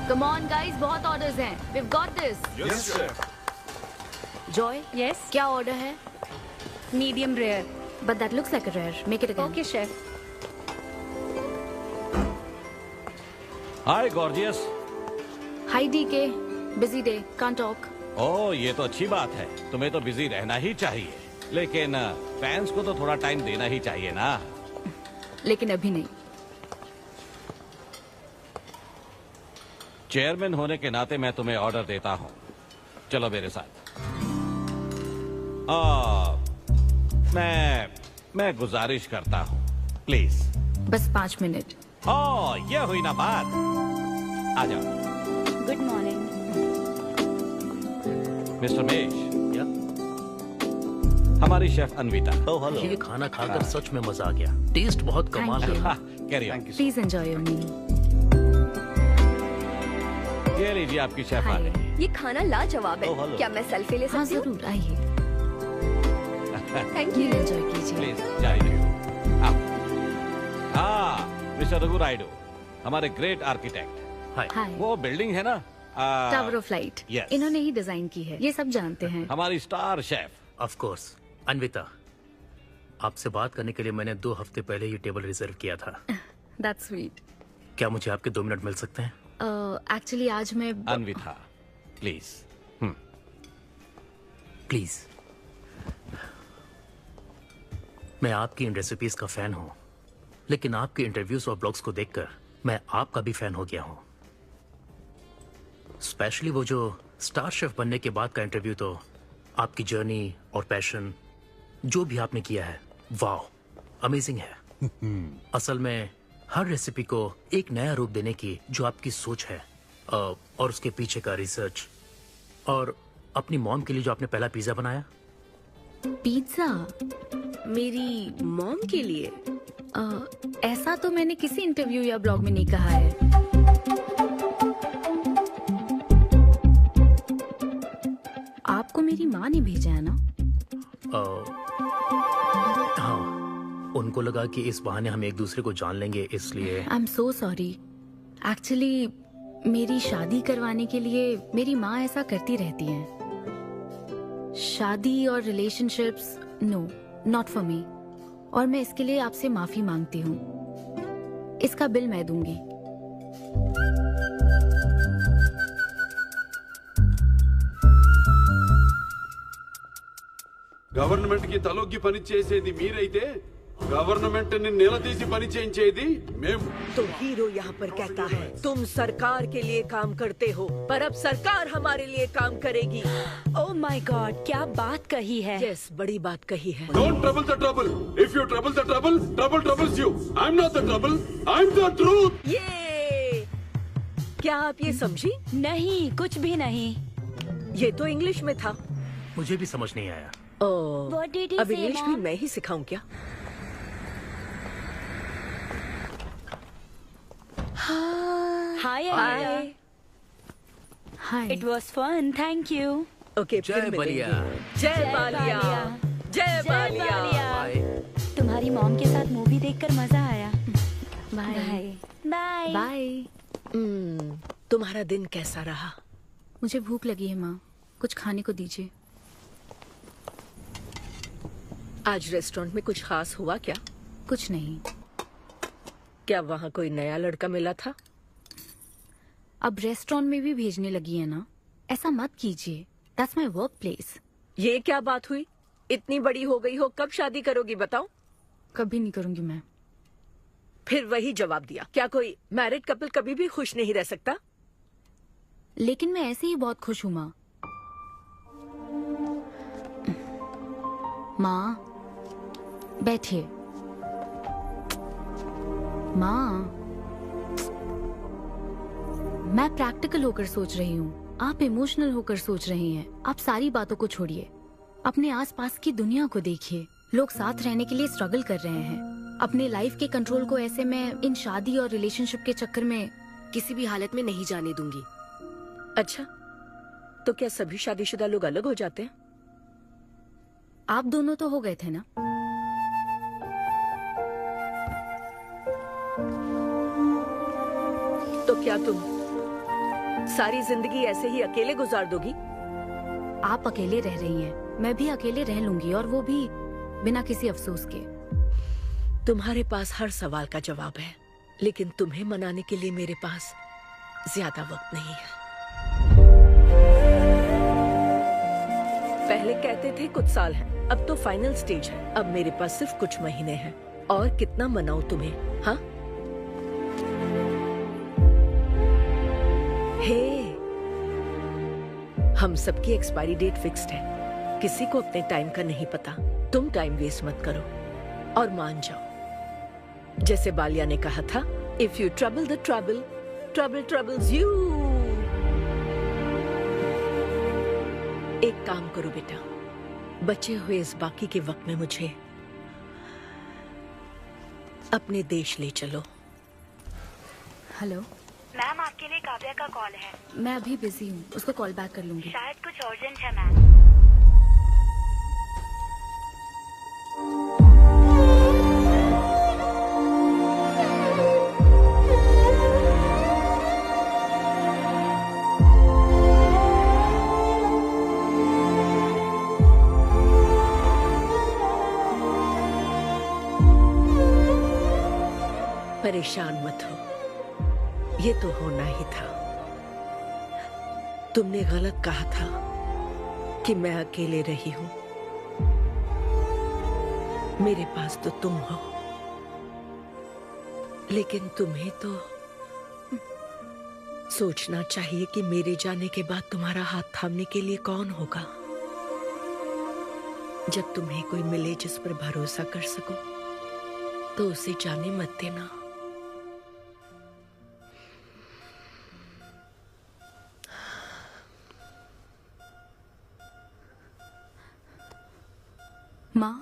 Come on guys, बहुत orders हैं. We've got this. Yes, sir. Joy, Yes, क्या order है? medium rare. But that looks like a rare. Make it again. Okay, chef. Hi gorgeous. Hi DK. Busy day. Can't talk. ओह ये तो अच्छी बात है, तुम्हें तो बिजी रहना ही चाहिए, लेकिन फैंस को तो थोड़ा टाइम देना ही चाहिए ना। लेकिन अभी नहीं. चेयरमैन होने के नाते मैं तुम्हें ऑर्डर देता हूँ, चलो मेरे साथ। मैं गुजारिश करता हूँ, प्लीज। बस 5 मिनट. ओह ये हुई ना बात, आ जाओ। Good morning. मिस्टर मेश, या? हमारी शेफ अन्विता। Oh hello. ये खाना खाकर सच में मजा आ गया। टेस्ट बहुत कमाल Thank है। you. Carry on. Please enjoy your meal. ये लीजिए आपकी शेफ आ Hi. गई। ये खाना लाजवाब Oh, है। hello. क्या मैं सेल्फी ले हाँ सकती हूँ? जरूर आइए. Thank Meal you. enjoy कीजिए. प्लीज जारी रखिए। मिस्टर रघु राइडू, हमारे ग्रेट आर्किटेक्ट। हाय। Hi. वो बिल्डिंग है ना, टावर ऑफ लाइट. Yes. इन्होंने ही डिजाइन की है. ये सब जानते हैं. हमारी star chef. Of course. Anvita, आपसे बात करने के लिए मैंने 2 हफ्ते पहले ये टेबल रिजर्व किया था। That's sweet. क्या मुझे आपके 2 मिनट मिल सकते हैं? Actually आज मैं अन्विता प्लीज। प्लीज। मैं आपकी इन रेसिपीज का फैन हूँ, लेकिन आपके इंटरव्यूज और ब्लॉग्स को देखकर मैं आपका भी फैन हो गया हूँ। स्पेशली वो जो स्टार शेफ बनने के बाद का इंटरव्यू, तो आपकी जर्नी और पैशन जो भी आपने किया है, वाह अमेजिंग है। असल में हर रेसिपी को एक नया रूप देने की जो आपकी सोच है और उसके पीछे का रिसर्च, और अपनी मॉम के लिए जो आपने पहला पिज्जा बनाया। पिज्जा मेरी मॉम के लिए? ऐसा तो मैंने किसी इंटरव्यू या ब्लॉग में नहीं कहा है. आपको मेरी माँ ने भेजा है ना? हाँ, उनको लगा कि इस बहाने हम एक दूसरे को जान लेंगे, इसलिए। आई एम सो सॉरी. एक्चुअली मेरी शादी करवाने के लिए मेरी माँ ऐसा करती रहती हैं. शादी और relationships, no, not for me. और मैं इसके लिए आपसे माफी मांगती हूँ. इसका बिल मैं दूंगी. గవర్నమెంట్ కి తలొగ్గి పని చేసేది మీరైతే గవర్నమెంట్ ని నిలదీసి పని చేయించేది మేము. तो हीरो यहाँ पर कहता है तुम सरकार के लिए काम करते हो, पर अब सरकार हमारे लिए काम करेगी. Oh my God, क्या बात कही है. यस, बड़ी बात कही है. Don't trouble the trouble. If you trouble the trouble, trouble troubles you. I'm not the trouble. I'm the truth. ये क्या आप ये समझी? नहीं, कुछ भी नहीं. ये तो इंग्लिश में था. मुझे भी समझ नहीं आया। ओह, What did he अब say, इंग्लिश भी Mom? मैं ही सिखाऊं क्या? Hi, Anita. Hi. Hi. It was fun, thank you. Okay, जय फिर मिलेंगे. बलिया। जय बालिया. जय बालिया. बाय। तुम्हारी मॉम के साथ मूवी देखकर मजा आया. बाय. बाय. बाय. तुम्हारा दिन कैसा रहा? मुझे भूख लगी है माँ. कुछ खाने को दीजिए. आज रेस्टोरेंट में कुछ खास हुआ क्या? कुछ नहीं. क्या वहाँ कोई नया लड़का मिला था? अब रेस्टोरेंट में भी भेजने लगी है ना. ऐसा मत कीजिए. That's my work place. ये क्या बात हुई? इतनी बड़ी हो गई हो, कब शादी करोगी बताओ? कभी नहीं करूंगी मैं. फिर वही जवाब दिया. क्या कोई मैरिड कपल कभी भी खुश नहीं रह सकता? लेकिन मैं ऐसे ही बहुत खुश हूँ माँ. माँ बैठिए. माँ, मैं प्रैक्टिकल होकर सोच रही हूँ. आप इमोशनल होकर सोच रही हैं. आप सारी बातों को छोड़िए. अपने आसपास की दुनिया को देखिए. लोग साथ रहने के लिए स्ट्रगल कर रहे हैं. अपने लाइफ के कंट्रोल को ऐसे में इन शादी और रिलेशनशिप के चक्कर में किसी भी हालत में नहीं जाने दूंगी. अच्छा, तो क्या सभी शादीशुदा लोग अलग हो जाते हैं? आप दोनों तो हो गए थे ना. तो क्या तुम सारी जिंदगी ऐसे ही अकेले गुजार दोगी? आप अकेले रह रही हैं, मैं भी अकेले रह लूंगी, और वो भी बिना किसी अफसोस के। तुम्हारे पास हर सवाल का जवाब है, लेकिन तुम्हें मनाने के लिए मेरे पास ज्यादा वक्त नहीं है। पहले कहते थे कुछ साल हैं, अब तो फाइनल स्टेज है। अब मेरे पास सिर्फ कुछ महीने हैं, और कितना मनाऊं तुम्हें? हाँ, हे, हम सबकी एक्सपायरी डेट फिक्स्ड है। किसी को अपने टाइम का नहीं पता। तुम टाइम वेस्ट मत करो और मान जाओ। जैसे बालिया ने कहा था, if you trouble the trouble, trouble troubles you. एक काम करो बेटा, बचे हुए इस बाकी के वक्त में मुझे अपने देश ले चलो। हेलो मैम, आपके लिए काव्या का कॉल है। मैं अभी बिजी हूँ, उसको कॉल बैक कर लूंगी। शायद कुछ अर्जेंट है मैम। परेशान मत हो, ये तो होना ही था। तुमने गलत कहा था कि मैं अकेले रही हूं। मेरे पास तो तुम हो, लेकिन तुम्हें तो सोचना चाहिए कि मेरे जाने के बाद तुम्हारा हाथ थामने के लिए कौन होगा। जब तुम्हें कोई मिले जिस पर भरोसा कर सको, तो उसे जाने मत देना। माँ,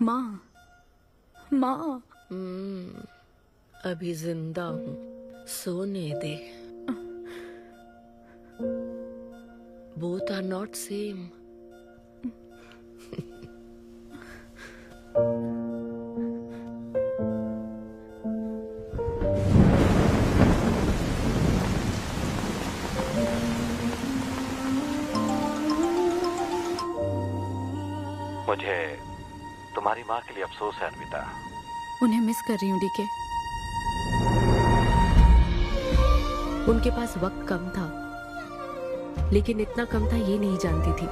माँ, माँ। अभी जिंदा हूँ, सोने दे। Both are not same. मुझे तुम्हारी माँ के लिए अफसोस है अन्विता। उन्हें मिस कर रही हूँ डीके। उनके पास वक्त कम था, लेकिन इतना कम था ये नहीं जानती थी।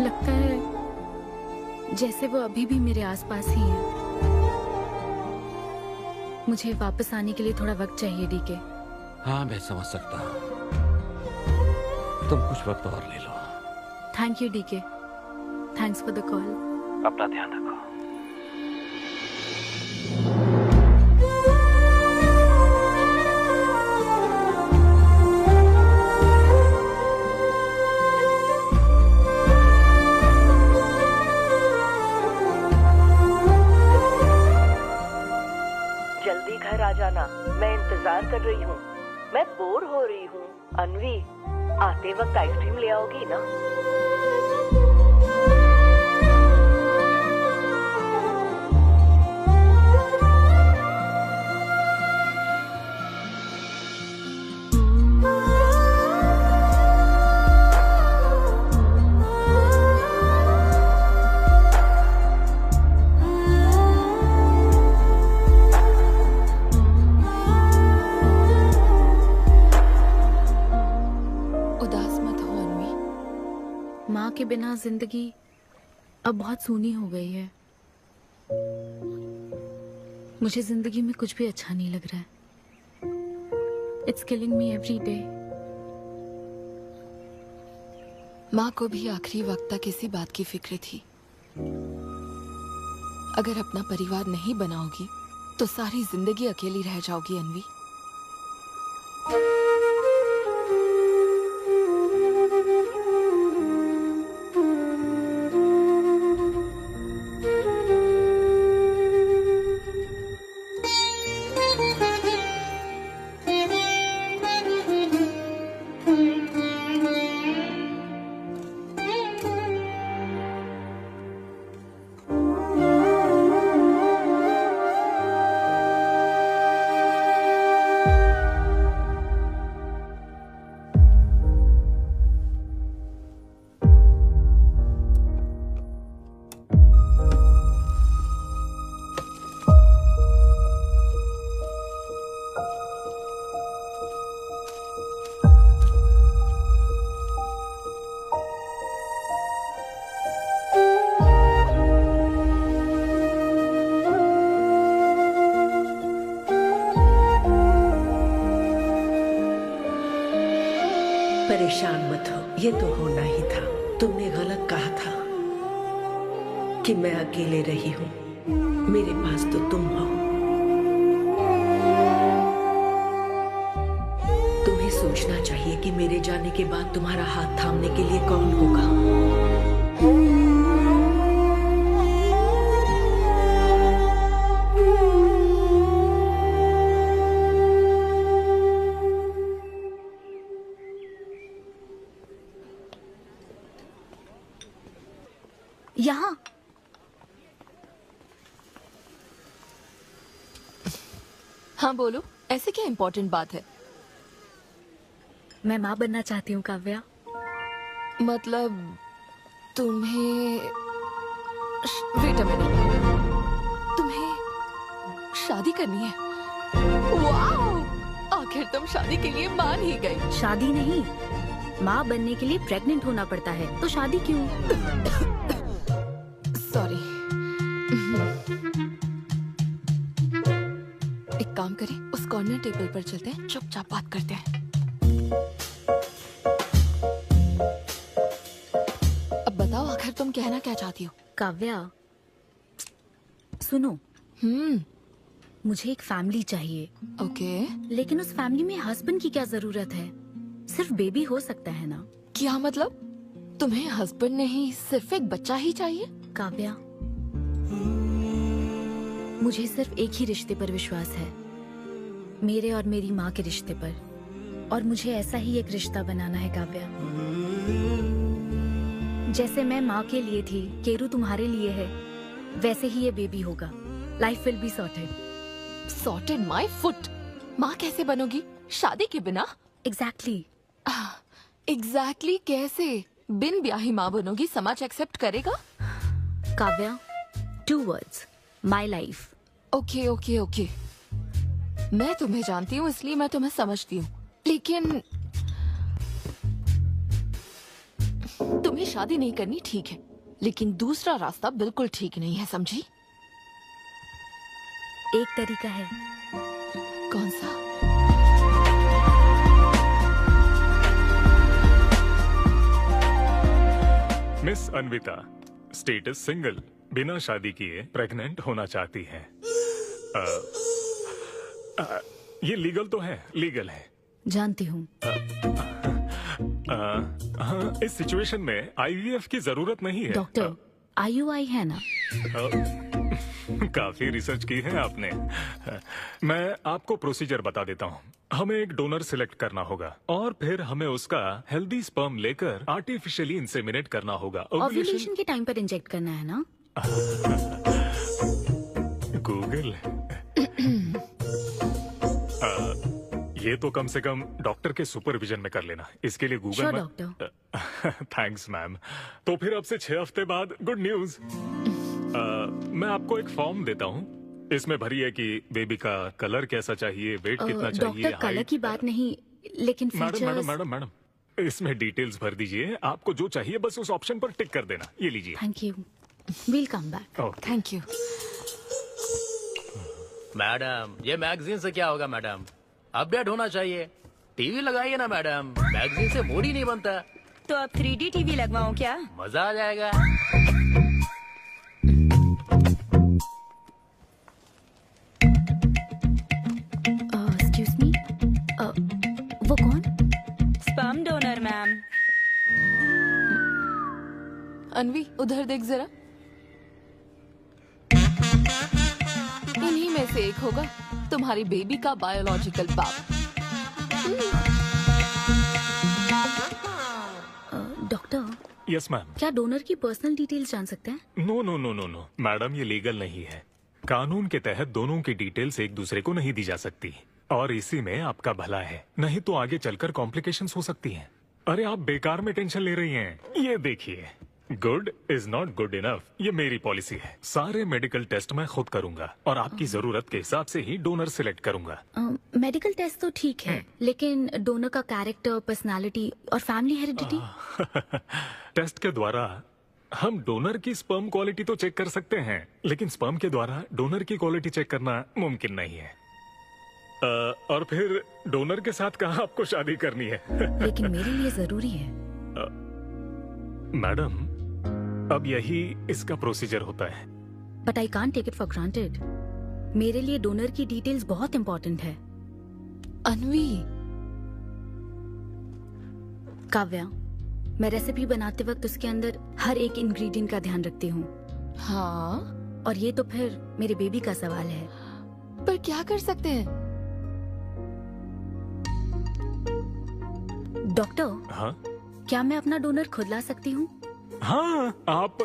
लगता है जैसे वो अभी भी मेरे आसपास ही है। मुझे वापस आने के लिए थोड़ा वक्त चाहिए डीके। हाँ, मैं समझ सकता हूँ। तुम कुछ वक्त और ले लो। Thank you DK. Thanks for the call. अपना ध्यान रखो। जल्दी घर आ जाना, मैं इंतजार कर रही हूँ। मैं बोर हो रही हूँ। अनवी, आते वक्त आइसक्रीम ले आओगी ना? माँ के बिना जिंदगी अब बहुत सूनी हो गई है। मुझे जिंदगी में कुछ भी अच्छा नहीं लग रहा है। It's killing me every day. माँ को भी आखिरी वक्त तक इसी बात की फिक्र थी। अगर अपना परिवार नहीं बनाओगी तो सारी जिंदगी अकेली रह जाओगी अनवी। परेशान मत हो, ये तो होना ही था। तुमने गलत कहा था कि मैं अकेले रही हूँ। मेरे पास तो तुम हो। तुम्हें सोचना चाहिए कि मेरे जाने के बाद तुम्हारा हाथ थामने के लिए कौन होगा। यहाँ हाँ बोलो, ऐसे क्या इम्पोर्टेंट बात है? मैं माँ बनना चाहती हूँ काव्या। मतलब तुम्हें वेट अ मिनट, तुम्हें शादी करनी है? वाओ! आखिर तुम शादी के लिए मान ही गई। शादी नहीं, माँ बनने के लिए प्रेग्नेंट होना पड़ता है, तो शादी क्यों? सॉरी। एक काम करें, उस कॉर्नर टेबल पर चलते हैं, चुपचाप बात करते हैं। अब बताओ आखिर तुम कहना क्या चाहती हो? काव्या सुनो, मुझे एक फैमिली चाहिए। ओके। लेकिन उस फैमिली में हस्बैंड की क्या जरूरत है? सिर्फ बेबी हो सकता है ना? क्या मतलब? तुम्हें हस्बैंड नहीं, सिर्फ एक बच्चा ही चाहिए? काव्या, मुझे सिर्फ एक ही रिश्ते पर विश्वास है, मेरे और मेरी माँ के रिश्ते पर, और मुझे ऐसा ही एक रिश्ता बनाना है काव्या। जैसे मैं माँ के लिए थी, केरू तुम्हारे लिए है, वैसे ही ये बेबी होगा। Life will be sorted. Sorted my foot. माँ कैसे बनोगी शादी के बिना? एग्जैक्टली। एग्जैक्टली कैसे? बिन ब्याही माँ बनोगी, समाज एक्सेप्ट करेगा? Kavya, 2 words, my life. Okay okay okay, मैं तुम्हें जानती हूँ इसलिए मैं तुम्हें समझती हूँ, लेकिन तुम्हें शादी नहीं करनी ठीक है, लेकिन दूसरा रास्ता बिल्कुल ठीक नहीं है, समझी? एक तरीका है। कौन सा? मिस अन्विता, स्टेटस सिंगल, बिना शादी किए प्रेग्नेंट होना चाहती हैं। ये लीगल तो है? लीगल है। जानती हूँ। हाँ, इस सिचुएशन में आईवीएफ की जरूरत नहीं है। डॉक्टर, IUI है ना? काफी रिसर्च की है आपने। मैं आपको प्रोसीजर बता देता हूँ। हमें एक डोनर सिलेक्ट करना होगा और फिर हमें उसका हेल्दी स्पर्म लेकर आर्टिफिशियली इंसेमिनेट करना होगा। ओव्यूलेशन के टाइम पर इंजेक्ट करना है ना? गूगल। ये तो कम से कम डॉक्टर के सुपरविजन में कर लेना, इसके लिए गूगल Sure, में। डॉक्टर। Thanks ma'am. तो फिर अब से 6 हफ्ते बाद गुड न्यूज। मैं आपको एक फॉर्म देता हूँ, इसमें भरिए कि बेबी का कलर कैसा चाहिए, वेट कितना चाहिए। डॉक्टर, कलर की बात नहीं, लेकिन मैडम मैडम मैडम मैडम, इसमें डिटेल्स भर दीजिए। आपको जो चाहिए बस उस ऑप्शन पर टिक कर देना। ये लीजिए। Thank you, will come back. Thank you. Madam, ये मैगजीन से क्या होगा मैडम? अपडेट होना चाहिए। टीवी लगाइए ना मैडम, मैगजीन से मूड ही नहीं बनता। तो अब 3D टीवी लगवाऊं क्या? मजा आ जाएगा। एक्सक्यूज मी, वो कौन? Sperm donor ma'am. अनवी, उधर देख जरा। इन्हीं में से एक होगा तुम्हारी बेबी का बायोलॉजिकल बाप। Doctor, yes ma'am. क्या डोनर की पर्सनल डिटेल्स जान सकते हैं? No no no no no madam, ये लीगल नहीं है। कानून के तहत दोनों की डिटेल्स एक दूसरे को नहीं दी जा सकती, और इसी में आपका भला है, नहीं तो आगे चलकर कॉम्प्लिकेशंस हो सकती हैं। अरे आप बेकार में टेंशन ले रही हैं। ये देखिए, good is not good enough, ये मेरी पॉलिसी है। सारे मेडिकल टेस्ट मैं खुद करूंगा और आपकी जरूरत के हिसाब से ही डोनर सिलेक्ट करूंगा। मेडिकल टेस्ट तो ठीक है, लेकिन डोनर का कैरेक्टर, पर्सनालिटी और फैमिली हेरिडिटी? टेस्ट के द्वारा हम डोनर की स्पर्म क्वालिटी तो चेक कर सकते हैं, लेकिन स्पर्म के द्वारा डोनर की क्वालिटी चेक करना मुमकिन नहीं है। और फिर डोनर के साथ कहाँ आपको शादी करनी है? लेकिन मेरे लिए जरूरी है। मैडम, अब यही इसका प्रोसीजर होता है। But I can't take it for granted. मेरे लिए डोनर की डिटेल्स बहुत इंपॉर्टेंट है। अनवी, काव्या, मैं रेसिपी बनाते वक्त उसके अंदर हर एक इंग्रेडिएंट का ध्यान रखती हूँ। हाँ, और ये तो फिर मेरे बेबी का सवाल है। पर क्या कर सकते हैं? डॉक्टर, हाँ क्या मैं अपना डोनर खुद ला सकती हूँ? हाँ, आप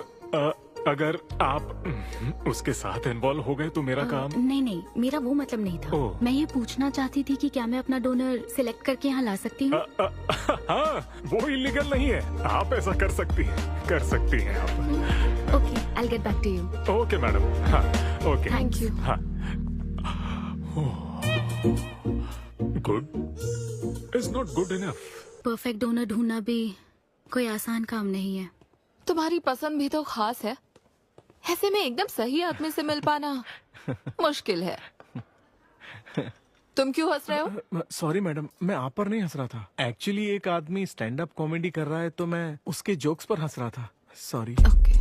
अगर आप उसके साथ इन्वॉल्व हो गए तो मेरा काम। नहीं नहीं, मेरा वो मतलब नहीं था। ओह। मैं ये पूछना चाहती थी कि क्या मैं अपना डोनर सिलेक्ट करके यहाँ ला सकती हूँ? हाँ, वो इलीगल नहीं है। आप ऐसा कर सकती हैं आप। Okay, I get back to you. Okay madam. हाँ, ओके, थैंक यू। हाँ। Good is not good enough. Perfect donor ढूंढना भी कोई आसान काम नहीं है। तुम्हारी पसंद भी तो खास है, ऐसे में एकदम सही आदमी से मिल पाना मुश्किल है। तुम क्यों हंस रहे हो? सॉरी मैडम, मैं आप पर नहीं हंस रहा था। एक्चुअली एक आदमी स्टैंड अप कॉमेडी कर रहा है तो मैं उसके जोक्स पर हंस रहा था। सॉरी। ओके।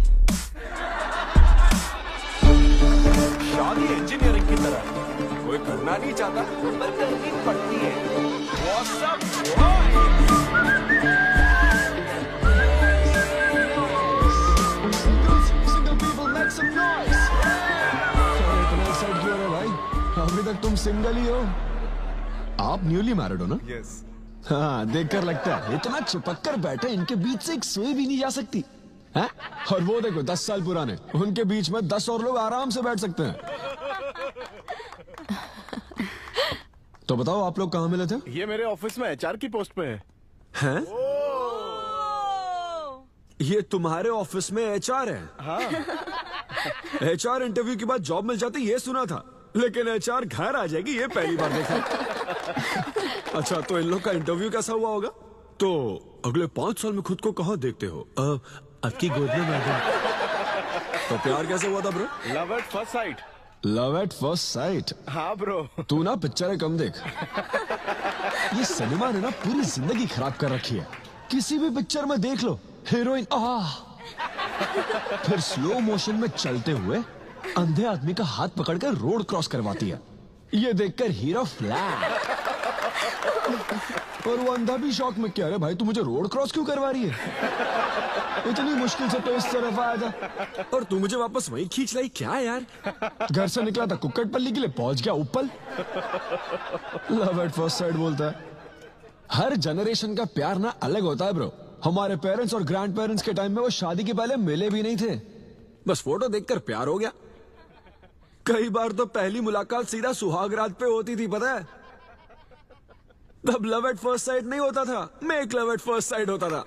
शादी इंजीनियरिंग की तरह कोई करना नहीं चाहता पर करनी पड़ती है। What's up, अभी तक तुम सिंगल ही हो? आप न्यूली मैरिड हो ना? यस। हाँ, देखकर लगता है इतना चिपक कर बैठे, इनके बीच से एक सुई भी नहीं जा सकती है? और वो देखो 10 साल पुराने, उनके बीच में 10 और लोग आराम से बैठ सकते हैं। तो बताओ, आप लोग कहाँ मिले थे? ये मेरे ऑफिस में एचआर की पोस्ट पे है। हैं? ये तुम्हारे ऑफिस में एचआर है? हाँ। एचआर इंटरव्यू के बाद जॉब मिल जाती ये सुना था, लेकिन एचआर घर आ जाएगी ये पहली बार देखा। अच्छा, तो इन लोग का इंटरव्यू कैसा हुआ होगा? तो अगले 5 साल में खुद को कहाँ देखते हो? आपकी गोद में मैडम। तो प्यार कैसे हुआ था bro? Love at first sight. Love at first sight? हाँ ब्रो। तू ना पिक्चरें कम देख। ये सिनेमा ने ना पूरी जिंदगी खराब कर रखी है। किसी भी पिक्चर में देख लो, हीरोइन फिर स्लो मोशन में चलते हुए अंधे आदमी का हाथ पकड़कर रोड क्रॉस करवाती है। ये देखकर हीरो फ्लैट। और वो अंधा भी शौक में, क्या रे भाई तू मुझे रोड क्रॉस क्यों करवा रही है? इतनी मुश्किल से तो इस तरफ आया था और तू मुझे वापस वहीं खींच लाई। क्या यार, घर से निकला था कुक्कटपल्ली के लिए, पहुंच गया ऊपर। लव एट फर्स्ट साइट बोलता है। हर जनरेशन का प्यार ना अलग होता है ब्रो। हमारे पेरेंट्स और ग्रैंड पेरेंट्स के टाइम में वो शादी के पहले मिले भी नहीं थे, बस फोटो देखकर प्यार हो गया। कई बार तो पहली मुलाकात सीधा सुहाग रात पे होती थी, पता है? तब लव एट फर्स्ट साइट नहीं होता था, make love at first sight होता था।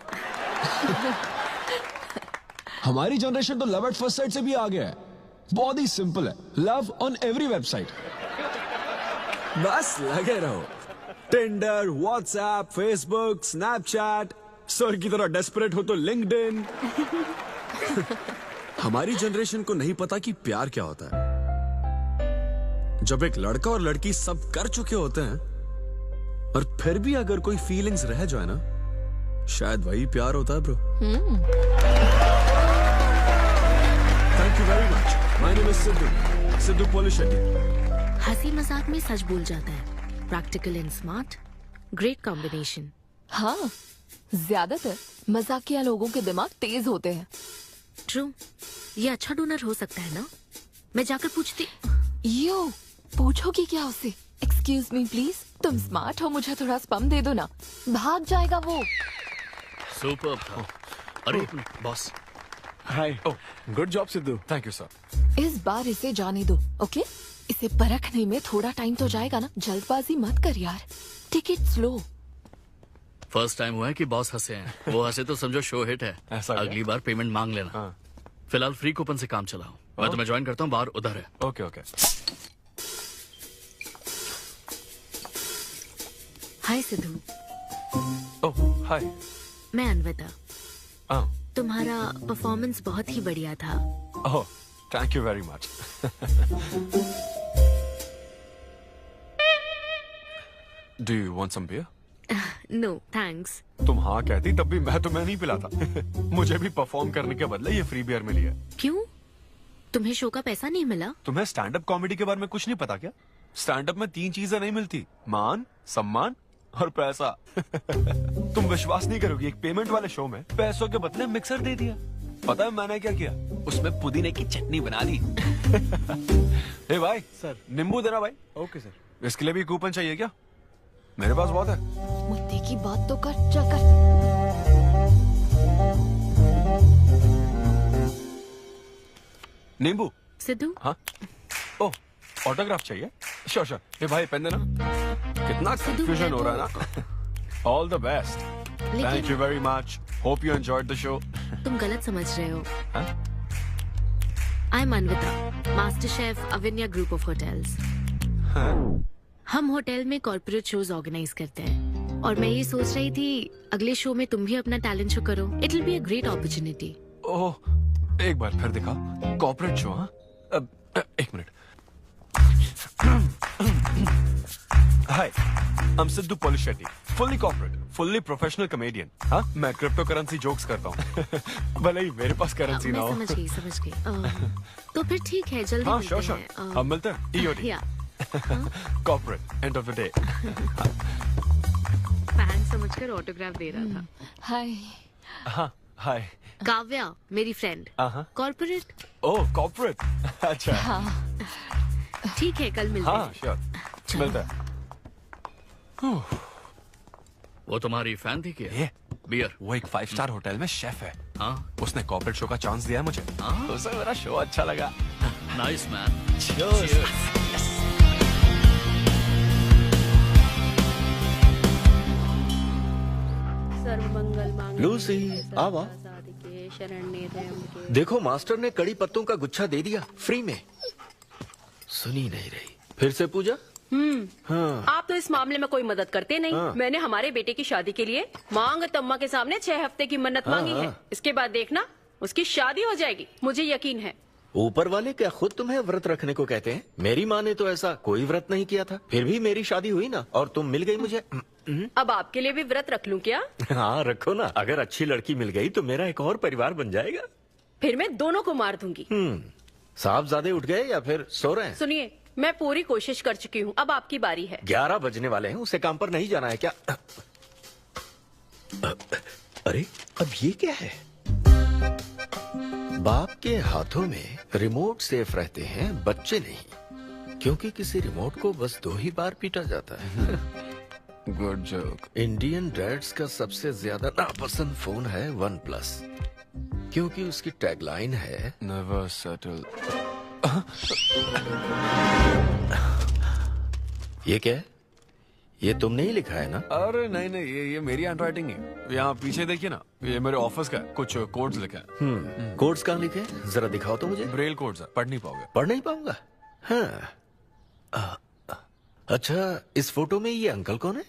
हमारी जनरेशन तो लव एट फर्स्ट साइट से भी आगे है। बहुत ही सिंपल है, लव ऑन एवरी वेबसाइट। बस लगे रहो, Tinder, WhatsApp, Facebook, Snapchat, sir की तरह डेस्परेट हो तो लिंक्डइन। हमारी जनरेशन को नहीं पता कि प्यार क्या होता है। जब एक लड़का और लड़की सब कर चुके होते हैं और फिर भी अगर कोई फीलिंग्स रह जाए ना, शायद वही प्यार होता है bro. Thank you very much. My name is Siddhu Polishetty. हंसी मजाक में सच बोल जाता है। Practical and smart, great combination. हाँ, ज्यादातर मजाकिया लोगों के दिमाग तेज होते हैं। ट्रू। ये अच्छा डोनर हो सकता है ना? मैं जाकर पूछती। यो, पूछोगी क्या उससे? एक्सक्यूज मी प्लीज, तुम स्मार्ट हो, मुझे थोड़ा स्पम दे दो ना। भाग जाएगा वो। सुपर्ब था। अरे boss. Hi. Good job Sidhu. Thank you sir. इस बार इसे जाने दो, ओके? इसे परखने में थोड़ा टाइम तो जाएगा ना, जल्दबाजी मत कर यार। Take it slow. First time हुआ है कि बॉस हंसे हैं। वो हंसे तो समझो शो हिट है। अगली बार पेमेंट मांग लेना। हाँ। फिलहाल फ्री कूपन से काम चलाओ। मैं तुम्हें ज्वाइन करता हूँ, बाहर उधर है। Okay okay. Hi Siddhu. Oh hi. मैं अनविता। तुम्हारा परफॉर्मेंस बहुत ही बढ़िया था। Oh thank you very much. Do you want some beer? No thanks. तुम हाँ कहती तब भी मैं तुम्हें नहीं पिलाता। मुझे भी परफॉर्म करने के बदले ये फ्री बियर मिली है। क्यों? तुम्हें शो का पैसा नहीं मिला? तुम्हें स्टैंड अप कॉमेडी के बारे में कुछ नहीं पता क्या? स्टैंड अप में 3 चीजें नहीं मिलती, मान, सम्मान और पैसा। तुम विश्वास नहीं करोगी, एक पेमेंट वाले शो में पैसों के बदले मिक्सर दे दिया। पता है मैंने क्या किया? उसमें पुदीने की चटनी बना दी। ए भाई सर, नींबू देना भाई। Okay sir. इसके लिए भी कूपन चाहिए क्या? मेरे पास बहुत है। मुद्दे की बात तो कर, चल कर। नींबू। सिद्धू। हाँ। ओह, ऑटोग्राफ चाहिए? Sure sure. ये भाई पेन देना। कितना कंफ्यूजन हो रहा है ना। All the best. Thank you very much. Hope you enjoyed the show. तुम गलत समझ रहे हो। I am Anvita, master chef Avinya group of hotels. हम होटल में कॉर्पोरेट शोज ऑर्गेनाइज करते हैं और मैं ये सोच रही थी अगले शो में तुम भी अपना टैलेंट शो करो। It will be a great opportunity. Oh, एक बार फिर दिखा। Corporate show? हाँ, एक minute. Hi, I am Siddhu Polishetty, fully corporate, fully professional comedian. हाँ, मैं क्रिप्टो करेंसी जोक्स करता हूँ। भले ही मेरे पास करेंसी ना हो। समझ गई। तो फिर ठीक है, जल्दी हाँ, मिलते श्योर हैं। श्योर। हम मिलते हैं। EOD। Corporate, end of the day. Fan समझकर ऑटोग्राफ दे रहा था। हाय। हाँ, हाय। काव्या, मेरी फ्रेंड। कॉर्पोरेट। ओह, कॉर्पोरेट। अच्छा। हाँ। ठीक है, कल मिलते हैं। हाँ, श्योर। मिलते हैं। वो तुम्हारी फैन थी क्या? ये बियर। वो एक 5 स्टार होटल में शेफ है। हाँ, उसने कॉर्पोरेट शो का चांस दिया है मुझे। उसे मेरा शो अच्छा लगा। Nice man. लूसी, आवा। देखो, मास्टर ने कड़ी पत्तों का गुच्छा दे दिया फ्री में। सुनी नहीं रही। फिर से पूजा। हाँ। आप तो इस मामले में कोई मदद करते नहीं। हाँ। मैंने हमारे बेटे की शादी के लिए मांग तम्मा के सामने 6 हफ्ते की मन्नत मांगी है। इसके बाद देखना उसकी शादी हो जाएगी, मुझे यकीन है। ऊपर वाले क्या खुद तुम्हें व्रत रखने को कहते हैं? मेरी माँ ने तो ऐसा कोई व्रत नहीं किया था, फिर भी मेरी शादी हुई ना, और तुम मिल गई मुझे। अब आपके लिए भी व्रत रख लूं क्या? हाँ, रखो ना। अगर अच्छी लड़की मिल गई तो मेरा एक और परिवार बन जाएगा। फिर मैं दोनों को मार दूंगी। साहबजादे उठ गए या फिर सो रहे हैं? सुनिए, मैं पूरी कोशिश कर चुकी हूँ, अब आपकी बारी है। 11 बजने वाले हैं, उसे काम पर नहीं जाना है क्या? अरे, अब ये क्या है? बाप के हाथों में रिमोट सेफ रहते हैं, बच्चे नहीं, क्योंकि किसी रिमोट को बस 2 ही बार पीटा जाता है। Good joke. इंडियन डैड्स का सबसे ज्यादा नापसंद फोन है OnePlus, क्योंकि उसकी टैगलाइन है नेवर सेटल। ये क्या है? ये तुमने ही लिखा है ना? अरे नहीं नहीं, ये मेरी हैंडराइटिंग है। यहाँ पीछे देखिए ना, ये मेरे ऑफिस का है। कुछ कोड्स लिखे हैं। कोड्स कहाँ लिखे हैं? जरा दिखाओ तो मुझे। ब्रेल कोड्स है, पढ़ नहीं पाओगे। पढ़ नहीं पाऊंगा? हाँ। अच्छा, इस फोटो में ये अंकल कौन है?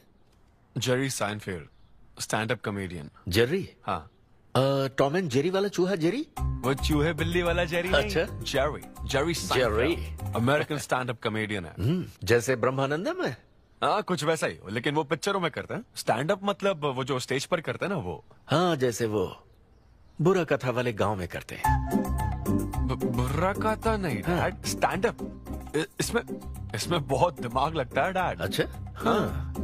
Jerry Seinfeld, stand up comedian. Jerry? हाँ। टॉम एंड जेरी वाला चूहा जेरी? वो चूहे बिल्ली वाला जेरी नहीं। अच्छा। Jerry Seinfeld American stand up comedian है। जैसे ब्रह्मानंदम है? हाँ, कुछ वैसा ही, लेकिन वो पिक्चरों में करते हैं। स्टैंड अप मतलब वो जो स्टेज पर करते हैं ना, वो। हाँ, जैसे वो बुरा कथा वाले गांव में करते हैं। बुरा कथा नहीं डैड, स्टैंड अप। इसमें बहुत दिमाग लगता है डैड। अच्छा। हाँ।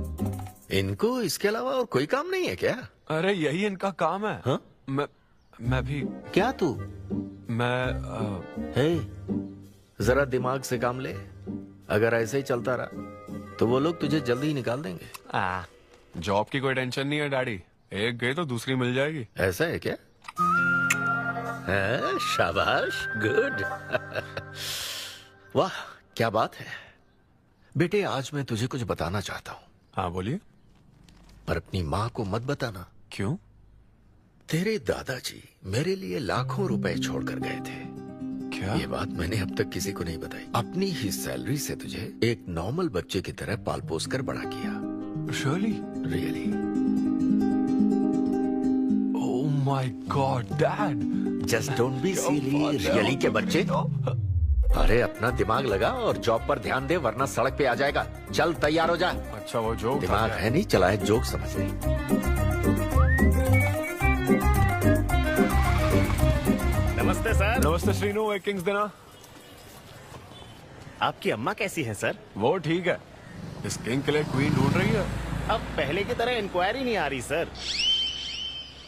इनको इसके अलावा और कोई काम नहीं है क्या? अरे यही इनका काम है। हाँ? मैं भी। क्या तू? मैं जरा दिमाग से काम ले। अगर ऐसे ही चलता रहा तो वो लोग तुझे जल्दी ही निकाल देंगे। जॉब की कोई टेंशन नहीं है डैडी, एक गई तो दूसरी मिल जाएगी। ऐसा है क्या? शाबाश, गुड। वाह, क्या बात है बेटे। आज मैं तुझे कुछ बताना चाहता हूँ। हाँ, बोलिए। पर अपनी माँ को मत बताना। क्यों? तेरे दादाजी मेरे लिए लाखों रुपए छोड़कर गए थे। क्या? ये बात मैंने अब तक किसी को नहीं बताई। अपनी ही सैलरी से तुझे एक नॉर्मल बच्चे की तरह पाल पोस कर बड़ा किया। Really? Oh my God dad, just don't be silly. Really के बच्चे? अरे अपना दिमाग लगा और जॉब पर ध्यान दे, वरना सड़क पे आ जाएगा। चल तैयार हो जा। अच्छा वो जोक दिमाग है नहीं, चला है जोक समझ नहीं। नमस्ते सर। नमस्ते श्रीनू, एक किंग्स देना। आपकी अम्मा कैसी हैं सर? वो ठीक है। इस किंग के लिए क्वीन ढूंढ रही है। अब पहले की तरह इंक्वायरी नहीं आ रही सर।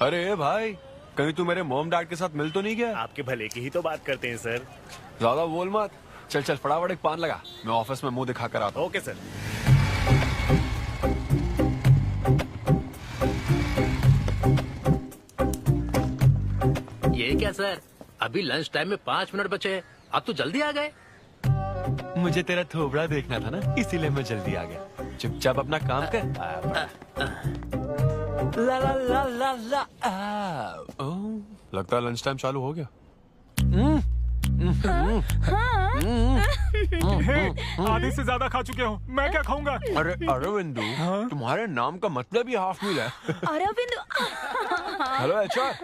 अरे भाई, कहीं तू मेरे मॉम डैड के साथ मिल तो नहीं गया? आपके भले की ही तो बात करते हैं सर। ज्यादा बोल मत। चल चल फटाफट एक पान लगा, मैं ऑफिस में मुंह दिखा कर आता हूँ। Okay sir. ये क्या सर, अभी लंच टाइम में 5 मिनट बचे हैं, आप तो जल्दी आ गए। मुझे तेरा थोबड़ा देखना था ना, इसीलिए मैं जल्दी आ गया। चुपचाप अपना काम कर। ला ला ला ला ला। लगता है लंच टाइम चालू हो गया। आधे से ज्यादा खा चुके हो, मैं क्या खाऊंगा? अरे अरविंदु, तुम्हारे नाम का मतलब ही हाफ मील है। अरविंद। हेलो एचआर,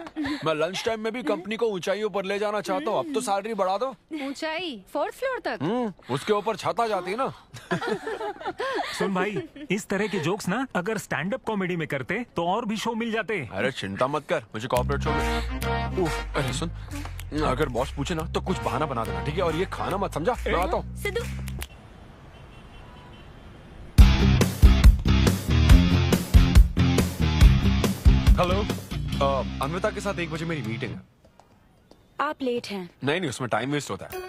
मैं लंच टाइम में भी कंपनी को ऊंचाइयों पर ले जाना चाहता हूँ। अब तो सैलरी बढ़ा दो। ऊंचाई 4th फ्लोर तक? उसके ऊपर छत आ जाती है ना। सुन भाई, इस तरह के जोक्स ना अगर स्टैंड अप कॉमेडी में करते तो और भी शो मिल जाते। अरे चिंता मत कर, मुझे कॉर्पोरेट शो में। अरे सुन, अगर बॉस पूछे ना तो कुछ बहाना बना देना, ठीक है? और ये खाना मत, समझा? मैं आता हूँ। सिद्धू। हेलो, अन्विता के साथ 1 बजे मेरी मीटिंग है। आप लेट हैं। नहीं, उसमें टाइम वेस्ट होता है।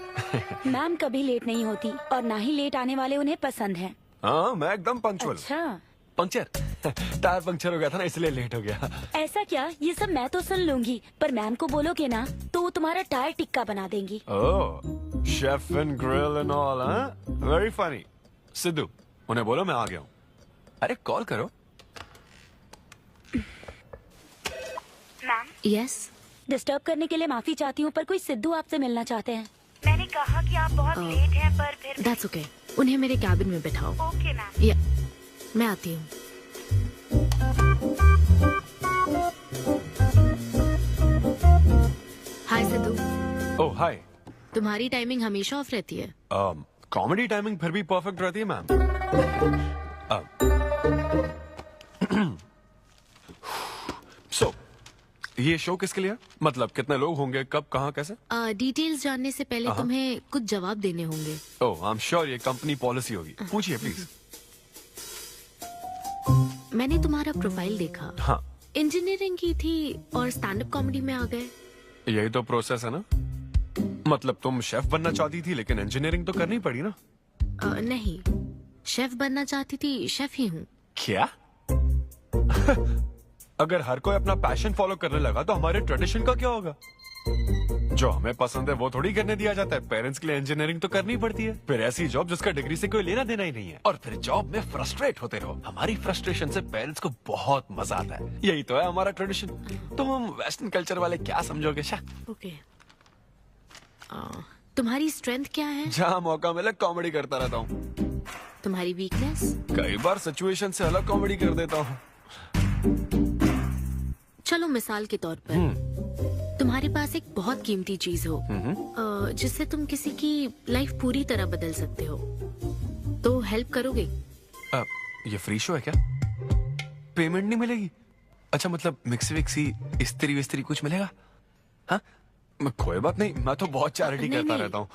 मैम कभी लेट नहीं होती और ना ही लेट आने वाले उन्हें पसंद हैं। हाँ, मैं एकदम पंक्चुअल। अच्छा। पंक्चर टायर पंक्चर हो गया था ना, इसलिए लेट हो गया। ऐसा क्या? ये सब मैं तो सुन लूंगी, पर मैम को बोलोगे ना तो वो तुम्हारा टायर टिक्का बना देंगी। Oh, chef and grill and all, हाँ? Very funny. सिद्धू, उन्हें बोलो मैं आ गया हूँ। अरे कॉल करो। मैम। यस। डिस्टर्ब करने के लिए माफी चाहती हूँ, पर कोई सिद्धू आपसे मिलना चाहते हैं। मैंने कहा कि आप बहुत लेट हैं, पर फिर दैट्स ओके। उन्हें मेरे कैबिन में बैठाओ। Okay ma'am. या मैं आती हूँ। हाय सिद्धू। ओह हाय। तुम्हारी टाइमिंग हमेशा ऑफ रहती है? कॉमेडी टाइमिंग फिर भी परफेक्ट रहती है मैम। सो ये शो किसके लिए? मतलब कितने लोग होंगे, कब, कहाँ, कैसे? डिटेल्स जानने से पहले तुम्हें कुछ जवाब देने होंगे। ओह, आई एम श्योर ये कंपनी पॉलिसी होगी। पूछिए प्लीज। मैंने तुम्हारा प्रोफाइल देखा। हाँ। इंजीनियरिंग की थी और स्टैंड अप कॉमेडी में आ गए। यही तो प्रोसेस है ना। मतलब तुम शेफ बनना चाहती थी, लेकिन इंजीनियरिंग तो करनी पड़ी ना। नहीं, शेफ बनना चाहती थी, शेफ ही हूँ। क्या? अगर हर कोई अपना पैशन फॉलो करने लगा तो हमारे ट्रेडिशन का क्या होगा? जो हमें पसंद है वो थोड़ी करने दिया जाता है। पेरेंट्स के लिए इंजीनियरिंग तो करनी पड़ती है, फिर ऐसी जॉब जिसका डिग्री से कोई लेना देना ही नहीं है, और फिर जॉब में फ्रस्ट्रेट होते रहो। हमारी फ्रस्ट्रेशन से पेरेंट्स को बहुत मजा आता है। यही तो है हमारा ट्रेडिशन। तुम वेस्टर्न कल्चर वाले क्या समझोगे? ओके। तुम्हारी स्ट्रेंथ क्या है? जहाँ मौका मिले कॉमेडी करता रहता हूँ। तुम्हारी वीकनेस? कई बार सिचुएशन से अलग कॉमेडी कर देता हूँ। चलो मिसाल के तौर पर तुम्हारे पास एक बहुत कीमती चीज हो जिससे तुम किसी की लाइफ पूरी तरह बदल सकते हो, तो हेल्प करोगे? ये फ्री शो है क्या? पेमेंट नहीं मिलेगी? अच्छा, मतलब मिक्सी विक्सी इस्त्री विस्त्री कुछ मिलेगा? हाँ, कोई बात नहीं, मैं तो बहुत चैरिटी करता रहता हूँ।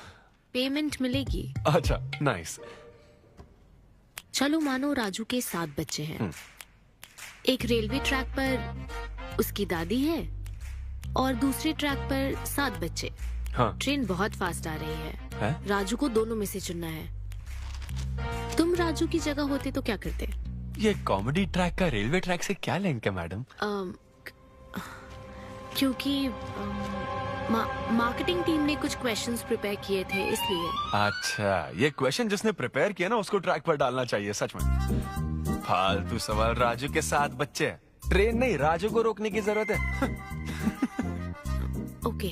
पेमेंट मिलेगी। अच्छा, नाइस। चलो मानो राजू के 7 बच्चे हैं। एक रेलवे ट्रैक पर उसकी दादी है और दूसरे ट्रैक पर 7 बच्चे। हाँ। ट्रेन बहुत फास्ट आ रही है। राजू को दोनों में से चुनना है। तुम राजू की जगह होते तो क्या करते? ये कॉमेडी ट्रैक का रेलवे ट्रैक से क्या लिंक है मैडम? क्योंकि मार्केटिंग टीम ने कुछ क्वेश्चंस प्रिपेयर किए थे, इसलिए। अच्छा, ये क्वेश्चन जिसने प्रिपेयर किया ना उसको ट्रैक पर डालना चाहिए। सच में फालतू सवाल। राजू के 7 बच्चे हैं, ट्रेन नहीं, राजू को रोकने की जरूरत है। ओके,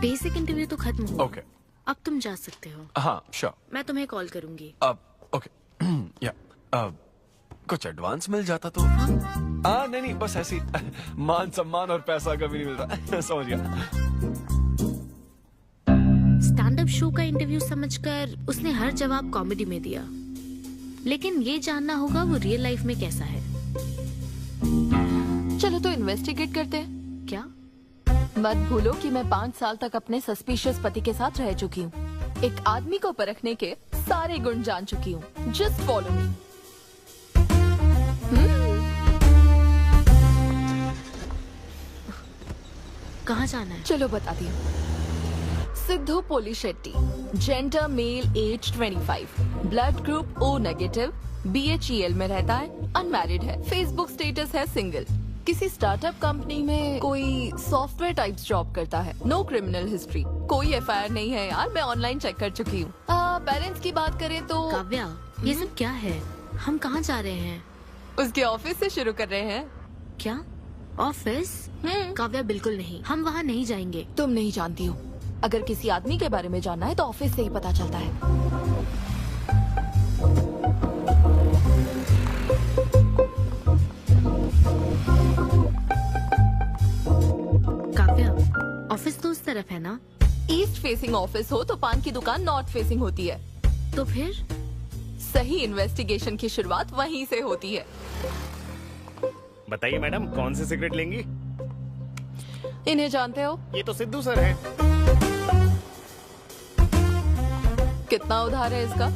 बेसिक इंटरव्यू तो खत्म हो। ओके, अब तुम जा सकते हो। हाँ श्योर। मैं तुम्हें कॉल करूंगी। अब ओके। या कुछ एडवांस मिल जाता तो। नहीं, बस ऐसी मान सम्मान और पैसा कभी नहीं मिलता। समझ गया। शो का इंटरव्यू समझकर उसने हर जवाब कॉमेडी में दिया, लेकिन ये जानना होगा वो रियल लाइफ में कैसा है। चलो तो इन्वेस्टिगेट करते हैं। क्या? मत भूलो कि मैं 5 साल तक अपने सस्पिशियस पति के साथ रह चुकी हूँ। एक आदमी को परखने के सारे गुण जान चुकी हूँ। Just follow me. कहाँ जाना है? चलो बताती हूँ। Siddhu Polishetty, gender male, age 25, blood group O negative, BHEL में रहता है, अनमैरिड है, फेसबुक स्टेटस है सिंगल, किसी स्टार्टअप कंपनी में कोई सॉफ्टवेयर टाइप्स जॉब करता है, नो क्रिमिनल हिस्ट्री, कोई FIR नहीं है यार, मैं ऑनलाइन चेक कर चुकी हूँ। पेरेंट्स की बात करें तो काव्या, ये सब क्या है? हम कहाँ जा रहे हैं? उसके ऑफिस से शुरू कर रहे हैं। क्या ऑफिस? काव्या बिल्कुल नहीं, हम वहाँ नहीं जाएंगे। तुम नहीं जानती हो, अगर किसी आदमी के बारे में जानना है तो ऑफिस से ही पता चलता है। ऑफिस तो उस तरफ है ना? ईस्ट फेसिंग ऑफिस हो तो पान की दुकान नॉर्थ फेसिंग होती है। तो फिर सही इन्वेस्टिगेशन की शुरुआत वहीं से होती है। बताइए मैडम, कौन सी सिगरेट लेंगी? इन्हें जानते हो? ये तो सिद्धू सर है। कितना उधार है इसका?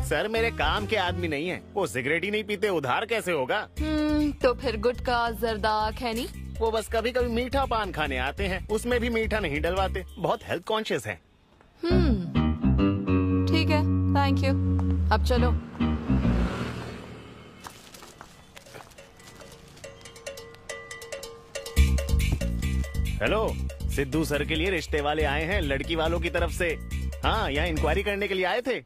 सर मेरे काम के आदमी नहीं है, वो सिगरेट ही नहीं पीते, उधार कैसे होगा? तो फिर गुटखा, जर्दा, खैनी? वो बस कभी कभी मीठा पान खाने आते हैं, उसमें भी मीठा नहीं डलवाते, बहुत हेल्थ कॉन्शियस हैं। ठीक है, थैंक यू। अब चलो। हेलो, सिद्धू सर के लिए रिश्ते वाले आए हैं लड़की वालों की तरफ से। हाँ, यहाँ इंक्वायरी करने के लिए आए थे।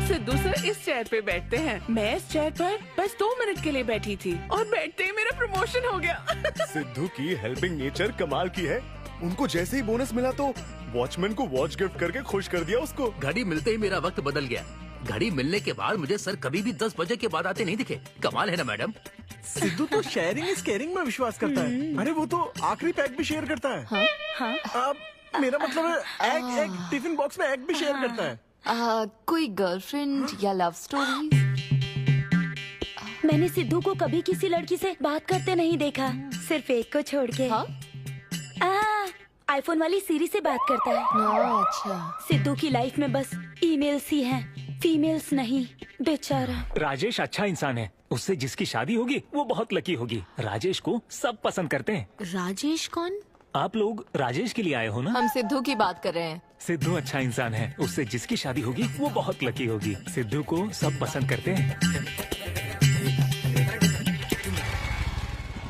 सिद्धू सर इस चेयर पे बैठते हैं, मैं इस चेयर पर बस 2 मिनट के लिए बैठी थी और बैठते ही मेरा प्रमोशन हो गया। सिद्धू की हेल्पिंग नेचर कमाल की है। उनको जैसे ही बोनस मिला तो वॉचमैन को वॉच गिफ्ट करके खुश कर दिया उसको। घड़ी मिलते ही मेरा वक्त बदल गया। घड़ी मिलने के बाद मुझे सर कभी भी 10 बजे के बाद आते नहीं दिखे। कमाल है ना मैडम? सिद्धू तो शेयरिंग इज केयरिंग में विश्वास करता है। अरे वो तो आखिरी पैक भी शेयर करता है। हाँ? अब मेरा मतलब है एग टिफिन बॉक्स में एग भी शेयर करता है। कोई गर्लफ्रेंड या लव स्टोरी? मैंने सिद्धू को कभी किसी लड़की से बात करते नहीं देखा, सिर्फ एक को छोड़ के। आईफोन वाली सीरी से बात करता है। अच्छा। सिद्धू की लाइफ में बस ईमेल्स ही हैं, फीमेल्स नहीं, बेचारा। राजेश अच्छा इंसान है, उससे जिसकी शादी होगी वो बहुत लकी होगी। राजेश को सब पसंद करते हैं। राजेश कौन? आप लोग राजेश के लिए आए हो ना? हम सिद्धू की बात कर रहे हैं। सिद्धू अच्छा इंसान है, उससे जिसकी शादी होगी वो बहुत लकी होगी। सिद्धू को सब पसंद करते हैं।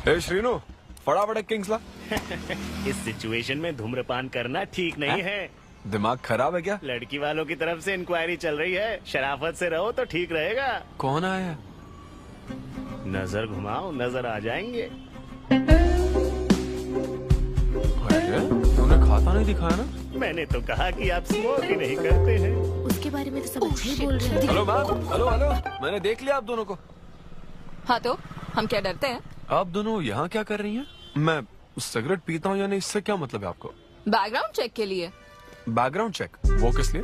ए श्रीनु, फटाफट एक किंग्स ला। इस सिचुएशन में धूम्रपान करना ठीक नहीं है। दिमाग खराब है क्या? लड़की वालों की तरफ से इंक्वायरी चल रही है, शराफत से रहो तो ठीक रहेगा। कौन आया? नजर घुमाओ, नजर आ जाएंगे। तूने खाता नहीं दिखाया ना? मैंने तो कहा कि आप स्मोक ही नहीं करते हैं। उसके बारे में तो सब अच्छे ही बोल रहे हैं। हेलो मैम, हेलो हेलो, मैंने देख लिया आप दोनों को। हाँ तो हम क्या डरते हैं? आप दोनों यहाँ क्या कर रही हैं? मैं सिगरेट पीता हूँ या नहीं, इससे क्या मतलब है आपको? बैकग्राउंड चेक के लिए। Background check? वो किस लिए?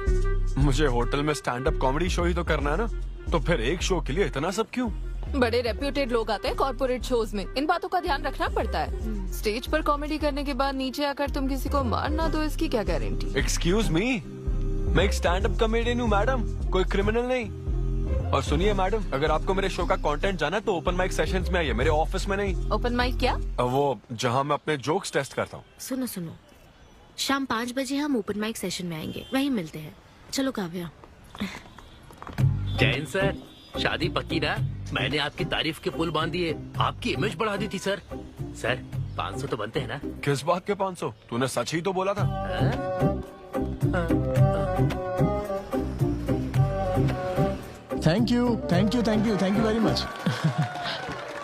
मुझे होटल में स्टैंड अप कॉमेडी शो ही तो करना है ना, तो फिर एक शो के लिए इतना सब क्यों? बड़े रेप्यूटेड लोग आते हैं कॉर्पोरेट शोज में, इन बातों का ध्यान रखना पड़ता है। स्टेज पर कॉमेडी करने के बाद नीचे आकर तुम किसी को मार ना दो, इसकी क्या गारंटी? एक्सक्यूज मी, मैं एक स्टैंड अप कॉमेडियन हूँ मैडम, कोई क्रिमिनल नहीं। और सुनिए मैडम, अगर आपको मेरे शो का कंटेंट जाना है तो ओपन माइक सेशंस में आइए, मेरे ऑफिस में नहीं। ओपन माइक क्या? वो जहाँ मैं अपने जोक्स टेस्ट करता हूँ। सुनो सुनो, शाम 5 बजे हम ओपन माइक सेशन में आएंगे, वहीं मिलते हैं। चलो काव्या। जैन सर, शादी पक्की ना? मैंने आपकी तारीफ के पुल बांध दिए, आपकी इमेज बढ़ा दी थी सर। सर 500 तो बनते हैं ना? किस बात के 500? तूने सच ही तो बोला था। Thank you thank you thank you thank you very much.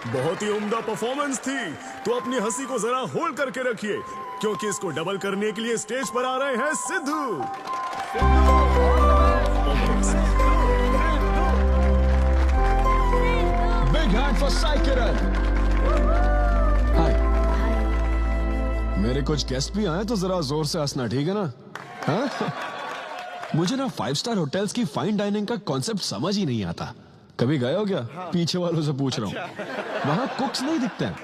बहुत ही उम्दा परफॉर्मेंस थी, तो अपनी हंसी को जरा होल्ड करके रखिए, क्योंकि इसको डबल करने के लिए स्टेज पर आ रहे हैं Siddhu. Big hand for Sai Kiran. Hi. मेरे कुछ गेस्ट भी आए तो जरा जोर से हंसना, ठीक है ना? हाँ? मुझे ना 5 स्टार होटल्स की फाइन डाइनिंग का कॉन्सेप्ट समझ ही नहीं आता। कभी गए हो क्या? पीछे वालों से पूछ रहा हूँ। वहाँ कुक्स नहीं दिखते हैं,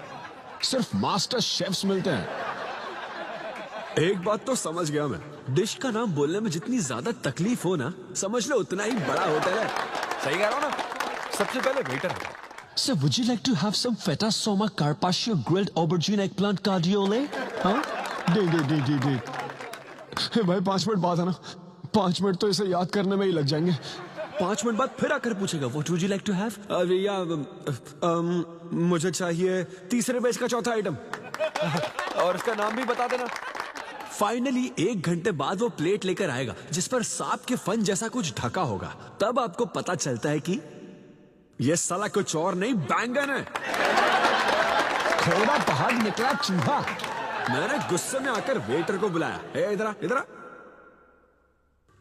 सिर्फ मास्टर शेफ्स मिलते हैं। एक बात तो समझ गया मैं, डिश का नाम बोलने में जितनी ज्यादा तकलीफ हो ना, समझ लो उतना ही बड़ा होटल है। सही कह रहा हूँ ना? सबसे पहले वेटर है। So would you like to have some feta soma carpaccio grilled aubergine eggplant cardiole? हाँ? दे। हे भाई 5 मिनट बाद है ना, 5 मिनट तो इसे याद करने में ही लग जाएंगे। 5 मिनट बाद फिर आकर पूछेगा What would you like to have? मुझे चाहिए तीसरे बेच का चौथा आइटम। और इसका नाम भी बता देना। फाइनली 1 घंटे बाद वो प्लेट लेकर आएगा जिस पर सांप के फन जैसा कुछ ढका होगा। तब आपको पता चलता है कि ये साला कुछ और नहीं, बैंगन है। थोड़ा पहाड़ निकला चूहा। मैंने गुस्से में आकर वेटर को बुलाया, ए इधर आ, इधर आ।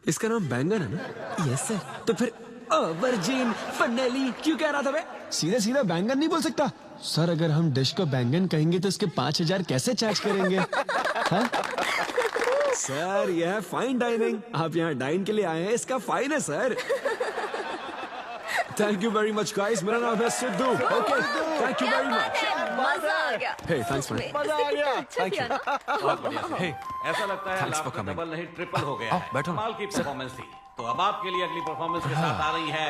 इसका नाम बैंगन है ना? Yes sir. तो फिर ऑबरजीन फनेली क्यों कह रहा था बे? सीधे सीधे बैंगन नहीं बोल सकता। सर अगर हम डिश को बैंगन कहेंगे तो इसके 5000 कैसे चार्ज करेंगे? हाँ? सर यह है फाइन डाइनिंग, आप यहाँ डाइन के लिए आए हैं, इसका फाइन है sir. Thank you very much guys, मेरा नाम है Sidhu. Okay thank you very much. मजा आ गया। हे थैंक्स मैन। मजा आ गया। Thank you. बहुत बढ़िया। हे, ऐसा लगता है लाभ तो डबल नहीं ट्रिपल हो गया है। बैठो। कमाल की परफॉर्मेंस थी। तो अब आपके लिए अगली परफॉर्मेंस के साथ आ रही है।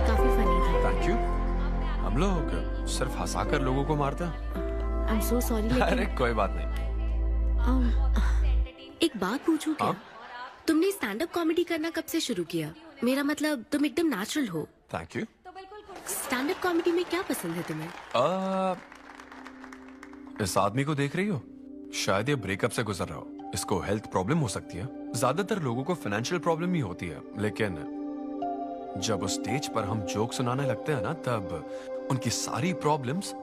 काफी फनी था। Thank you. हम लोग सिर्फ हंसाकर लोगों को मारते हैं। आई एम सो सॉरी। अरे कोई बात नहीं। एक बात पूछूं क्या? तुमने स्टैंड अप कॉमेडी करना कब से शुरू किया? मेरा मतलब तुम एकदम नेचुरल हो। Thank you. Stand up comedy में क्या पसंद है तुम्हें? इस आदमी को देख रही हो? शायद ये ब्रेकअप से गुजर रहा हो। इसको हेल्थ प्रॉब्लम हो सकती है। ज्यादातर लोगों को फाइनेंशियल प्रॉब्लम ही होती है, लेकिन जब उस स्टेज पर हम जोक सुनाने लगते हैं ना, तब उनकी सारी प्रॉब्लम्स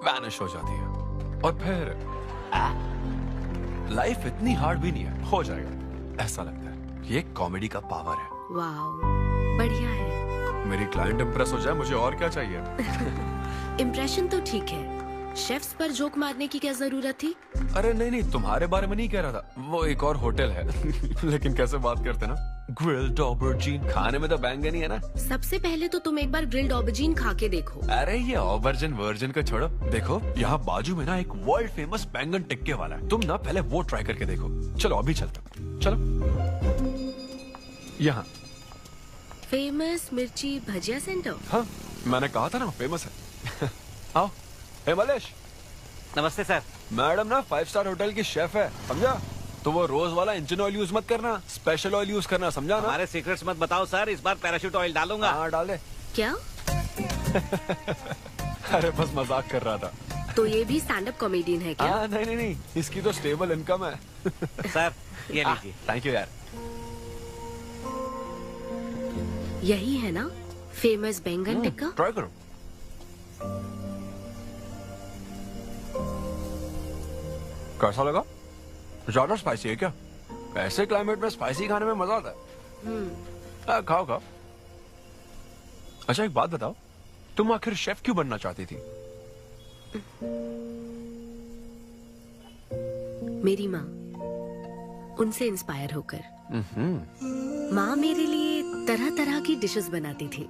वैनिश हो जाती है। और फिर लाइफ इतनी हार्ड भी नहीं है, हो जाएगा ऐसा लगता है। ये कॉमेडी का पावर है। वाओ, बढ़िया है। मेरी क्लाइंट इंप्रेस हो जाए, मुझे और क्या चाहिए? इम्प्रेशन तो ठीक है, शेफ्स पर जोक मारने की क्या जरूरत थी? अरे नहीं, तुम्हारे बारे में नहीं कह रहा था। वो एक और होटल है। लेकिन कैसे बात करते ना, ग्रिल्ड ऑबरजीन खाने में तो बैंगन ही है ना। सबसे पहले तो तुम एक बार ग्रिल्ड ऑबरजीन खा के देखो। अरे ये ऑबरजीन वर्जिन को छोड़ो, देखो यहाँ बाजू में ना एक वर्ल्ड फेमस बैंगन टिक्के वाला है। तुम ना पहले वो ट्राई करके देखो। चलो अभी चलता, चलो। यहाँ फेमस मिर्ची भजिया सेंटर। हाँ, मैंने कहा था ना फेमस है। आओ। हे मलेश। नमस्ते सर। मैडम ना 5 स्टार होटल की शेफ है, समझा? तो वो रोज वाला इंजन ऑयल यूज मत करना, स्पेशल ऑयल यूज करना, समझा ना? हमारे सीक्रेट्स मत बताओ सर, इस बार पैराशूट ऑयल डालूंगा। हाँ डाल दे। क्या? अरे बस मजाक कर रहा था। तो ये भी स्टैंड अप कॉमेडियन है क्या? नहीं, इसकी तो स्टेबल इनकम है। सर ये लीजिए। थैंक यू यार। यही है ना फेमस बैंगन टिक्का? ट्राई करो। कैसा लगा? ज्यादा स्पाइसी है क्या? ऐसे क्लाइमेट में स्पाइसी खाने में मजा आता है। खाओ खाओ। अच्छा एक बात बताओ, तुम आखिर शेफ क्यों बनना चाहती थी? मेरी माँ, उनसे इंस्पायर होकर। माँ मेरे लिए तरह तरह की डिशेस बनाती थी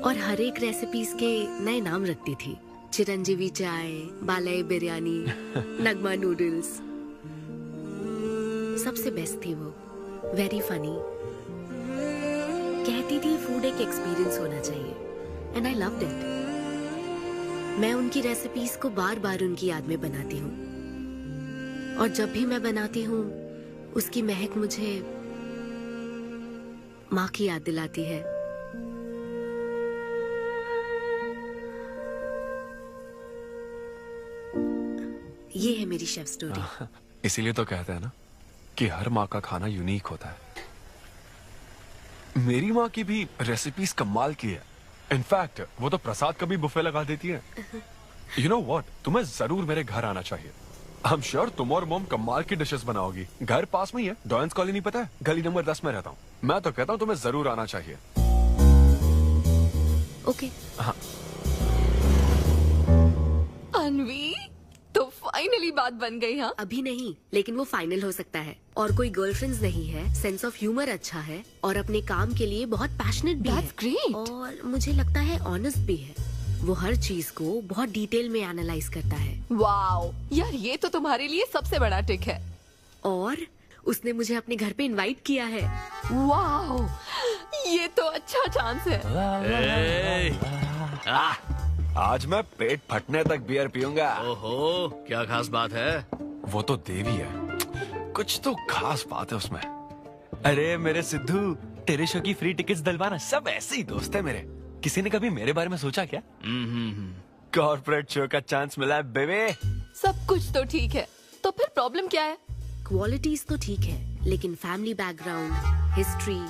और हर एक रेसिपीज के नए नाम रखती थी। चिरंजीवी चाय, बालाई बिरयानी, नगमा नूडल्स। सबसे बेस्ट थी वो, वेरी फनी। कहती थी फूड एक एक्सपीरियंस होना चाहिए, एंड आई लव्ड इट। मैं उनकी रेसिपीज को बार बार उनकी याद में बनाती हूँ, और जब भी मैं बनाती हूँ उसकी महक मुझे माँ की याद दिलाती है। ये है मेरी शेफ स्टोरी। इसीलिए तो कहते हैं ना कि हर माँ का खाना यूनिक होता है। मेरी माँ की भी रेसिपीज कमाल की है। इनफैक्ट वो तो प्रसाद का भी बुफे लगा देती है। यू नो व्हाट, तुम्हें जरूर मेरे घर आना चाहिए। आई एम श्योर तुम और मोम कमाल की डिशेस बनाओगी। घर पास में ही है, डॉयंस कॉलोनी पता है? गली नंबर 10 में रहता हूँ। मैं तो कहता हूँ तुम्हें जरूर आना चाहिए। ओके। हाँ फाइनली बात बन गई। हाँ, अभी नहीं, लेकिन वो फाइनल हो सकता है। और कोई गर्लफ्रेंड्स नहीं है, सेंस ऑफ ह्यूमर अच्छा है और अपने काम के लिए बहुत पैशनेट भी है। ग्रेट। और मुझे लगता है ऑनेस्ट भी है। वो हर चीज को बहुत डिटेल में एनालाइज करता है। वाओ यार, ये तो तुम्हारे लिए सबसे बड़ा टिक है। और उसने मुझे अपने घर पे इनवाइट किया है। वाओ, ये तो अच्छा चांस है। आज मैं पेट फटने तक बियर पीऊंगा। ओहो, क्या खास बात है? वो तो देवी है, कुछ तो खास बात है उसमें। अरे मेरे सिद्धू, तेरे शो की फ्री टिकट्स दिलवाना, सब ऐसे ही दोस्त है मेरे। किसी ने कभी मेरे बारे में सोचा क्या? कॉर्पोरेट शो का चांस मिला है बेबे। सब कुछ तो ठीक है, तो फिर प्रॉब्लम क्या है? क्वालिटीज तो ठीक है, लेकिन family background, history,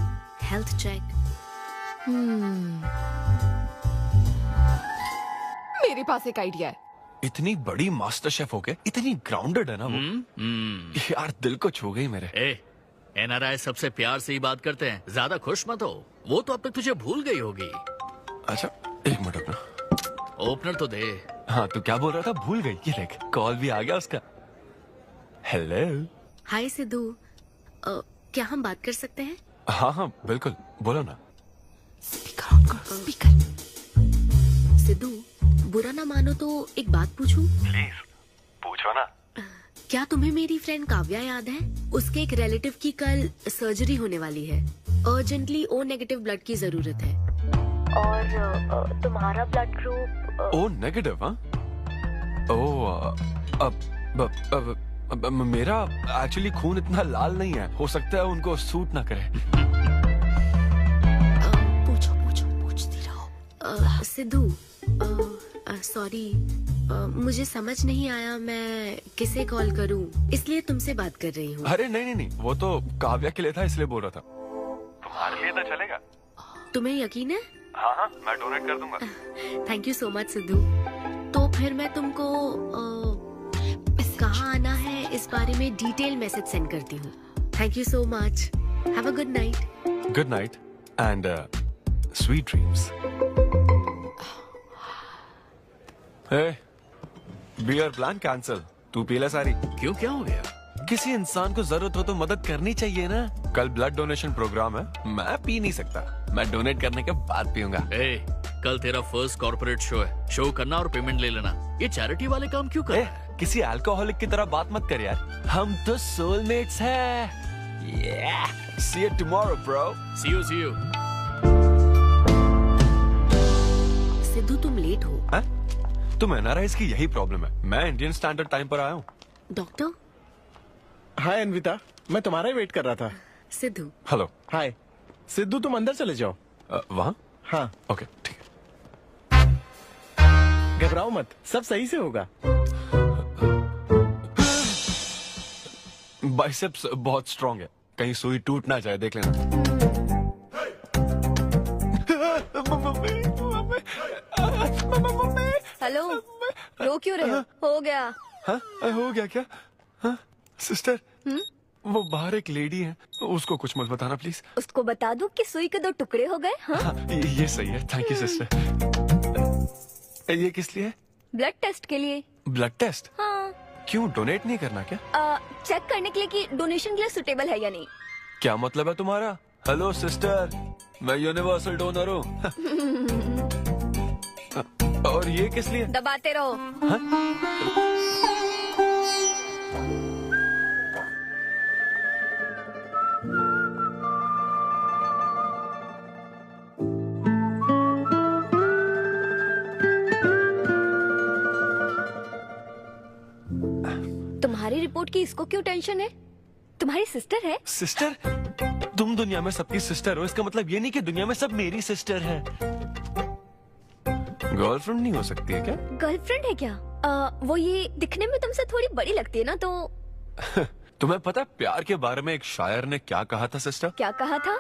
health check. मेरे पास एक आइडिया है। इतनी बड़ी मास्टर शेफ हो गए, इतनी ग्राउंडेड है ना वो। यार दिल को छू गई मेरे। NRI सबसे प्यार से ही बात करते हैं, ज्यादा खुश मत हो। वो तो अब तक तुझे भूल गई होगी। अच्छा एक मिनट रुकना। ओपनर तो दे। हाँ तू क्या बोल रहा था? भूल गई। ये देख, कॉल भी आ गया उसका। हेलो। हाय सिद्धू, क्या हम बात कर सकते हैं? हाँ हाँ बिल्कुल, बोलो ना। स्पीकर। सिद्धू, बुरा ना मानो तो एक बात पूछूं? प्लीज पूछो ना। क्या तुम्हें मेरी फ्रेंड काव्या याद है? उसके एक रिलेटिव की कल सर्जरी होने वाली है। अर्जेंटली O नेगेटिव ब्लड की जरूरत है। और तुम्हारा ब्लड ग्रुप? O negative? हाँ। अब मेरा एक्चुअली खून इतना लाल नहीं है, हो सकता है उनको सूट ना करे। पूछती रहो। सिद्धू, सॉरी, मुझे समझ नहीं आया मैं किसे कॉल करूं, इसलिए तुमसे बात कर रही हूँ। अरे नहीं, वो तो काव्या के लिए था, इसलिए बोल रहा था। तुम्हारे लिए तो चलेगा? तुम्हें यकीन है? हाँ, मैं डोनेट कर दूंगा। Thank you so much Sidhu. तो फिर मैं तुमको कहाँ आना है इस बारे में डिटेल मैसेज सेंड करती हूँ। Thank you so much. Have a good night. Good night and sweet dreams. Beer plan cancel. तू पी ले सारी। क्यों, क्या हो गया? किसी इंसान को जरूरत हो तो मदद करनी चाहिए ना। कल ब्लड डोनेशन प्रोग्राम है, मैं पी नहीं सकता। मैं डोनेट करने के बाद पीऊंगा। कल तेरा फर्स्ट कॉर्पोरेट शो है, शो करना और पेमेंट ले लेना। ये चैरिटी वाले काम क्यों कर रहा है? किसी अल्कोहलिक की तरह बात मत कर यार, हम तो सोलमेट्स हैं। See you tomorrow, bro. See you. Sidhu तुम लेट हो। तुम NRIs की यही प्रॉब्लम है। मैं इंडियन स्टैंडर्ड टाइम पर आया हूँ। डॉक्टर। हाय अन्विता, मैं तुम्हारा ही वेट कर रहा था। सिद्धू। हेलो। हाय सिद्धू, तुम अंदर चले जाओ। वहाँ? हाँ ओके ठीक है। घबराओ मत, सब सही से होगा। बाइसेप्स बहुत स्ट्रांग है, कहीं सुई टूट ना जाए, देख लेना। हेलो, रो क्यों रहे हो? हो गया। हाँ, हो गया क्या? हाँ, सिस्टर, वो बाहर एक लेडी है, उसको कुछ मत बताना प्लीज। उसको बता दो कि सुई के 2 टुकड़े हो गए। हाँ? ये सही है, थैंक यू सिस्टर। ये किस लिए? ब्लड टेस्ट के लिए। Blood test? हाँ। क्यों, डोनेट नहीं करना क्या? चेक करने के लिए कि डोनेशन के लिए सुटेबल है या नहीं। क्या मतलब है तुम्हारा? हेलो सिस्टर, मैं यूनिवर्सल डोनर हूँ। और ये किस लिए? दबाते रहो। तुम्हारी रिपोर्ट की इसको क्यों टेंशन है? तुम्हारी सिस्टर है। सिस्टर? तुम दुनिया में सबकी सिस्टर हो, इसका मतलब ये नहीं कि दुनिया में सब मेरी सिस्टर है। गर्लफ्रेंड नहीं हो सकती है क्या? गर्लफ्रेंड है क्या? वो ये दिखने में तुमसे थोड़ी बड़ी लगती है ना, तो तुम्हें पता है प्यार के बारे में एक शायर ने क्या कहा था सिस्टर? क्या कहा था?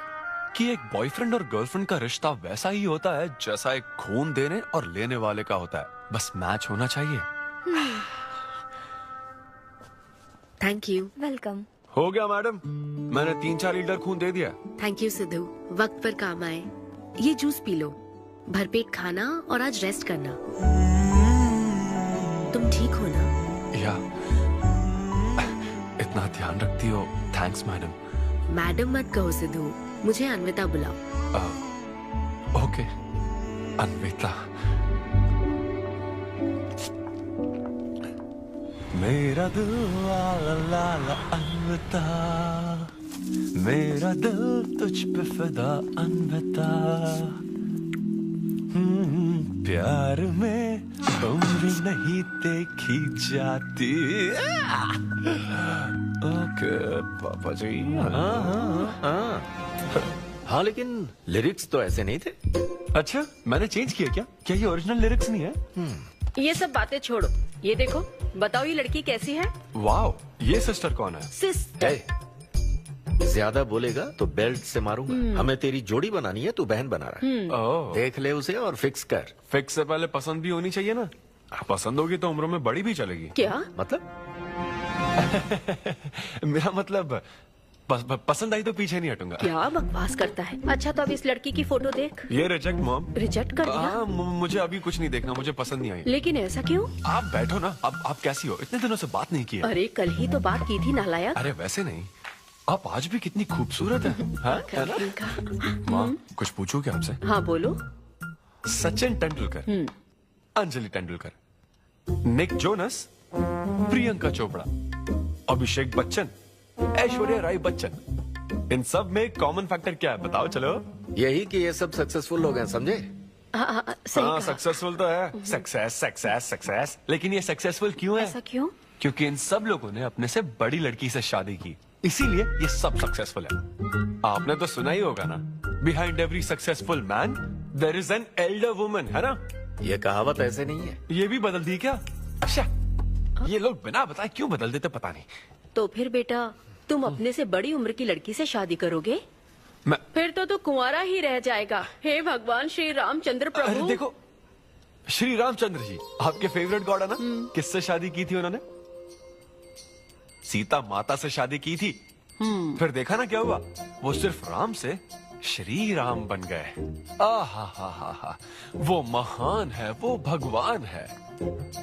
कि एक बॉयफ्रेंड और गर्लफ्रेंड का रिश्ता वैसा ही होता है जैसा एक खून देने और लेने वाले का होता है, बस मैच होना चाहिए। Thank you. वेलकम। हो गया मैडम, मैंने 3-4 लीटर खून दे दिया। थैंक यू सिद्धू, वक्त पर काम आए। ये जूस पी लो, भरपेट खाना और आज रेस्ट करना। तुम ठीक हो ना? या इतना ध्यान रखती हो, थैंक्स मैडम। मैडम मत कहो सिद्धू, मुझे अन्विता बुलाओ। ओके अन्विता। मेरा दिल ला ला ला ला अन्विता, मेरा दिल तुझ पे फिदा अन्विता, प्यार में उम्र नहीं देखी जाती। ओके पापा जी। हाँ लेकिन लिरिक्स तो ऐसे नहीं थे। अच्छा मैंने चेंज किया क्या? क्या ये ओरिजिनल लिरिक्स नहीं है? ये सब बातें छोड़ो, ये देखो, बताओ ये लड़की कैसी है? वाओ, ये सिस्टर कौन है? सिस्टर। ज्यादा बोलेगा तो बेल्ट से मारूंगा। हमें तेरी जोड़ी बनानी है, तू बहन बना रहा है। ओह। देख ले उसे और फिक्स कर। फिक्स से पहले पसंद भी होनी चाहिए ना। पसंद होगी तो उम्र में बड़ी भी चलेगी। क्या मतलब? मेरा मतलब पसंद आई तो पीछे नहीं हटूंगा। क्या बकवास करता है। अच्छा तो अब इस लड़की की फोटो देख। ये रिजेक्ट मॉम। रिजेक्ट कर दिया? हाँ मुझे अभी कुछ नहीं देखना, मुझे पसंद नहीं आई। लेकिन ऐसा क्यों? आप बैठो ना। अब आप कैसी हो? इतने दिनों से बात नहीं की है। अरे कल ही तो बात की थी नालायक। अरे वैसे नहीं, आप आज भी कितनी खूबसूरत है, है ना? माँ कुछ पूछूं क्या आपसे? हाँ बोलो। सचिन तेंदुलकर, अंजलि तेंदुलकर, निक जोनस, प्रियंका चोपड़ा, अभिषेक बच्चन, ऐश्वर्या राय बच्चन, इन सब में कॉमन फैक्टर क्या है बताओ? चलो यही कि ये सब सक्सेसफुल लोग हैं, समझे? हाँ सक्सेसफुल तो है। सक्सेस सक्सेस सक्सेस, लेकिन ये सक्सेसफुल क्यों है? ऐसा क्यों? क्योंकि इन सब लोगों ने अपने से बड़ी लड़की से शादी की, इसीलिए ये सब सक्सेसफुल है। आपने तो सुना ही होगा ना, behind every successful man there is an elder woman, है ना? ये कहावत ऐसे नहीं है। ये भी बदल दी क्या? अच्छा, ये लोग बिना बताए क्यों बदल देते पता नहीं। तो फिर बेटा तुम अपने से बड़ी उम्र की लड़की से शादी करोगे? फिर तो तू कुंवारा ही रह जाएगा। हे भगवान श्री रामचंद्र प्रभु। अरे देखो, श्री रामचंद्र जी आपके फेवरेट गॉड है ना? किससे शादी की थी उन्होंने? सीता माता से शादी की थी। फिर देखा ना क्या हुआ, वो सिर्फ राम से श्री राम बन गए। आहा, वो महान है, वो भगवान है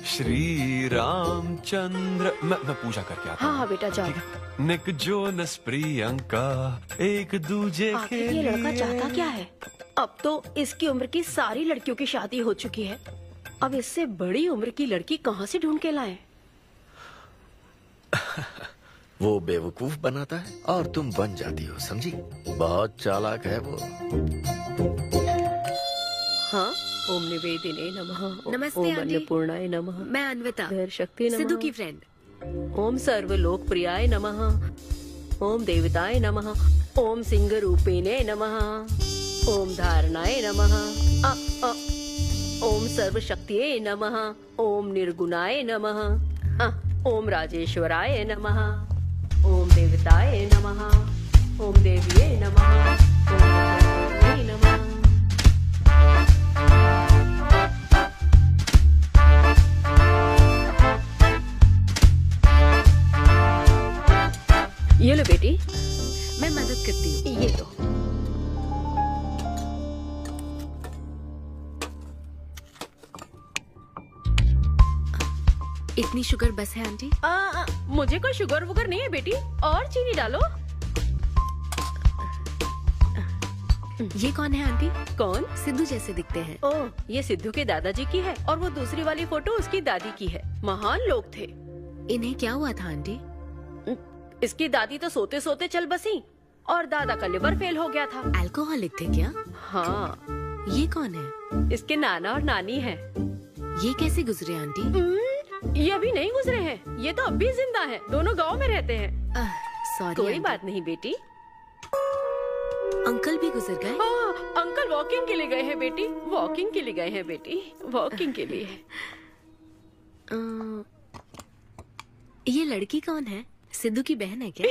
श्री रामचंद्र। मैं पूजा करके आता हूँ। हाँ बेटा जाओ। निक जोनस प्रियंका एक दूजे के आखिर ये लड़का चाहता क्या है? अब तो इसकी उम्र की सारी लड़कियों की शादी हो चुकी है, अब इससे बड़ी उम्र की लड़की कहाँ से ढूंढ के लाए? वो बेवकूफ बनाता है और तुम बन जाती हो, समझी? बहुत चालाक है वो। हाँ, ओम निवेदिने नमः। नमस्ते ओम आंटी। अन्नपूर्णाय नमः। मैं अन्विता, धैर्य शक्ति नमः। सिद्धू की फ्रेंड। ओम सर्वलोकप्रियाय नमः। ओम देवताय नमः। ओम सिंह रूपिणे नमः। ओम धारणाय नमः। ओम सर्वशक्तिये नमः। ओम निर्गुणाय नमः। ओम राजेश्वराय नमः। ओम देवताय नमः। ओम देव्ये नमः। ओम देव्ये नमः। ये लो बेटी। मैं मदद करती हूँ। ये लो। इतनी शुगर बस है आंटी? मुझे कोई शुगर वुगर नहीं है बेटी, और चीनी डालो। ये कौन है आंटी? कौन? सिद्धू जैसे दिखते हैं। ओह, ये सिद्धू के दादाजी की है और वो दूसरी वाली फोटो उसकी दादी की है। महान लोग थे। इन्हें क्या हुआ था आंटी? इसकी दादी तो सोते सोते चल बसी और दादा का लिवर फेल हो गया था। अल्कोहलिक थे क्या? हाँ। ये कौन है? इसके नाना और नानी है। ये कैसे गुजरे आंटी? ये अभी नहीं गुजरे हैं, ये तो अब भी जिंदा हैं। दोनों गांव में रहते हैं। सॉरी। कोई बात नहीं बेटी। अंकल भी गुजर गए? अंकल वॉकिंग के लिए गए हैं बेटी, वॉकिंग के लिए गए हैं बेटी, वॉकिंग के लिए। ये लड़की कौन है? सिद्धू की बहन है क्या?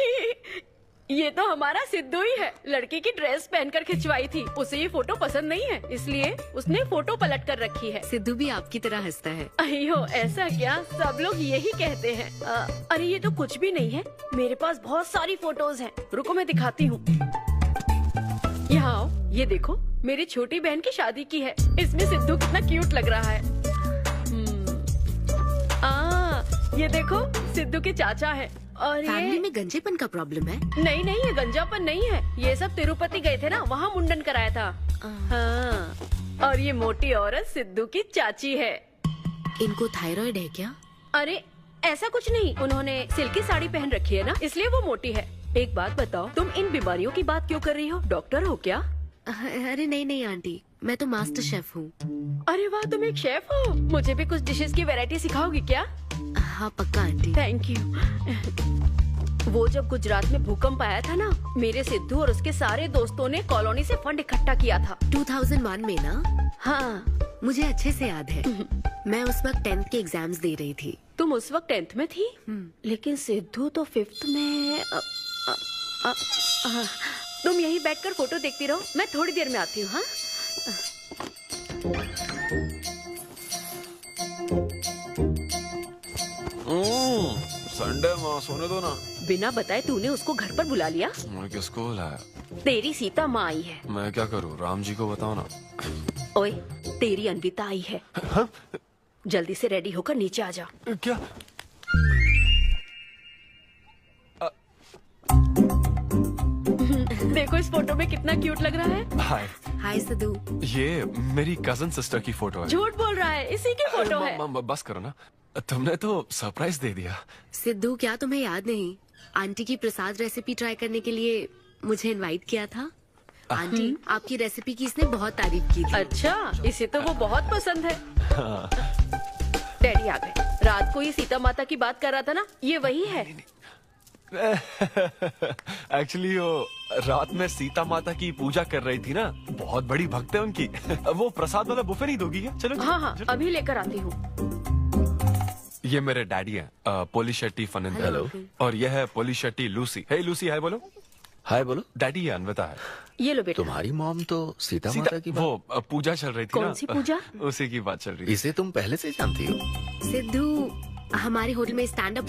ये तो हमारा सिद्धू ही है। लड़की की ड्रेस पहनकर खिंचवाई थी, उसे ये फोटो पसंद नहीं है, इसलिए उसने फोटो पलट कर रखी है। सिद्धू भी आपकी तरह हंसता है। अयो ऐसा क्या, सब लोग यही कहते हैं। अरे ये तो कुछ भी नहीं है, मेरे पास बहुत सारी फोटोज हैं। रुको मैं दिखाती हूँ। यहाँ आओ, ये देखो मेरी छोटी बहन की शादी की है। इसमें सिद्धू कितना क्यूट लग रहा है। ये देखो सिद्धू के चाचा है। और फैमिली ये में गंजेपन का प्रॉब्लम है? नहीं, ये गंजापन नहीं है। ये सब तिरुपति गए थे ना, वहाँ मुंडन कराया था। हाँ। और ये मोटी औरत सिद्धू की चाची है। इनको थायराइड है क्या? अरे ऐसा कुछ नहीं, उन्होंने सिल्की साड़ी पहन रखी है ना, इसलिए वो मोटी है। एक बात बताओ, तुम इन बीमारियों की बात क्यों कर रही हो? डॉक्टर हो क्या? अरे नहीं आंटी, मैं तो मास्टर शेफ हूँ। अरे वाह, तुम एक शेफ हो। मुझे भी कुछ डिशेस की वैरायटी सिखाओगी क्या? हाँ पक्का आंटी। Thank you. वो जब गुजरात में भूकंप आया था ना, मेरे सिद्धू और उसके सारे दोस्तों ने कॉलोनी से फंड इकट्ठा किया था। 2001 में ना? हाँ, मुझे अच्छे से याद है। मैं उस वक्त 10th के एग्जाम्स दे रही थी। तुम उस वक्त 10th में थी? लेकिन सिद्धू तो 5th में। तुम यहीं बैठकर फोटो देखती रहो, मैं थोड़ी देर में आती हूँ। हाँ, संडे माँ सोने दो ना। बिना बताए तूने उसको घर पर बुला लिया? मैं किसको बुलाया? तेरी सीता माँ आई है। मैं क्या करूँ, राम जी को बताओ ना। ओए, तेरी अन्विता आई है। जल्दी से रेडी होकर नीचे आ जा। क्या? देखो इस फोटो में कितना क्यूट लग रहा है। हाय सिद्धू। ये मेरी कजन सिस्टर की फोटो है। झूठ बोल रहा है, इसी की फोटो है। बस करो ना, तुमने तो सरप्राइज दे दिया। सिद्धू, क्या तुम्हें याद नहीं, आंटी की प्रसाद रेसिपी ट्राई करने के लिए मुझे इनवाइट किया था? आंटी, आपकी रेसिपी की इसने बहुत तारीफ की थी। अच्छा, इसे तो वो बहुत पसंद है। डैडी आ गए। रात को ये सीता माता की बात कर रहा था ना, ये वही है। एक्चुअली वो रात में सीता माता की पूजा कर रही थी ना, बहुत बड़ी भक्त है उनकी। वो प्रसाद वाला बुफे नहीं दोगी क्या? चलो। हाँ, अभी लेकर आती हूँ। ये मेरे डैडी हैं, पोलिशेट्टी फर्नांडिस। हेलो। और ये है पोलिशेट्टी लूसी। हे लूसी, हाय बोलो। हाय बोलो। डैडी ये अन्विता है। ये लो बेटा। तुम्हारी मॉम तो सीता माता की वो पूजा चल रही थी ना। कौन सी पूजा? उसी की बात चल रही थी। इसे तुम पहले से जानती हो? सिद्धू, हमारे होटल में स्टैंड अप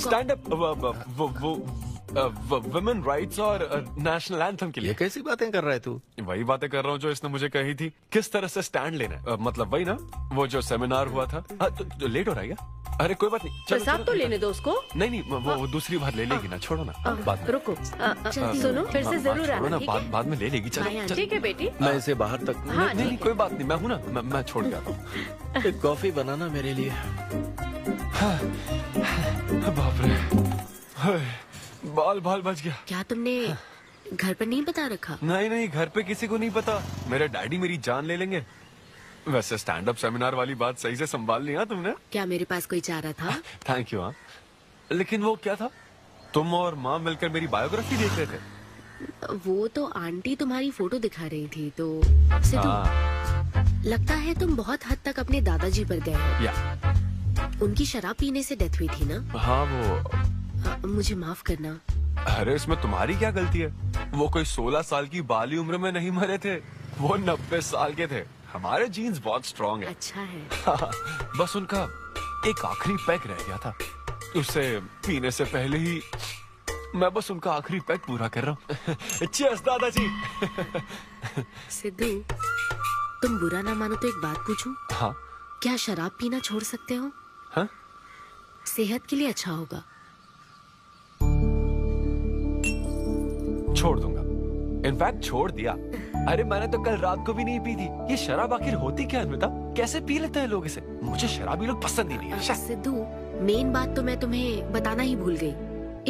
वुमेन राइट्स और नेशनल एंथम के लिए। ये कैसी बातें कर रहा है तू? वही बातें कर रहा हूँ जो इसने मुझे कही थी, किस तरह से स्टैंड लेना है। मतलब वही ना, वो जो सेमिनार हुआ था। तो लेट हो रहा है क्या? अरे कोई बात नहीं, प्रसाद तो लेने दो उसको। नहीं, वो दूसरी बार ले लेगी ना, छोड़ो ना। बाद में रुको, सुनो, फिर से जरूर आना। बाद में ले लेगी। चलो ठीक है बेटी। मैं इसे बाहर तक नहीं, कोई बात नहीं, मैं हूँ ना, मैं छोड़ के आता हूँ। एक कॉफी बनाना मेरे लिए। बाप रे, बाल बच गया। क्या तुमने घर पर नहीं बता रखा? नहीं, घर पे किसी को नहीं पता। मेरे डैडी मेरी जान ले लेंगे। वैसे स्टैंड अप सेमिनार वाली बात सही से संभाल लिया तुमने। क्या मेरे पास कोई चारा था? Thank you. हाँ, लेकिन वो क्या था, तुम और माँ मिलकर मेरी बायोग्राफी देख रहे थे? वो तो आंटी तुम्हारी फोटो दिखा रही थी। तो सिद्धू, लगता है तुम बहुत हद तक अपने दादाजी पर गए हो। या उनकी शराब पीने से डेथ हुई थी ना? हाँ, वो मुझे माफ करना। अरे इसमें तुम्हारी क्या गलती है? वो कोई 16 साल की बाली उम्र में नहीं मरे थे, वो 90 साल के थे। हमारे जीन्स बहुत स्ट्रॉन्ग है। अच्छा है। बस उनका एक आखिरी पैक रह गया था, उसे पीने से पहले ही मैं बस उनका आखिरी पैक पूरा कर रहा हूँ। चीयर्स दादाजी। सिद्धू, तुम बुरा ना मानो तो एक बात पूछूं? हाँ। क्या शराब पीना छोड़ सकते हो? हाँ? सेहत के लिए अच्छा होगा। छोड़ दूंगा, इनफैक्ट छोड़ दिया। अरे मैंने तो कल रात को भी नहीं पी थी। ये शराब आखिर होती क्या है अन्विता? कैसे पी लेते हैं लोग इसे? मुझे शराबी लोग पसंद ही नहीं है। सिद्धू, मेन बात तो मैं तुम्हें बताना ही भूल गई।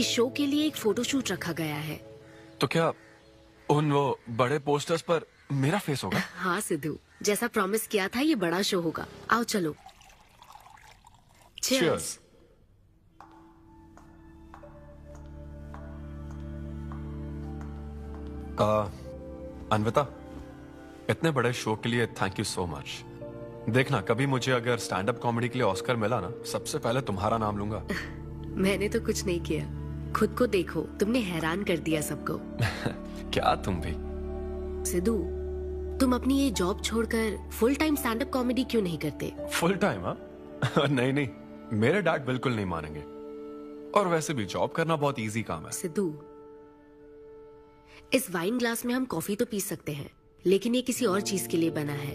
इस शो के लिए एक फोटोशूट रखा गया है। तो क्या उन वो बड़े पोस्टर्स पर मेरा फेस होगा? हाँ सिद्धू, जैसा प्रॉमिस किया था, ये बड़ा शो होगा। आओ चलो। Cheers. अन्विता, इतने बड़े शो के लिए थैंक यू सो मच। देखना, कभी मुझे अगर स्टैंड अप कॉमेडी के लिए ऑस्कर मिला ना, सबसे पहले तुम्हारा नाम लूंगा। मैंने तो कुछ नहीं किया, खुद को देखो, तुमने हैरान कर दिया सबको। क्या तुम भी? सिद्धू, तुम अपनी ये जॉब छोड़कर full time stand up comedy क्यों नहीं करते? Full time? हाँ नहीं, मेरे डैड बिल्कुल नहीं मानेंगे। और वैसे भी जॉब करना बहुत इजी काम है। सिद्धू, इस वाइन ग्लास में हम कॉफी तो पी सकते हैं, लेकिन ये किसी और चीज के लिए बना है।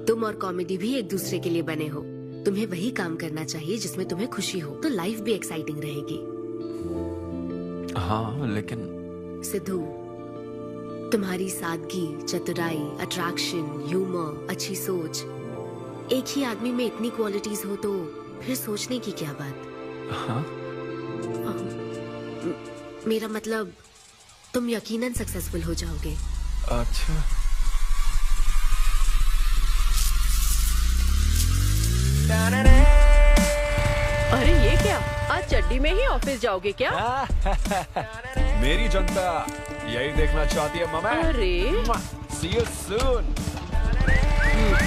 तुम और कॉमेडी भी एक दूसरे के लिए बने हो। तुम्हें वही काम करना चाहिए जिसमें तुम्हें खुशी हो, तो लाइफ भी एक्साइटिंग रहेगी। हाँ लेकिन सिद्धू, तुम्हारी सादगी, चतुराई, अट्रैक्शन, ह्यूमर, अच्छी सोच, एक ही आदमी में इतनी क्वालिटीज हो तो फिर सोचने की क्या बात। हाँ? मेरा मतलब तुम यकीनन सक्सेसफुल हो जाओगे। अच्छा। अरे ये क्या, आज चड्डी में ही ऑफिस जाओगे क्या? मेरी जनता यही देखना चाहती है मामा। अरे See you soon।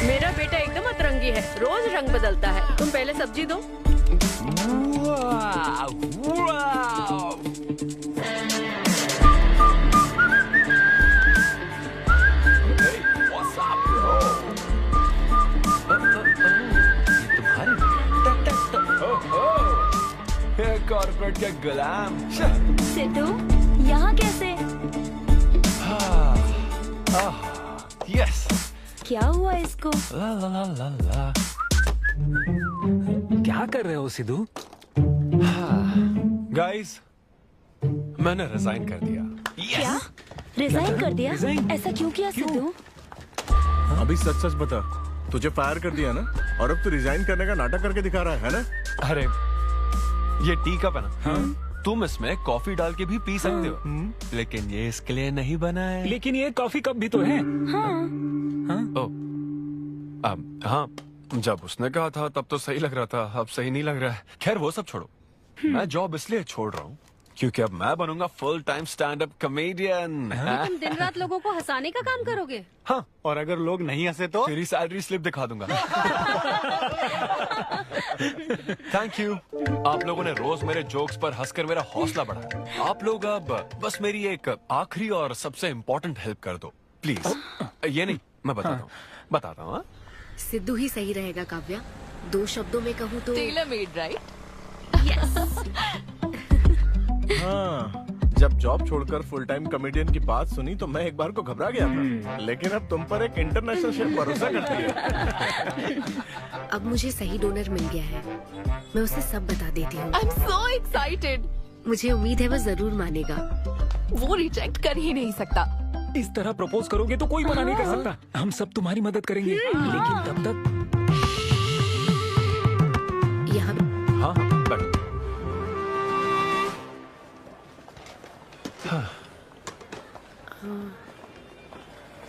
मेरा बेटा एकदम अतरंगी है, रोज रंग बदलता है। तुम पहले सब्जी दो। कॉर्पोरेट के गुलाम। सिद्धू, यहाँ कैसे? यस। क्या हुआ इसको? ला ला ला ला ला। क्या कर रहे हो सिद्धू? गाइस, मैंने रिजाइन कर दिया। क्या? रिजाइन कर दिया? ऐसा क्यों किया सिद्धू? अभी सच सच बता, तुझे फायर कर दिया ना, और अब तू रिजाइन करने का नाटक करके दिखा रहा है ना? अरे ये टी कप है ना, तुम इसमें कॉफी डाल के भी पी सकते हो, लेकिन ये इसके लिए नहीं बना है। लेकिन ये कॉफी कप भी तो है। हाँ, जब उसने कहा था तब तो सही लग रहा था, अब सही नहीं लग रहा है। खैर वो सब छोड़ो, मैं जॉब इसलिए छोड़ रहा हूँ क्योंकि अब मैं बनूंगा full time stand up comedian. तुम दिन रात लोगों को हंसाने का काम करोगे? हाँ, और अगर लोग नहीं हंसे तो तेरी सैलरी स्लिप दिखा दूंगा। थैंक यू, आप लोगों ने रोज मेरे जोक्स पर हंसकर मेरा हौसला बढ़ाया। आप लोग अब बस मेरी एक आखिरी और सबसे इम्पोर्टेंट हेल्प कर दो प्लीज। ये नहीं, मैं बताता हूँ। सिद्धू ही सही रहेगा काव्या। 2 शब्दों में कहूँ तो टेलर मेड, राइट? हाँ, जब जॉब छोड़कर फुल टाइम कॉमेडियन की बात सुनी तो मैं एक बार को घबरा गया था, लेकिन अब तुम पर एक इंटरनेशनल शेफ भरोसा करती है। अब मुझे सही डोनर मिल गया है, मैं उसे सब बता देती हूँ। I'm so excited। मुझे उम्मीद है वो जरूर मानेगा। वो रिजेक्ट कर ही नहीं सकता। इस तरह प्रपोज करोगे तो कोई मना नहीं कर सकता। हम सब तुम्हारी मदद करेंगे, लेकिन तब तक यहाँ। हाँ, बैठो।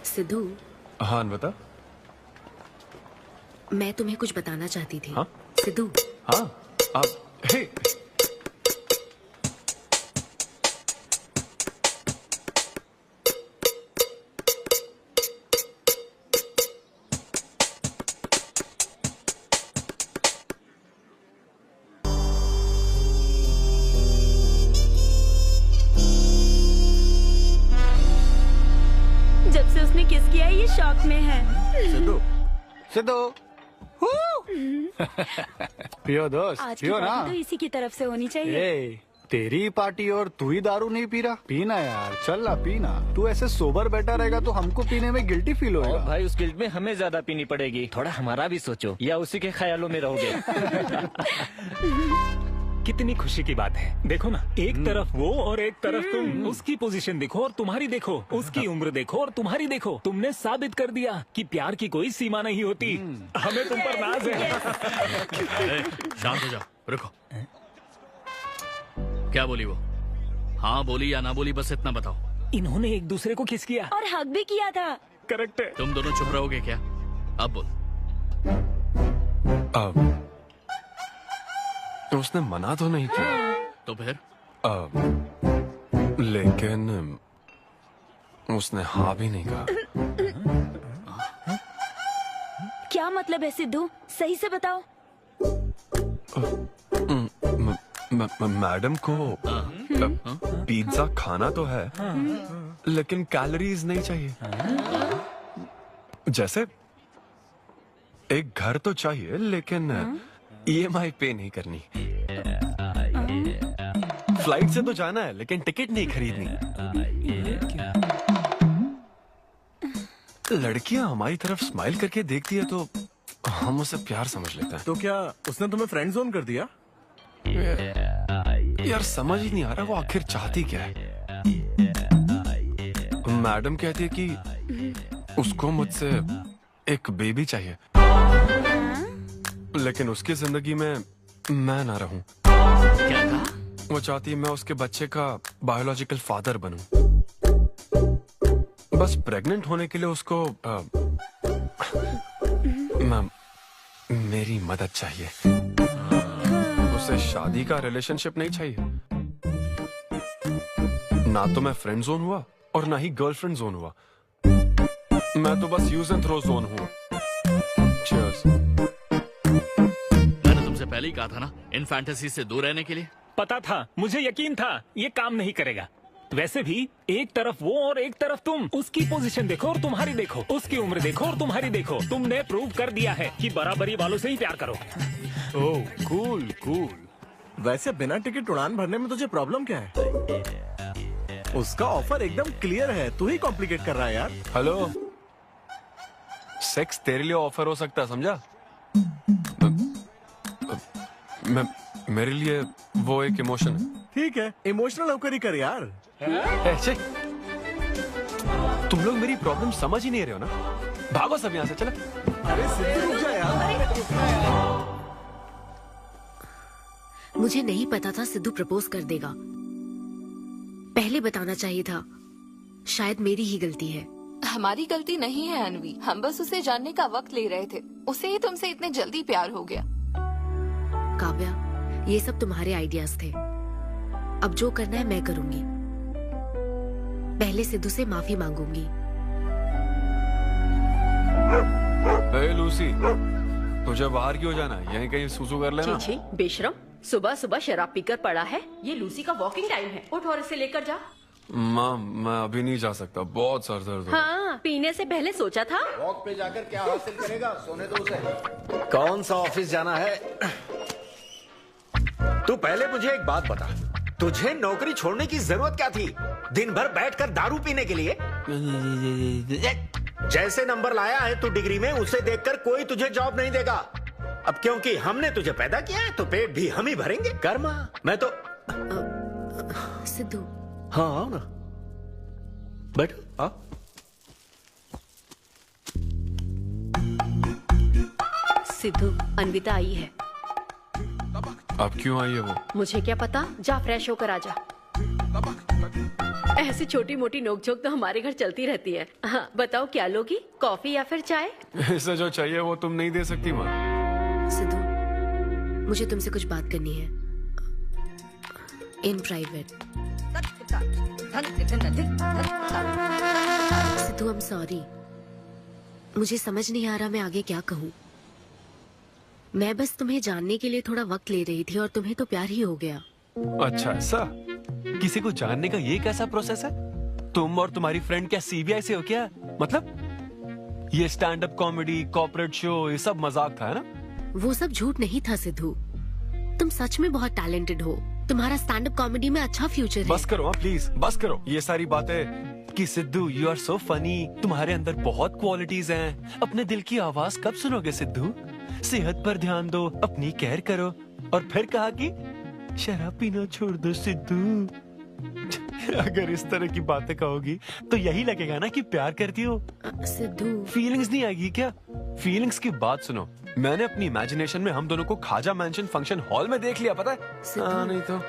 सिद्धू। हाँ बता। मैं तुम्हें कुछ बताना चाहती थी। हाँ? सिद्धू। हाँ, आप हे। जब से उसने किस किया ये शॉक में है। सिद्धू, सिद्धू। पियो दोस्त, आज की पियो ना। पार्टी तो इसी की तरफ से होनी चाहिए। ए, तेरी पार्टी और तू ही दारू नहीं पी रहा। पीना यार, चल ना पीना। तू ऐसे सोबर बैठा रहेगा तो हमको पीने में गिल्टी फील होगा। भाई उस गिल्ट में हमें ज्यादा पीनी पड़ेगी। थोड़ा हमारा भी सोचो, या उसी के ख्यालों में रहोगे। कितनी खुशी की बात है। देखो ना, एक तरफ वो और एक तरफ तुम। उसकी पोजीशन देखो और तुम्हारी देखो, उसकी उम्र देखो और तुम्हारी देखो। तुमने साबित कर दिया कि प्यार की कोई सीमा नहीं होती। हमें तुम पर नाज है। शांत हो जाओ, रुको। क्या बोली वो? हाँ बोली या ना बोली, बस इतना बताओ। इन्होंने एक दूसरे को किस किया और हक भी किया था। करेक्ट है। तुम दोनों चुप रहोगे क्या? अब बोल। उसने मना तो नहीं किया। तो फिर? लेकिन उसने हाँ भी नहीं कहा। क्या मतलब है सिद्धू? सही से बताओ। मैडम को पिज्जा खाना तो है, लेकिन कैलोरीज नहीं चाहिए। जैसे एक घर तो चाहिए, लेकिन EMI पे नहीं करनी। फ्लाइट से तो जाना है, लेकिन टिकट नहीं खरीदनी। लड़कियां हमारी तरफ स्माइल करके देखती है तो हम उसे प्यार समझ लेते हैं। तो क्या उसने तुम्हें फ्रेंड जोन कर दिया? यार समझ ही नहीं आ रहा वो आखिर चाहती क्या है। मैडम कहती है कि उसको मुझसे एक बेबी चाहिए, लेकिन उसकी जिंदगी में मैं ना रहूं। क्या कहा? वो चाहती है मैं उसके बच्चे का बायोलॉजिकल फादर बनूं। बस प्रेग्नेंट होने के लिए उसको मेरी मदद चाहिए। उसे शादी का रिलेशनशिप नहीं चाहिए। ना तो मैं फ्रेंड जोन हुआ और ना ही गर्लफ्रेंड जोन हुआ। मैं तो बस यूज एंड थ्रो जोन हूँ। Cheers। मैंने तुमसे पहले ही कहा था ना इन फैंटेसी से दूर रहने के लिए। पता था, मुझे यकीन था ये काम नहीं करेगा। वैसे भी एक तरफ वो और एक तरफ तुम, उसकी पोजीशन देखो और तुम्हारी देखो, उसकी उम्र देखो और तुम्हारी देखो। तुमने प्रूव कर दिया है कि बराबरी वालों से ही प्यार करो। ओह कूल कूल। वैसे बिना टिकट उड़ान भरने में तुझे प्रॉब्लम क्या है? उसका ऑफर एकदम क्लियर है, तू ही कॉम्प्लिकेट कर रहा है यार। हेलो, सेक्स तेरे लिए ऑफर हो सकता है, समझा? मेरे लिए वो एक इमोशन है। ठीक है, इमोशनल होकर ही कर यार। तुम लोग मेरी प्रॉब्लम समझ ही नहीं रहे हो ना। भागो सब यहाँ से, चलो। अरे सिद्धू रुक जा यार। मुझे नहीं पता था सिद्धू प्रपोज कर देगा। पहले बताना चाहिए था। शायद मेरी ही गलती है। हमारी गलती नहीं है अनवी, हम बस उसे जानने का वक्त ले रहे थे। उसे ही तुमसे इतने जल्दी प्यार हो गया। काव्या, ये सब तुम्हारे आइडियाज थे। अब जो करना है मैं करूंगी। पहले सिद्धू से माफी मांगूंगी। हे लूसी, तुझे बाहर क्यों जाना है? यहीं कहीं सुसु कर लेना। छी बेशरम, सुबह सुबह शराब पीकर पड़ा है। ये लूसी का वॉकिंग टाइम है, उठ और इसे लेकर जा। माँ, मैं अभी नहीं जा सकता, बहुत सर दर्द है। हाँ, पीने से पहले सोचा था। वॉक पे जाकर क्या हासिल करेगा? सोने दो उसे। कौन सा ऑफिस जाना है? तू पहले मुझे एक बात बता, तुझे नौकरी छोड़ने की जरूरत क्या थी? दिन भर बैठकर दारू पीने के लिए? जैसे नंबर लाया है तू डिग्री में, उसे देखकर कोई तुझे जॉब नहीं देगा। अब क्योंकि हमने तुझे पैदा किया है तो पेट भी हम ही भरेंगे। कर्मा, मैं तो सिद्धू। हाँ आओ ना, बैठो। हाँ सिद्धू, अन्विता आई है। अब क्यों आई है वो? मुझे क्या पता, जा फ्रेश होकर आ जा। ऐसी छोटी मोटी नोकझोंक तो हमारे घर चलती रहती है। हाँ, बताओ क्या लोगी, कॉफी या फिर चाय? इसे जो चाहिए वो तुम नहीं दे सकती माँ। सिद्धू, मुझे तुमसे कुछ बात करनी है, in private. Sidhu, I am sorry. मुझे समझ नहीं आ रहा मैं आगे क्या कहूँ। मैं बस तुम्हें जानने के लिए थोड़ा वक्त ले रही थी और तुम्हें तो प्यार ही हो गया। अच्छा ऐसा? किसी को जानने का ये कैसा प्रोसेस है? तुम और तुम्हारी फ्रेंड क्या सीबीआई से हो क्या? मतलब ये stand up comedy, corporate show, ये सब मजाक था, है ना? वो सब झूठ नहीं था सिद्धू। तुम सच में बहुत टैलेंटेड हो। तुम्हारा स्टैंड अप कॉमेडी में अच्छा फ्यूचर है। बस करो प्लीज, बस करो ये सारी बातें कि Siddhu you are so funny, तुम्हारे अंदर बहुत क्वालिटीज हैं। अपने दिल की आवाज कब सुनोगे सिद्धू? सेहत पर ध्यान दो, अपनी केयर करो। और फिर कहा कि शराब पीना छोड़ दो सिद्धू। अगर इस तरह की बातें कहोगी तो यही लगेगा ना कि प्यार करती हो। सिद्धू, फीलिंग्स नहीं आएगी क्या? फीलिंग्स की बात सुनो, मैंने अपनी इमेजिनेशन में हम दोनों को खाजा मैंशन फंक्शन हॉल में देख लिया, पता है? नहीं तो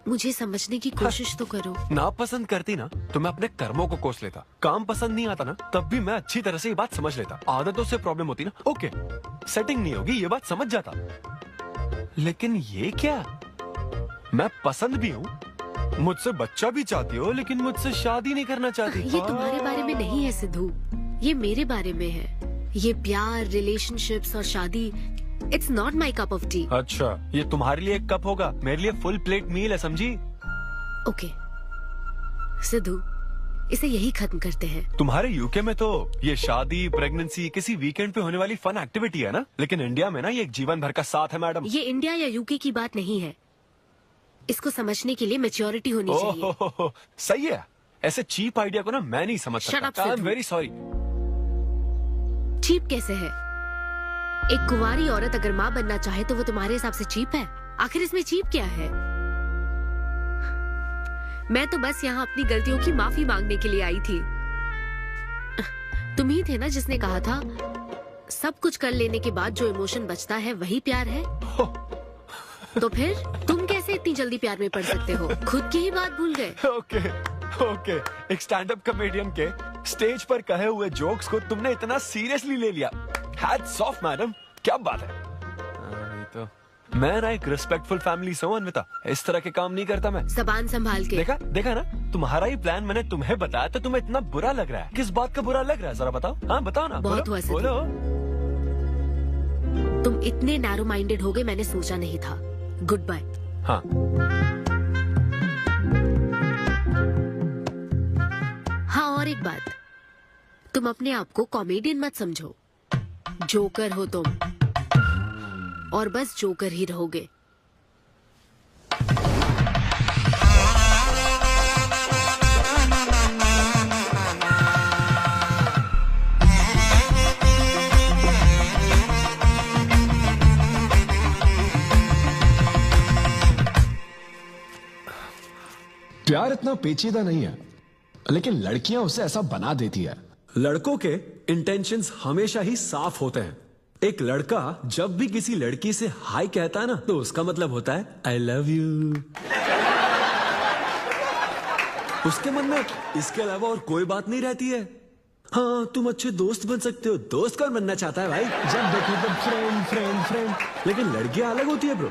मुझे समझने की कोशिश तो करो। ना पसंद करती ना तो मैं अपने कर्मों को कोस लेता। काम पसंद नहीं आता ना तब भी मैं अच्छी तरह से ये बात समझ लेता। आदतों से प्रॉब्लम होती ना, ओके सेटिंग नहीं होगी, ये बात समझ जाता। लेकिन ये क्या, मैं पसंद भी हूँ, मुझसे बच्चा भी चाहती हो, लेकिन मुझसे शादी नहीं करना चाहती। ये तुम्हारे बारे में नहीं है सिद्धू, ये मेरे बारे में है। ये प्यार, रिलेशनशिप्स और शादी, it's not my cup of T. अच्छा, ये तुम्हारे लिए एक कप होगा, मेरे लिए फुल प्लेट मील है, समझी? ओके सिद्धू, इसे यही खत्म करते हैं। तुम्हारे यूके में तो ये शादी, प्रेगनेंसी किसी वीकेंड पे होने वाली फन एक्टिविटी है ना, लेकिन इंडिया में ना ये एक जीवन भर का साथ है मैडम। ये इंडिया या यूके की बात नहीं है। इसको समझने के लिए मैच्योरिटी होनी चाहिए। सही है, ऐसे चीप आइडिया को ना मैं नहीं समझ सकता। I am very sorry. Cheap कैसे है? एक कुंवारी औरत अगर माँ बनना चाहे तो वो तुम्हारे हिसाब से चीप है? आखिर इसमें चीप क्या है? मैं तो बस यहाँ अपनी गलतियों की माफी मांगने के लिए आई थी। तुम ही थे ना जिसने कहा था सब कुछ कर लेने के बाद जो इमोशन बचता है वही प्यार है। तो फिर तुम कैसे इतनी जल्दी प्यार में पड़ सकते हो? खुद की ही बात भूल गए। ओके, एक स्टैंड अप कॉमेडियन के स्टेज पर कहे हुए जोक्स को तुमने इतना सीरियसली ले लिया। हैट्स ऑफ मैडम, क्या बात है। नहीं तो मैं ना एक रिस्पेक्टफुल फैमिली से हूँ अनविता, इस तरह के काम नहीं करता मैं। जबान संभाल के। देखा ना, तुम्हारा ही प्लान मैंने तुम्हें बताया तो तुम्हें इतना बुरा लग रहा है। किस बात का बुरा लग रहा है जरा बताओ। हाँ बताओ ना। बहुत हुआ सिद्धू। बोलो। तुम इतने नैरो माइंडेड हो गए मैंने सोचा नहीं था। Goodbye. हाँ हाँ, और एक बात, तुम अपने आप को कॉमेडियन मत समझो। जोकर हो तुम, और बस जोकर ही रहोगे। प्यार इतना पेचीदा नहीं है, लेकिन लड़कियां उसे ऐसा बना देती है। लड़कों के इंटेंशंस हमेशा ही साफ होते हैं। एक लड़का जब भी किसी लड़की से हाय कहता है ना, तो उसका मतलब होता है आई लव यू। उसके मन में इसके अलावा और कोई बात नहीं रहती है। हाँ, तुम अच्छे दोस्त बन सकते हो। दोस्त कौन बनना चाहता है भाई? जब देखो तब फ्रेंड फ्रेंड फ्रेंड। लेकिन लड़कियां अलग होती है ब्रो।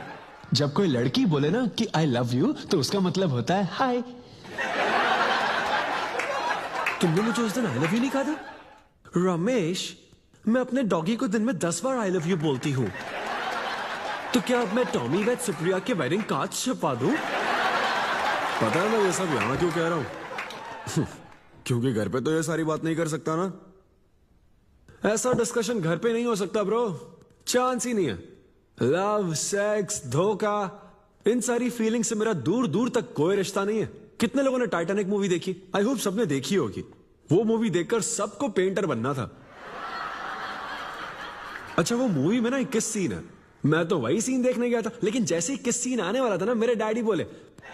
जब कोई लड़की बोले ना कि आई लव यू, तो उसका मतलब होता है हाय। तुमने मुझे उस दिन आई लव यू नहीं कहा था? रमेश, मैं अपने डॉगी को दिन में 10 बार आई लव यू बोलती हूँ। तो क्या अब मैं टॉमी वेद सुप्रिया के वेडिंग कार्ड छपवा दूं? पता है मैं ये सब यहाँ क्यों कह रहा हूँ? क्योंकि घर पे तो ये सारी बात नहीं कर सकता ना। ऐसा डिस्कशन घर पे नहीं हो सकता ब्रो, चांस ही नहीं है। लव, सेक्स, धोखा, इन सारी फीलिंग से मेरा दूर दूर तक कोई रिश्ता नहीं है। कितने लोगों ने टाइटैनिक मूवी देखी? आई होप सबने देखी होगी। वो मूवी देखकर सबको पेंटर बनना था। अच्छा, वो मूवी में ना 21 सीन है। मैं तो वही सीन देखने गया था, लेकिन जैसे ही 21 सीन आने वाला था ना, मेरे डैडी बोले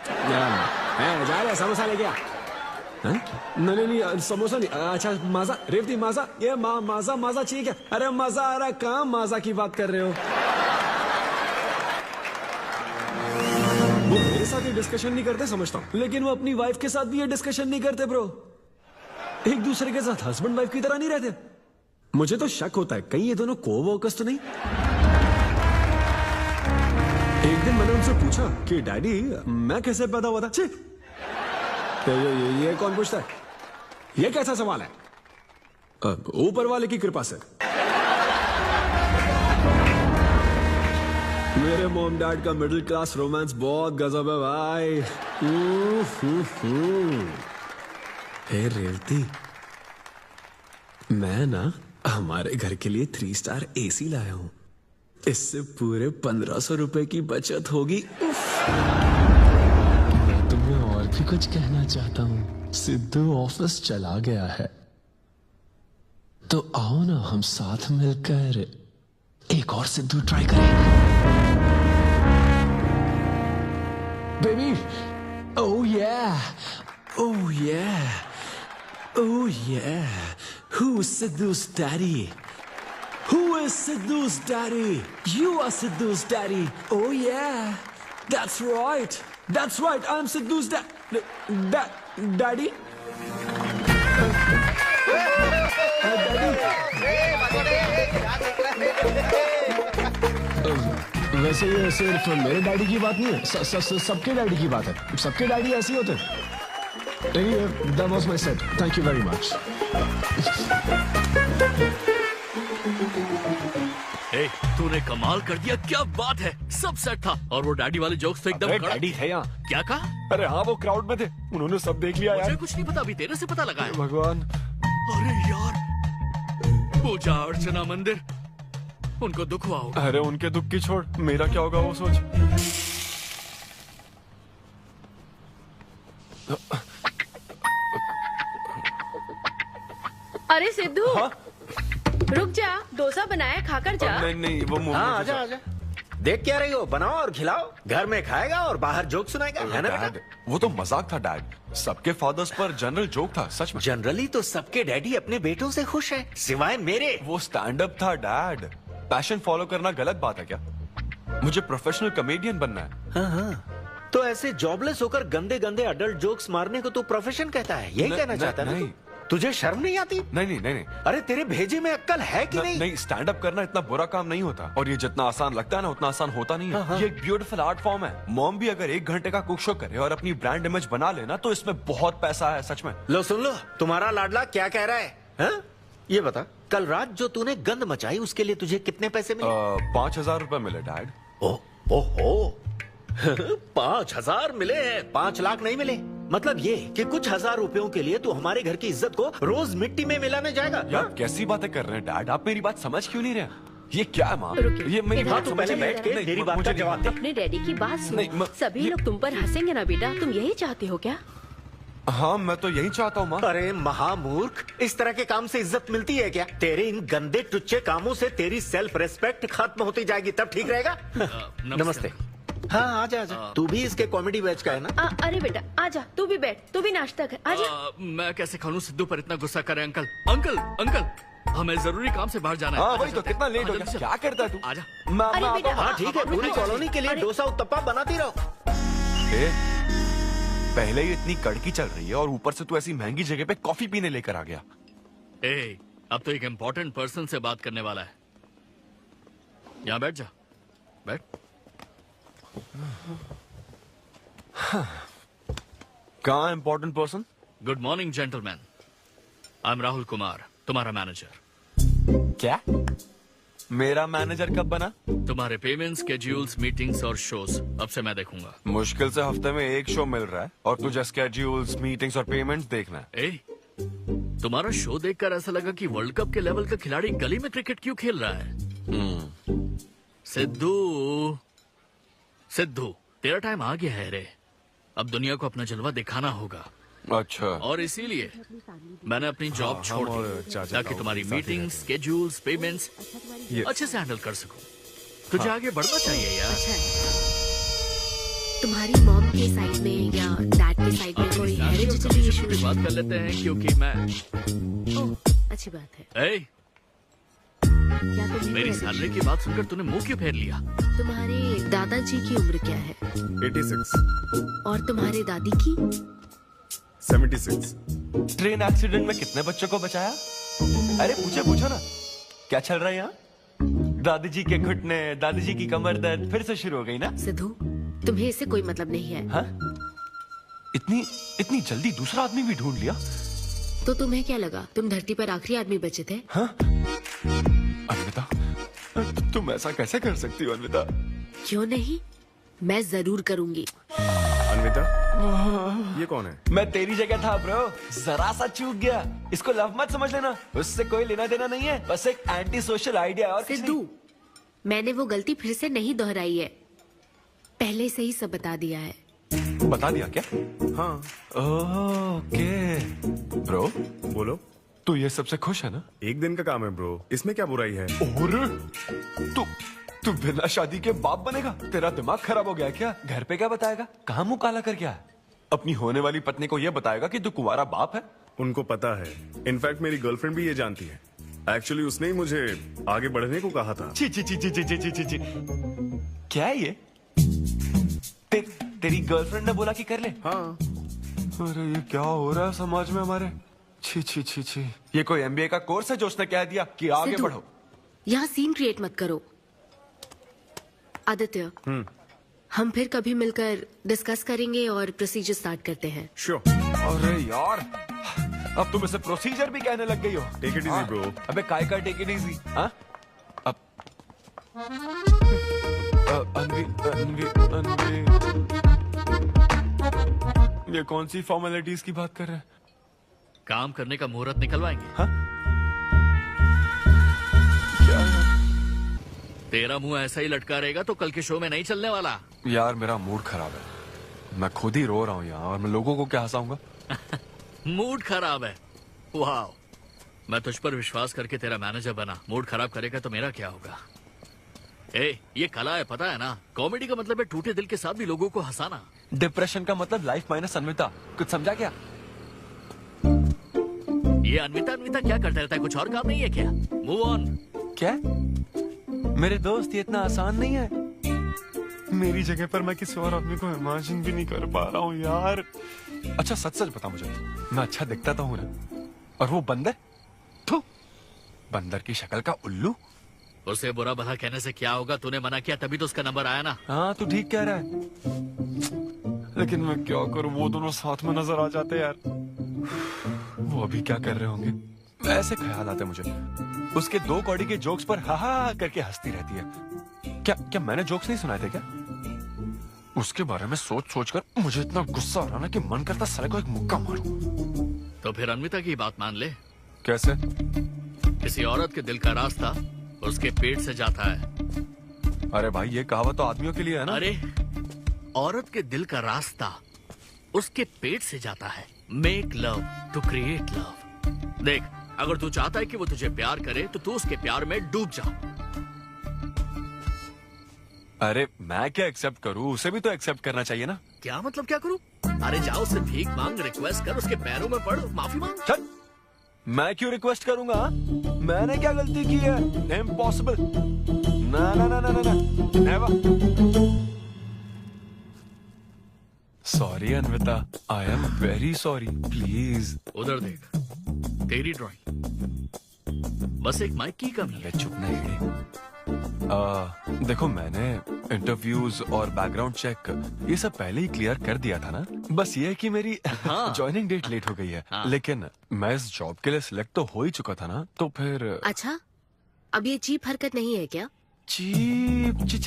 जा रहे समोसा लेके आ। नहीं समोसा नहीं। अच्छा माजा, रेवती माजा, ये माजा माजा ठीक है। अरे मजा आ रहा, कहाँ माजा की बात कर रहे हो? वो मेरे साथ ये डिस्कशन नहीं करते समझता हूँ, लेकिन वो अपनी वाइफ के साथ भी ये डिस्कशन नहीं करते ब्रो। एक दूसरे के साथ हस्बैंड वाइफ की तरह नहीं रहते। मुझे तो शक होता है कहीं ये दोनों को-वर्कर्स तो नहीं। एक दिन मैंने उनसे पूछा कि डैडी मैं कैसे पैदा हुआ था? तो ये कौन पूछता है? ये कैसा सवाल है? ऊपर वाले की कृपा से। मेरे मॉम डैड का मिडिल क्लास रोमांस बहुत गजब है भाई। हे रेवती, मैं ना हमारे घर के लिए 3 स्टार एसी लाया हूं। इससे पूरे 1500 रुपए की बचत होगी। मैं तुम्हें और भी कुछ कहना चाहता हूँ। सिद्धू ऑफिस चला गया है, तो आओ ना हम साथ मिलकर एक और सिद्धू ट्राई करें। Baby, oh yeah, oh yeah, oh yeah. Who's Sidhu's daddy? Who is Sidhu's daddy? You are Sidhu's daddy. Oh yeah, that's right. That's right. I'm Sidhu's daddy. वैसे ये सिर्फ मेरे डैडी की बात नहीं है, सबके डैडी की बात है। सबके डैडी ऐसे ही होते हैं। Anyway, that was my set. Thank you very much. तूने कमाल कर दिया, क्या बात है। सब सेट था और वो डैडी वाले जोक्स तो एकदम डैडी थे यहाँ। क्या कहा? अरे हाँ, वो क्राउड में थे, उन्होंने सब देख लिया यार। मुझे कुछ नहीं पता, अभी तेरे से पता लगा है। भगवान, अरे यार, पूजा अर्चना मंदिर, उनको दुख हुआ होगा। अरे उनके दुख की छोड़, मेरा क्या होगा वो सोच। अरे सिद्धू, रुक जा, डोसा बनाया, खाकर जा। नहीं वो मुंह हाँ आजा आजा। देख क्या रही हो, बनाओ और खिलाओ। घर में खाएगा और बाहर जोक सुनाएगा, है ना बेटा? वो तो मजाक था डैड। सबके फादर्स पर जनरल जोक था, सच में। जनरली तो सबके डैडी अपने बेटों से खुश हैं, सिवाय मेरे। वो स्टैंड अप था डैड। पैशन फॉलो करना गलत बात है क्या? मुझे प्रोफेशनल कॉमेडियन बनना है। हाँ हाँ, तो ऐसे जॉबलेस होकर गंदे गंदे अडल्ट जोक्स मारने को तू प्रोफेशन कहता है, यही कहना चाहता है? नहीं, तुझे शर्म नहीं आती? नहीं। अरे तेरे भेजे में अक्ल है कि नहीं? नहीं, स्टैंड अप करना इतना बुरा काम नहीं होता, और ये जितना आसान लगता है ना उतना आसान होता नहीं है। हाँ। ये एक ब्यूटीफुल आर्ट फॉर्म है। मॉम भी अगर 1 घंटे का कुक शो करे और अपनी ब्रांड इमेज बना लेना तो इसमें बहुत पैसा है, सच में। लो सुन लो, तुम्हारा लाडला क्या कह रहा है, हा? ये बता, कल रात जो तूने गंद मचाई उसके लिए तुझे कितने पैसे मिले? 5,000 रुपए मिले डैड। ओहो 5,000 मिले हैं, 5 लाख नहीं मिले। मतलब ये कि कुछ हजार रुपयों के लिए तू हमारे घर की इज्जत को रोज मिट्टी में मिलाने जाएगा? यार कैसी बातें कर रहे हैं डैड, आप मेरी बात समझ क्यों नहीं रहे? ये क्या है माँ? ये मेरी इधर बात तू समझ पहले नहीं बैठ रहे। के नहीं, मेरी बात मुझे का नहीं जवाब दे। मानते। अपने डैडी की बात नहीं, सुनो। सभी लोग तुम पर हंसेंगे ना बेटा, तुम यही चाहते हो क्या? हाँ मैं तो यही चाहता हूँ माँ। अरे महामूर्ख, इस तरह के काम से इज्जत मिलती है क्या? तेरे इन गंदे टुच्चे कामों से तेरी सेल्फ रेस्पेक्ट खत्म होती जाएगी, तब ठीक रहेगा। नमस्ते। हाँ आजा आजा, तू भी इसके कॉमेडी बैच का है ना? अरे बेटा आजा, तू भी बैठ, तू भी नाश्ता कर, आजा। मैं कैसे खा लूं? सिद्धू पर इतना गुस्सा करे अंकल। अंकल हमें जरूरी काम से बाहर जाना है। हाँ वही तो, कितना लेट हो गया। क्या करता है तू? आजा। अरे बेटा, हाँ ठीक है, पूरी कॉलोनी के लिए डोसा उत्तप्पा बनाती रहो। पहले ही इतनी कड़की चल रही है और ऊपर से तू ऐसी महंगी जगह पे कॉफी पीने लेकर आ गया। अब तो एक इम्पोर्टेंट पर्सन से बात करने वाला है। यहाँ बैठ जा, बैठ। कहाँ important person? Good morning gentleman, I am Rahul Kumar, तुम्हारा मैनेजर। क्या? मेरा मैनेजर कब बना? तुम्हारे पेमेंट्स, स्केड्यूल्स, मीटिंग्स और शोज अब से मैं देखूंगा। मुश्किल से हफ्ते में 1 शो मिल रहा है और तुझे स्केड्यूल्स, मीटिंग्स और पेमेंट्स देखना है। तुम्हारा शो देखकर ऐसा लगा कि वर्ल्ड कप के लेवल का खिलाड़ी गली में क्रिकेट क्यों खेल रहा है। सिद्धू तेरा टाइम आ गया है रे, अब दुनिया को अपना जलवा दिखाना होगा। अच्छा। और इसीलिए मैंने अपनी जॉब छोड़ दी ताकि तुम्हारी मीटिंग्स, स्केड्यूल्स, पेमेंट्स अच्छे से हैंडल कर सकूं। तुझे आगे बढ़ना चाहिए यार। तुम्हारी मॉम के साइड में या डैड के साइड में कोई हेरिडिटरी इशू? बात कर लेते हैं क्योंकि मैं अच्छी बात है। क्या मेरी सैलरी की बात सुनकर तूने मुंह क्यों फेर लिया? तुम्हारे दादाजी की उम्र क्या है? 86। और तुम्हारे दादी की? 76। ट्रेन एक्सीडेंट में कितने बच्चों को बचाया? अरे पूछो ना, क्या चल रहा है यहाँ? दादी जी के घुटने, दादी जी की कमर दर्द फिर से शुरू हो गई ना? सिद्धू, तुम्हें इससे कोई मतलब नहीं है। हाँ? इतनी जल्दी दूसरा आदमी भी ढूंढ लिया? तो तुम्हें क्या लगा तुम धरती पर आखिरी आदमी बचे थे? हाँ? अन्विता, तुम ऐसा कैसे कर सकती हो अन्विता? क्यों नहीं, मैं जरूर करूंगी। अन्विता, ये कौन है? मैं तेरी जगह था ब्रो, जरा सा चूक गया। इसको लव मत समझ लेना, उससे कोई लेना देना नहीं है, बस एक एंटी सोशल आइडिया। और सिद्धू, मैंने वो गलती फिर से नहीं दोहराई है, पहले से ही सब बता दिया है। बता दिया क्या? हाँ। ओके ब्रो, बोलो। तू ये सबसे खुश है ना? एक दिन का काम है ब्रो, इसमें क्या बुराई है? और तू बिना शादी के बाप बनेगा? तेरा दिमाग खराब हो गया क्या? घर पे क्या बताएगा? कहाँ मुंह काला कर गया है? अपनी होने वाली पत्नी को ये बताएगा कि तू कुंवारा बाप है? उनको पता है, इनफैक्ट मेरी गर्लफ्रेंड भी ये जानती है। एक्चुअली उसने ही मुझे आगे बढ़ने को कहा था। ची ची ची ची ची ची ची ची। क्या है ये? तेरी गर्लफ्रेंड ने बोला कि कर ले? हाँ। अरे ये क्या हो रहा है समाज में हमारे? छी छी छी छी। ये कोई एमबीए का कोर्स है जो उसने कह दिया कि आगे बढ़ो? यहाँ सीन क्रिएट मत करो। आदित्य, हम फिर कभी मिलकर डिस्कस करेंगे और प्रोसीजर स्टार्ट करते हैं। श्योर। अरे यार, अब तुम इसे प्रोसीजर भी कहने लग गई हो। Take it easy bro. अबे काय का टेक इट इजी? हाँ? अब अनवी ये कौन सी फॉर्मेलिटीज की बात कर रहे हैं? काम करने का मुहूर्त निकलवाएंगे। हाँ? क्या? तेरा मुंह ऐसा ही लटका रहेगा तो कल के शो में नहीं चलने वाला। यार मेरा मूड खराब है, मैं खुद ही रो रहा हूँ यहाँ, और मैं लोगों को क्या हंसाऊंगा? मूड खराब है? वाह, मैं तुझ पर विश्वास करके तेरा मैनेजर बना, मूड खराब करेगा तो मेरा क्या होगा? ये कला है, पता है ना? कॉमेडी का मतलब है टूटे दिल के साथ भी लोगों को हंसाना। डिप्रेशन का मतलब लाइफ माइनस अन्विता, कुछ समझा क्या? ये अन्विता क्या करता रहता है? कुछ और काम नहीं है क्या? Move on. क्या? मेरे दोस्त, ये इतना आसान नहीं है। मेरी जगह पर मैं किसी और आदमी को इमेजिन भी नहीं कर पा रहा हूँ यार। अच्छा सच बता मुझे, मैं अच्छा दिखता तो हूँ ना? और वो बंदर, थू, बंदर की शक्ल का उल्लू। उसे बुरा भला कहने से क्या होगा? तूने मना किया तभी तो उसका नंबर आया ना। हाँ तू ठीक कह रहा है, लेकिन मैं क्या करूँ, वो दोनों साथ में नजर आ जाते यार। वो अभी क्या कर रहे होंगे? ऐसे ख्याल आते मुझे, उसके 2 कौड़ी के जोक्स पर हा हा करके हंसती रहती है। क्या मैंने जोक्स नहीं सुनाए थे क्या? उसके बारे में सोच कर मुझे इतना गुस्सा आ रहा ना कि मन करता साले को एक मुक्का मारूं। तो फिर अन्विता की बात मान ले। कैसे? किसी औरत के दिल का रास्ता उसके पेट से जाता है। अरे भाई ये कहावत तो आदमियों के लिए है ना। अरे औरत के दिल का रास्ता उसके पेट से जाता है। Make love to create love. देख, अगर तू चाहता है कि वो तुझे प्यार करे तो तू उसके प्यार में डूब जा। अरे मैं क्या एक्सेप्ट करूं, उसे भी तो एक्सेप्ट करना चाहिए ना। क्या मतलब क्या करूं? अरे जाओ उससे भीख मांग, रिक्वेस्ट कर, उसके पैरों में पड़, माफी मांग। चल, मैं क्यों रिक्वेस्ट करूंगा? मैंने क्या गलती की है? इम्पॉसिबल। ना ना ना ना ना never. Sorry Anvita, I am very sorry, please. उधर देख, तेरी ड्राइंग, बस एक माइक की कमी है। चुप नहीं। देखो मैंने इंटरव्यूज और बैकग्राउंड चेक ये सब पहले ही क्लियर कर दिया था ना। बस ये है कि मेरी ज्वाइनिंग डेट लेट हो गई है। लेकिन मैं इस जॉब के लिए सिलेक्ट तो हो ही चुका था ना, तो फिर। अच्छा, अब ये चीप हरकत नहीं है क्या? चीप ची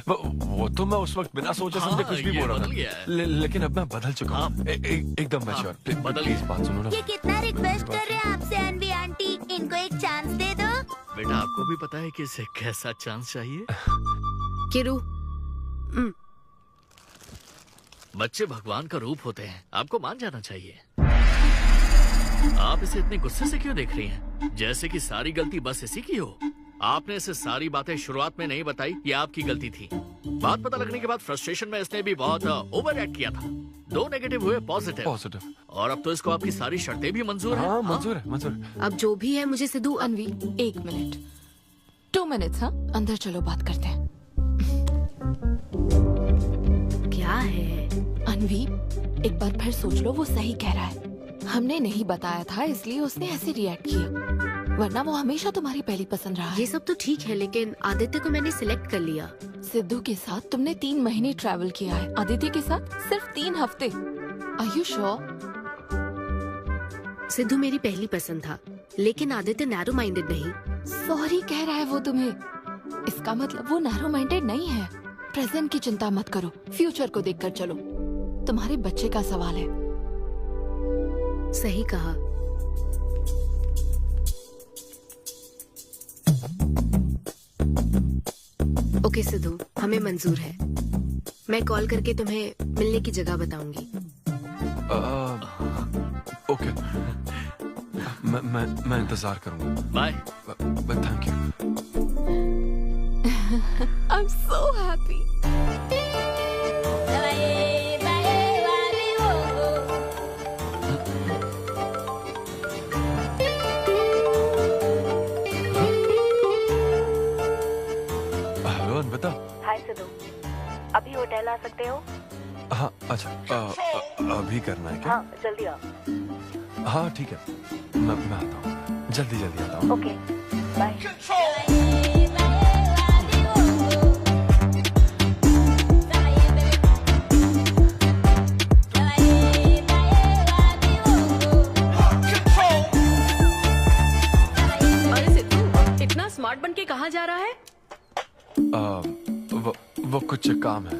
वो तो मैं उस वक्त बिना सोचे समझे कुछ भी बोल रहा था, लेकिन अब मैं बदल चुका हूँ। एकदम मैच्योर। प्लीज बात सुनो ना। ये कितना रिक्वेस्ट कर रहे हैं आपसे अनवी आंटी, इनको एक चांस दे दो। बेटा आपको भी पता है कि इसे कैसा चांस चाहिए? किरू, बच्चे भगवान का रूप होते हैं, आपको मान जाना चाहिए। आप इसे इतने गुस्से से क्यों देख रही हैं? जैसे कि सारी गलती बस इसी की हो। आपने इसे सारी बातें शुरुआत में नहीं बताई, ये आपकी गलती थी। बात पता लगने के बाद फ्रस्ट्रेशन में इसने भी बहुत ओवर एक्ट किया था। 2 नेगेटिव हुए पॉजिटिव, और अब तो इसको आपकी सारी शर्तें भी मंजूर हैं। मंजूर है, मंजूर। अब जो भी है मुझे सिद्धू। अनवी 1 मिनट, 2 मिनट्स। हाँ अंदर चलो, बात करते हैं। क्या है अनवी, एक बार फिर सोच लो, वो सही कह रहा है। हमने नहीं बताया था इसलिए उसने ऐसे रिएक्ट किया, वरना वो हमेशा तुम्हारी पहली पसंद रहा है। ये सब तो ठीक है, लेकिन आदित्य को मैंने सिलेक्ट कर लिया। सिद्धू के साथ तुमने 3 महीने ट्रैवल किया है, आदित्य के साथ सिर्फ 3 हफ्ते। Are you sure? सिद्धू मेरी पहली पसंद था, लेकिन आदित्य नैरो माइंडेड नहीं। सॉरी कह रहा है वो तुम्हें, इसका मतलब वो नैरो माइंडेड नहीं है। प्रेजेंट की चिंता मत करो, फ्यूचर को देखकर चलो। तुम्हारे बच्चे का सवाल है। सही कहा। ओके सिद्धू, हमें मंजूर है। मैं कॉल करके तुम्हें मिलने की जगह बताऊंगी। ओके, मैं इंतजार करूंगा। Bye. Thank you. I am so happy. Hello Anvita. Hi Siddhu, अभी होटल आ सकते हो? हाँ अच्छा, अभी करना है क्या? हाँ जल्दी आओ। हाँ ठीक है, मैं आता हूँ, जल्दी आता हूँ। Okay bye. अरे सिद्धू, इतना स्मार्ट बन के कहाँ जा रहा है? वो कुछ काम है।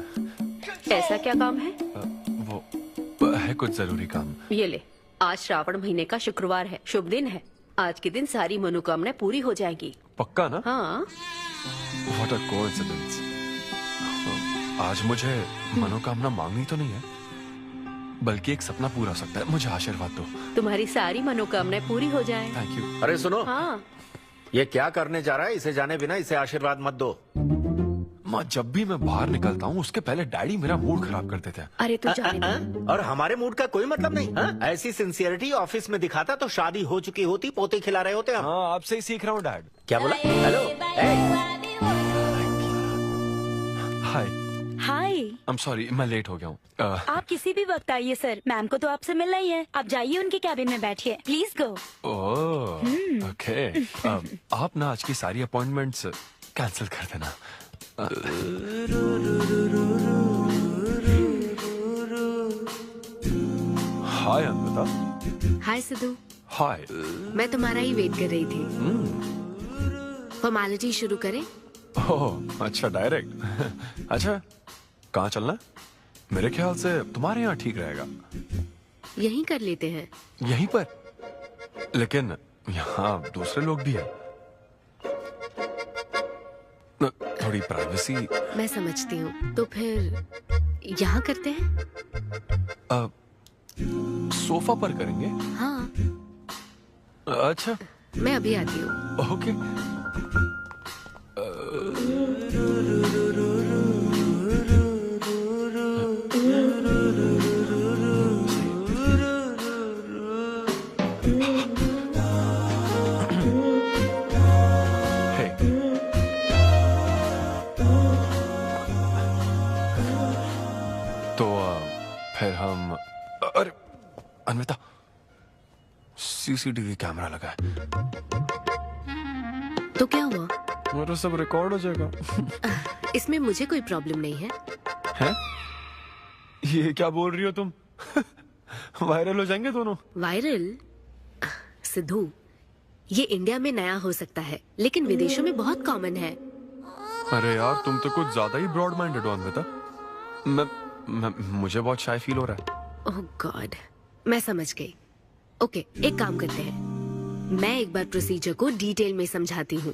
ऐसा क्या काम है? वो है कुछ जरूरी काम। ये ले, आज श्रावण महीने का शुक्रवार है, शुभ दिन है। आज के दिन सारी मनोकामनाएं पूरी हो जाएगी। पक्का ना? हाँ। What a coincidence। आज मुझे मनोकामना मांगनी तो नहीं है? बल्कि एक सपना पूरा हो सकता है। मुझे आशीर्वाद दो। तुम्हारी सारी मनोकामनाएं पूरी हो जाएं। Thank you. अरे सुनो, हाँ। ये क्या करने जा रहा है? इसे जाने बिना इसे आशीर्वाद मत दो। माँ, जब भी मैं बाहर निकलता हूँ उसके पहले डैडी मेरा मूड खराब कर देते हैं। अरे तू जाने दे। और हमारे मूड का कोई मतलब नहीं। हाँ? ऐसी सिंसियरिटी ऑफिस में दिखाता तो शादी हो चुकी होती, पोते खिला रहे होते हम। हाँ, आपसे ही सीख रहा हूँ डैड। क्या बोला? Hello. Hi. Hi. I am sorry, मैं लेट हो गया हूँ। आप किसी भी वक्त आइए सर, मैम को तो आपसे मिलना ही है। आप जाइए उनके कैबिन में बैठिए, प्लीज गो। Oh, okay. आप ना आज की सारी अपॉइंटमेंट्स कैंसिल कर देना। हाय अन्विता। हाय सिद्धू। हाय। मैं तुम्हारा ही वेट कर रही थी। फॉर्मेलिटी शुरू करें? ओह, अच्छा, डायरेक्ट। अच्छा, कहाँ चलना है? मेरे ख्याल से तुम्हारे यहाँ ठीक रहेगा। यहीं कर लेते हैं। यहीं पर? लेकिन यहाँ दूसरे लोग भी हैं। थोड़ी प्राइवेसी। मैं समझती हूँ, तो फिर यहाँ करते हैं? सोफा पर करेंगे? हाँ। अच्छा, मैं अभी आती हूँ। ओके। फिर हम, अरे अन्विता, सीसीटीवी कैमरा लगा है। तो क्या हुआ? मेरा सब रिकॉर्ड हो जाएगा। इसमें मुझे कोई प्रॉब्लम नहीं है। हैं? ये क्या बोल रही हो तुम? वायरल हो जाएंगे दोनों। वायरल? सिद्धू, ये इंडिया में नया हो सकता है, लेकिन विदेशों में बहुत कॉमन है। अरे यार, तुम तो कुछ ज्यादा ही ब्रॉड माइंडेड हो अन्विता। मुझे बहुत शाय फील हो रहा है। ओह गॉड, मैं समझ गई। ओके, एक काम करते हैं, मैं एक बार प्रोसीजर को डिटेल में समझाती हूँ,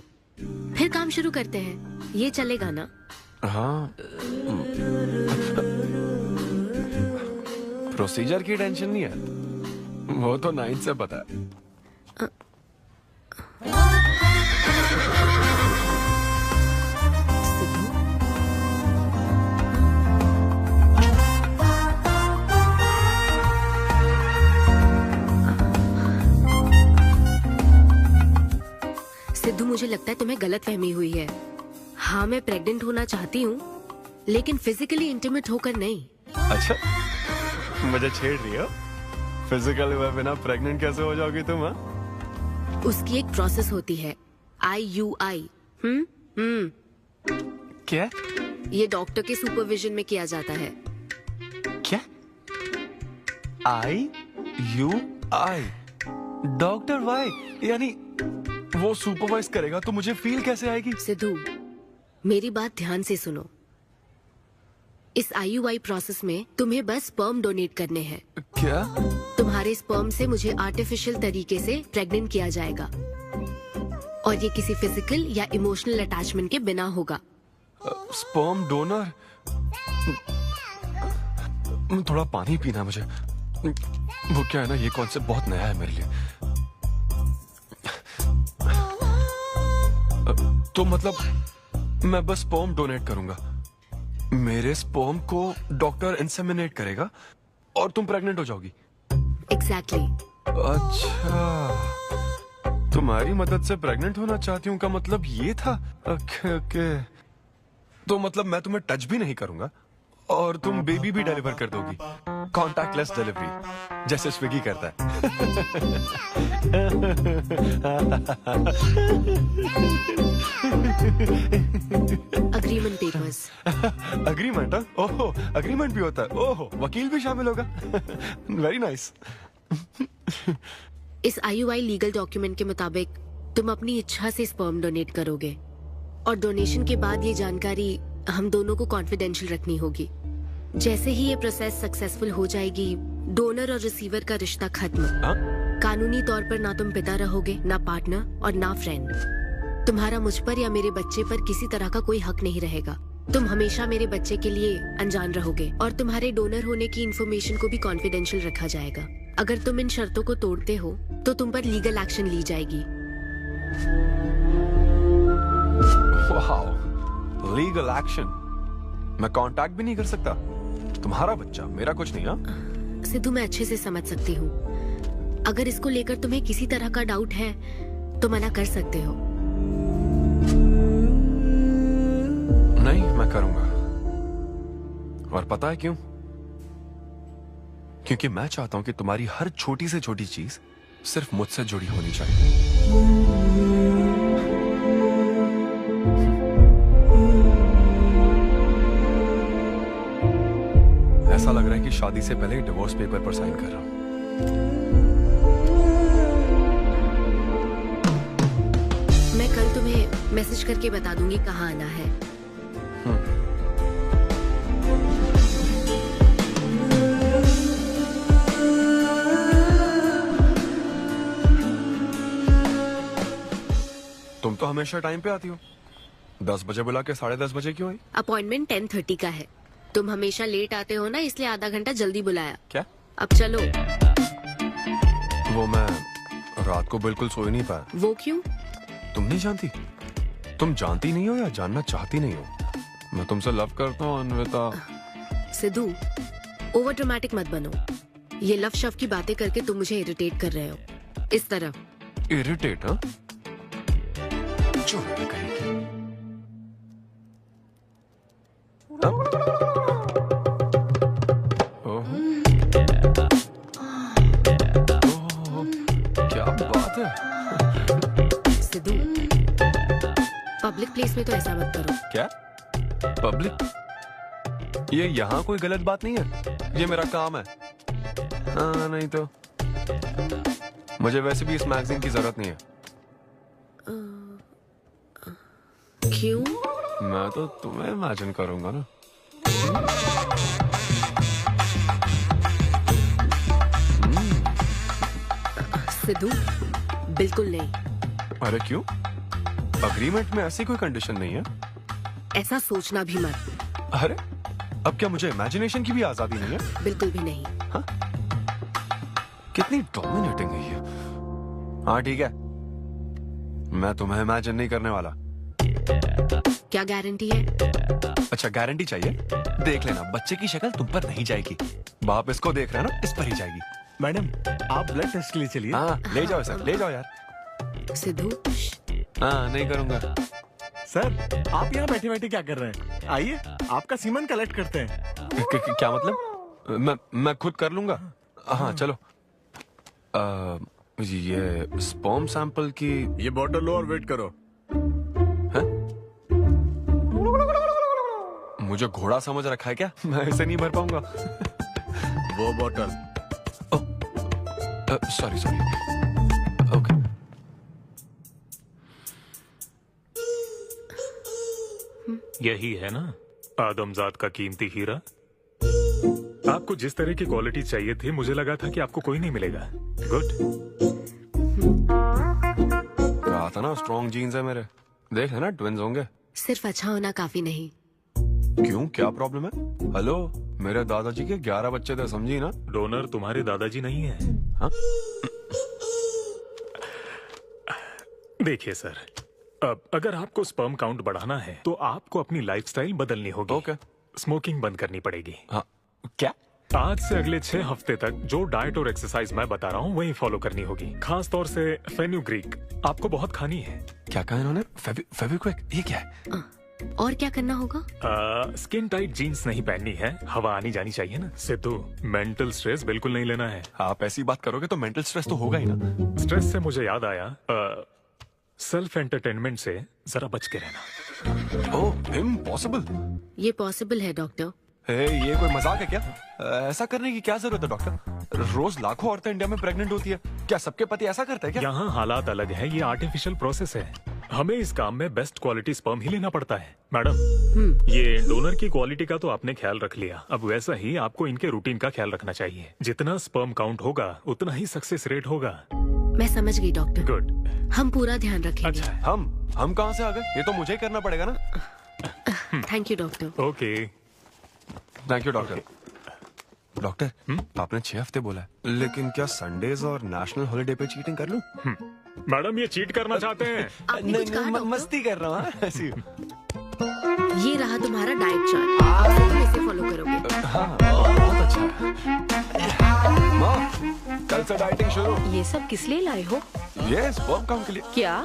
फिर काम शुरू करते हैं। ये चलेगा ना? हाँ। प्रोसीजर की टेंशन नहीं है, वो तो 9 से पता है। सिद्धू, मुझे लगता है तुम्हें गलतफहमी हुई है। हाँ, मैं प्रेग्नेंट होना चाहती हूँ, लेकिन फिजिकली इंटीमेट होकर नहीं। अच्छा, मुझे छेड़ रही हो? फिजिकली हुए बिना प्रेग्नेंट कैसे हो जाओगी तुम? हाँ, उसकी एक प्रोसेस होती है, IUI। क्या? ये डॉक्टर के सुपरविजन में किया जाता है। क्या? IUI? Doctor why? यानी वो सुपरवाइज करेगा तो मुझे फील कैसे आएगी? सिद्धू, मेरी बात ध्यान से सुनो। इस IUI प्रोसेस में तुम्हें बस स्पर्म डोनेट करने हैं। क्या? तुम्हारे स्पर्म से मुझे आर्टिफिशियल तरीके से प्रेग्नेंट किया जाएगा, और ये किसी फिजिकल या इमोशनल अटैचमेंट के बिना होगा। Sperm donor? थोड़ा पानी पीना है मुझे। वो क्या है ना, ये कॉन्सेप्ट बहुत नया है मेरे लिए। तो मतलब मैं बस स्पर्म डोनेट करूंगा, मेरे स्पर्म को डॉक्टर इंसेमिनेट करेगा और तुम प्रेग्नेंट हो जाओगी? एग्जैक्टली। अच्छा, तुम्हारी मदद से प्रेग्नेंट होना चाहती हूँ का मतलब ये था? ओके। तो मतलब मैं तुम्हें टच भी नहीं करूंगा और तुम बेबी भी डिलीवर कर दोगी, कॉन्टैक्टलेस डिलीवरी, जैसे स्विगी करता है। Agreement papers. अग्रीमेंट? ओहो, अग्रीमेंट भी होता है? ओहो, वकील भी शामिल होगा। Very nice. इस IUI लीगल डॉक्यूमेंट के मुताबिक तुम अपनी इच्छा से स्पर्म डोनेट करोगे, और डोनेशन के बाद ये जानकारी हम दोनों को कॉन्फिडेंशियल रखनी होगी। जैसे ही ये प्रोसेस सक्सेसफुल हो जाएगी, डोनर और रिसीवर का रिश्ता खत्म। कानूनी तौर पर ना तुम पिता रहोगे, ना पार्टनर और ना फ्रेंड। तुम्हारा मुझ पर या मेरे बच्चे पर किसी तरह का कोई हक नहीं रहेगा। तुम हमेशा मेरे बच्चे के लिए अनजान रहोगे और तुम्हारे डोनर होने की इन्फॉर्मेशन को भी कॉन्फिडेंशियल रखा जाएगा। अगर तुम इन शर्तों को तोड़ते हो तो तुम पर लीगल एक्शन ली जाएगी। Wow, legal action? मैं कांटेक्ट भी नहीं कर सकता? तुम्हारा बच्चा, मेरा कुछ नहीं। हाँ सिद्धू, मैं अच्छे से समझ सकती हूँ। अगर इसको लेकर तुम्हें किसी तरह का डाउट है तो मना कर सकते हो। नहीं, मैं करूंगा। और पता है क्यों? क्योंकि मैं चाहता हूं कि तुम्हारी हर छोटी से छोटी चीज सिर्फ मुझसे जुड़ी होनी चाहिए। ऐसा लग रहा है कि शादी से पहले डिवोर्स पेपर पर साइन कर रहा हूं। मैं कल तुम्हें मैसेज करके बता दूंगी कहाँ आना है। तुम तो हमेशा टाइम पे आती हो। 10 बजे बुला के 10:30 बजे क्यों आई? अपॉइंटमेंट 10:30 का है। तुम हमेशा लेट आते हो ना, इसलिए आधा घंटा जल्दी बुलाया। क्या? अब चलो। वो मैं रात को बिल्कुल सो ही नहीं पाया। वो क्यों? तुम नहीं जानती? तुम जानती नहीं हो या जानना चाहती नहीं हो? मैं तुमसे लव करता हूँ अन्विता। सिद्धू, ओवर ड्रामेटिक मत बनो। ये लव शव की बातें करके तुम मुझे इरिटेट कर रहे हो। इस तरह। इरिटेट? हाँ, क्या बात है। सिद्धू, पब्लिक प्लेस में तो ऐसा मत करो। क्या पब्लिक? ये यहाँ कोई गलत बात नहीं है, ये मेरा काम है। हाँ, नहीं तो मुझे वैसे भी इस मैगजीन की जरूरत नहीं है। क्यों? मैं तो तुम्हें इमेजिन करूंगा ना। सिद्धू, बिल्कुल नहीं। अरे क्यों? अग्रीमेंट में ऐसी कोई कंडीशन नहीं है। ऐसा सोचना भी मत। अरे अब क्या मुझे इमेजिनेशन की भी आजादी नहीं है? बिल्कुल भी नहीं। हाँ? कितनी डोमिनेटिंग है ये। हाँ ठीक है, मैं तुम्हें इमेजिन नहीं करने वाला। क्या गारंटी है? अच्छा, गारंटी चाहिए? देख लेना, बच्चे की शक्ल तुम पर नहीं जाएगी। बाप इसको देख रहा है ना, इस पर ही जाएगी। मैडम, आप ब्लड टेस्ट के लिए चलिए। हाँ, ले जाओ सर, ले जाओ यार। सिद्धू। हाँ, नहीं करूंगा। सर, आप यहाँ बैठे बैठे क्या कर रहे हैं? आइए, आपका सीमन कलेक्ट करते हैं। क्या मतलब? मैं खुद कर लूंगा। हाँ चलो। ये स्पर्म सैंपल की ये बॉटल लो और वेट करो। है? मुझे घोड़ा समझ रखा है क्या? मैं इसे नहीं भर पाऊंगा। वो बॉटल। Sorry sorry. ओके। यही है ना आदमजात का कीमती हीरा? आपको जिस तरह की क्वालिटी चाहिए थी, मुझे लगा था कि आपको कोई नहीं मिलेगा। गुड। कहा था ना, स्ट्रॉन्ग जीन्स है मेरे। देख है ना, ट्विंस होंगे। सिर्फ अच्छा होना काफी नहीं। क्यों, क्या प्रॉब्लम है? हेलो, मेरे दादाजी के 11 बच्चे थे, समझी ना? डोनर तुम्हारे दादाजी नहीं है। हाँ? देखिए सर, अब अगर आपको स्पर्म काउंट बढ़ाना है तो आपको अपनी लाइफस्टाइल बदलनी होगी। ओके। स्मोकिंग बंद करनी पड़ेगी। हाँ। क्या? आज से अगले 6 हफ्ते तक जो डाइट और एक्सरसाइज मैं बता रहा हूँ वही फॉलो करनी होगी। खास तौर से फेनुग्रीक आपको बहुत खानी है। क्या कहा इन्होंने? फेविक्विक? ये क्या है? और क्या करना होगा? स्किन टाइट जीन्स नहीं पहननी है, हवा आनी जानी चाहिए ना। सिद्धू, मेंटल स्ट्रेस बिल्कुल नहीं लेना है। आप ऐसी बात करोगे तो मेंटल स्ट्रेस तो होगा ही ना। स्ट्रेस से मुझे याद आया, सेल्फ एंटरटेनमेंट से जरा बच के रहना। ओह, इम्पॉसिबल। ये पॉसिबल है डॉक्टर। ये कोई मजाक है क्या? ऐसा करने की क्या जरूरत है डॉक्टर? रोज लाखों औरतें इंडिया में प्रेग्नेंट होती है, क्या सबके पति ऐसा करते हैं क्या? यहाँ हालात अलग है, ये आर्टिफिशियल प्रोसेस है। हमें इस काम में बेस्ट क्वालिटी स्पर्म ही लेना पड़ता है। मैडम, ये डोनर की क्वालिटी का तो आपने ख्याल रख लिया, अब वैसा ही आपको इनके रूटीन का ख्याल रखना चाहिए। जितना स्पर्म काउंट होगा उतना ही सक्सेस रेट होगा। मैं समझ गई डॉक्टर। गुड। हम पूरा ध्यान रखेंगे। अच्छा, हम कहाँ से आ गए? ये तो मुझे ही करना पड़ेगा ना। Thank you doctor. Okay thank you doctor. Doctor आपने 6 हफ्ते बोला है, लेकिन क्या संडेज और नेशनल हॉलिडे पे चीटिंग कर लूं? मैडम ये चीट करना चाहते हैं? नहीं, मस्ती कर रहा हूँ। ऐसी। ये रहा तुम्हारा डाइट चार्ट, अब से तुम इसे फॉलो करोगे। हाँ, बहुत अच्छा है। माँ, कल से डाइटिंग शुरू। ये सब किस लिए लाए हो? ये स्पर्म काउंट के लिए। क्या?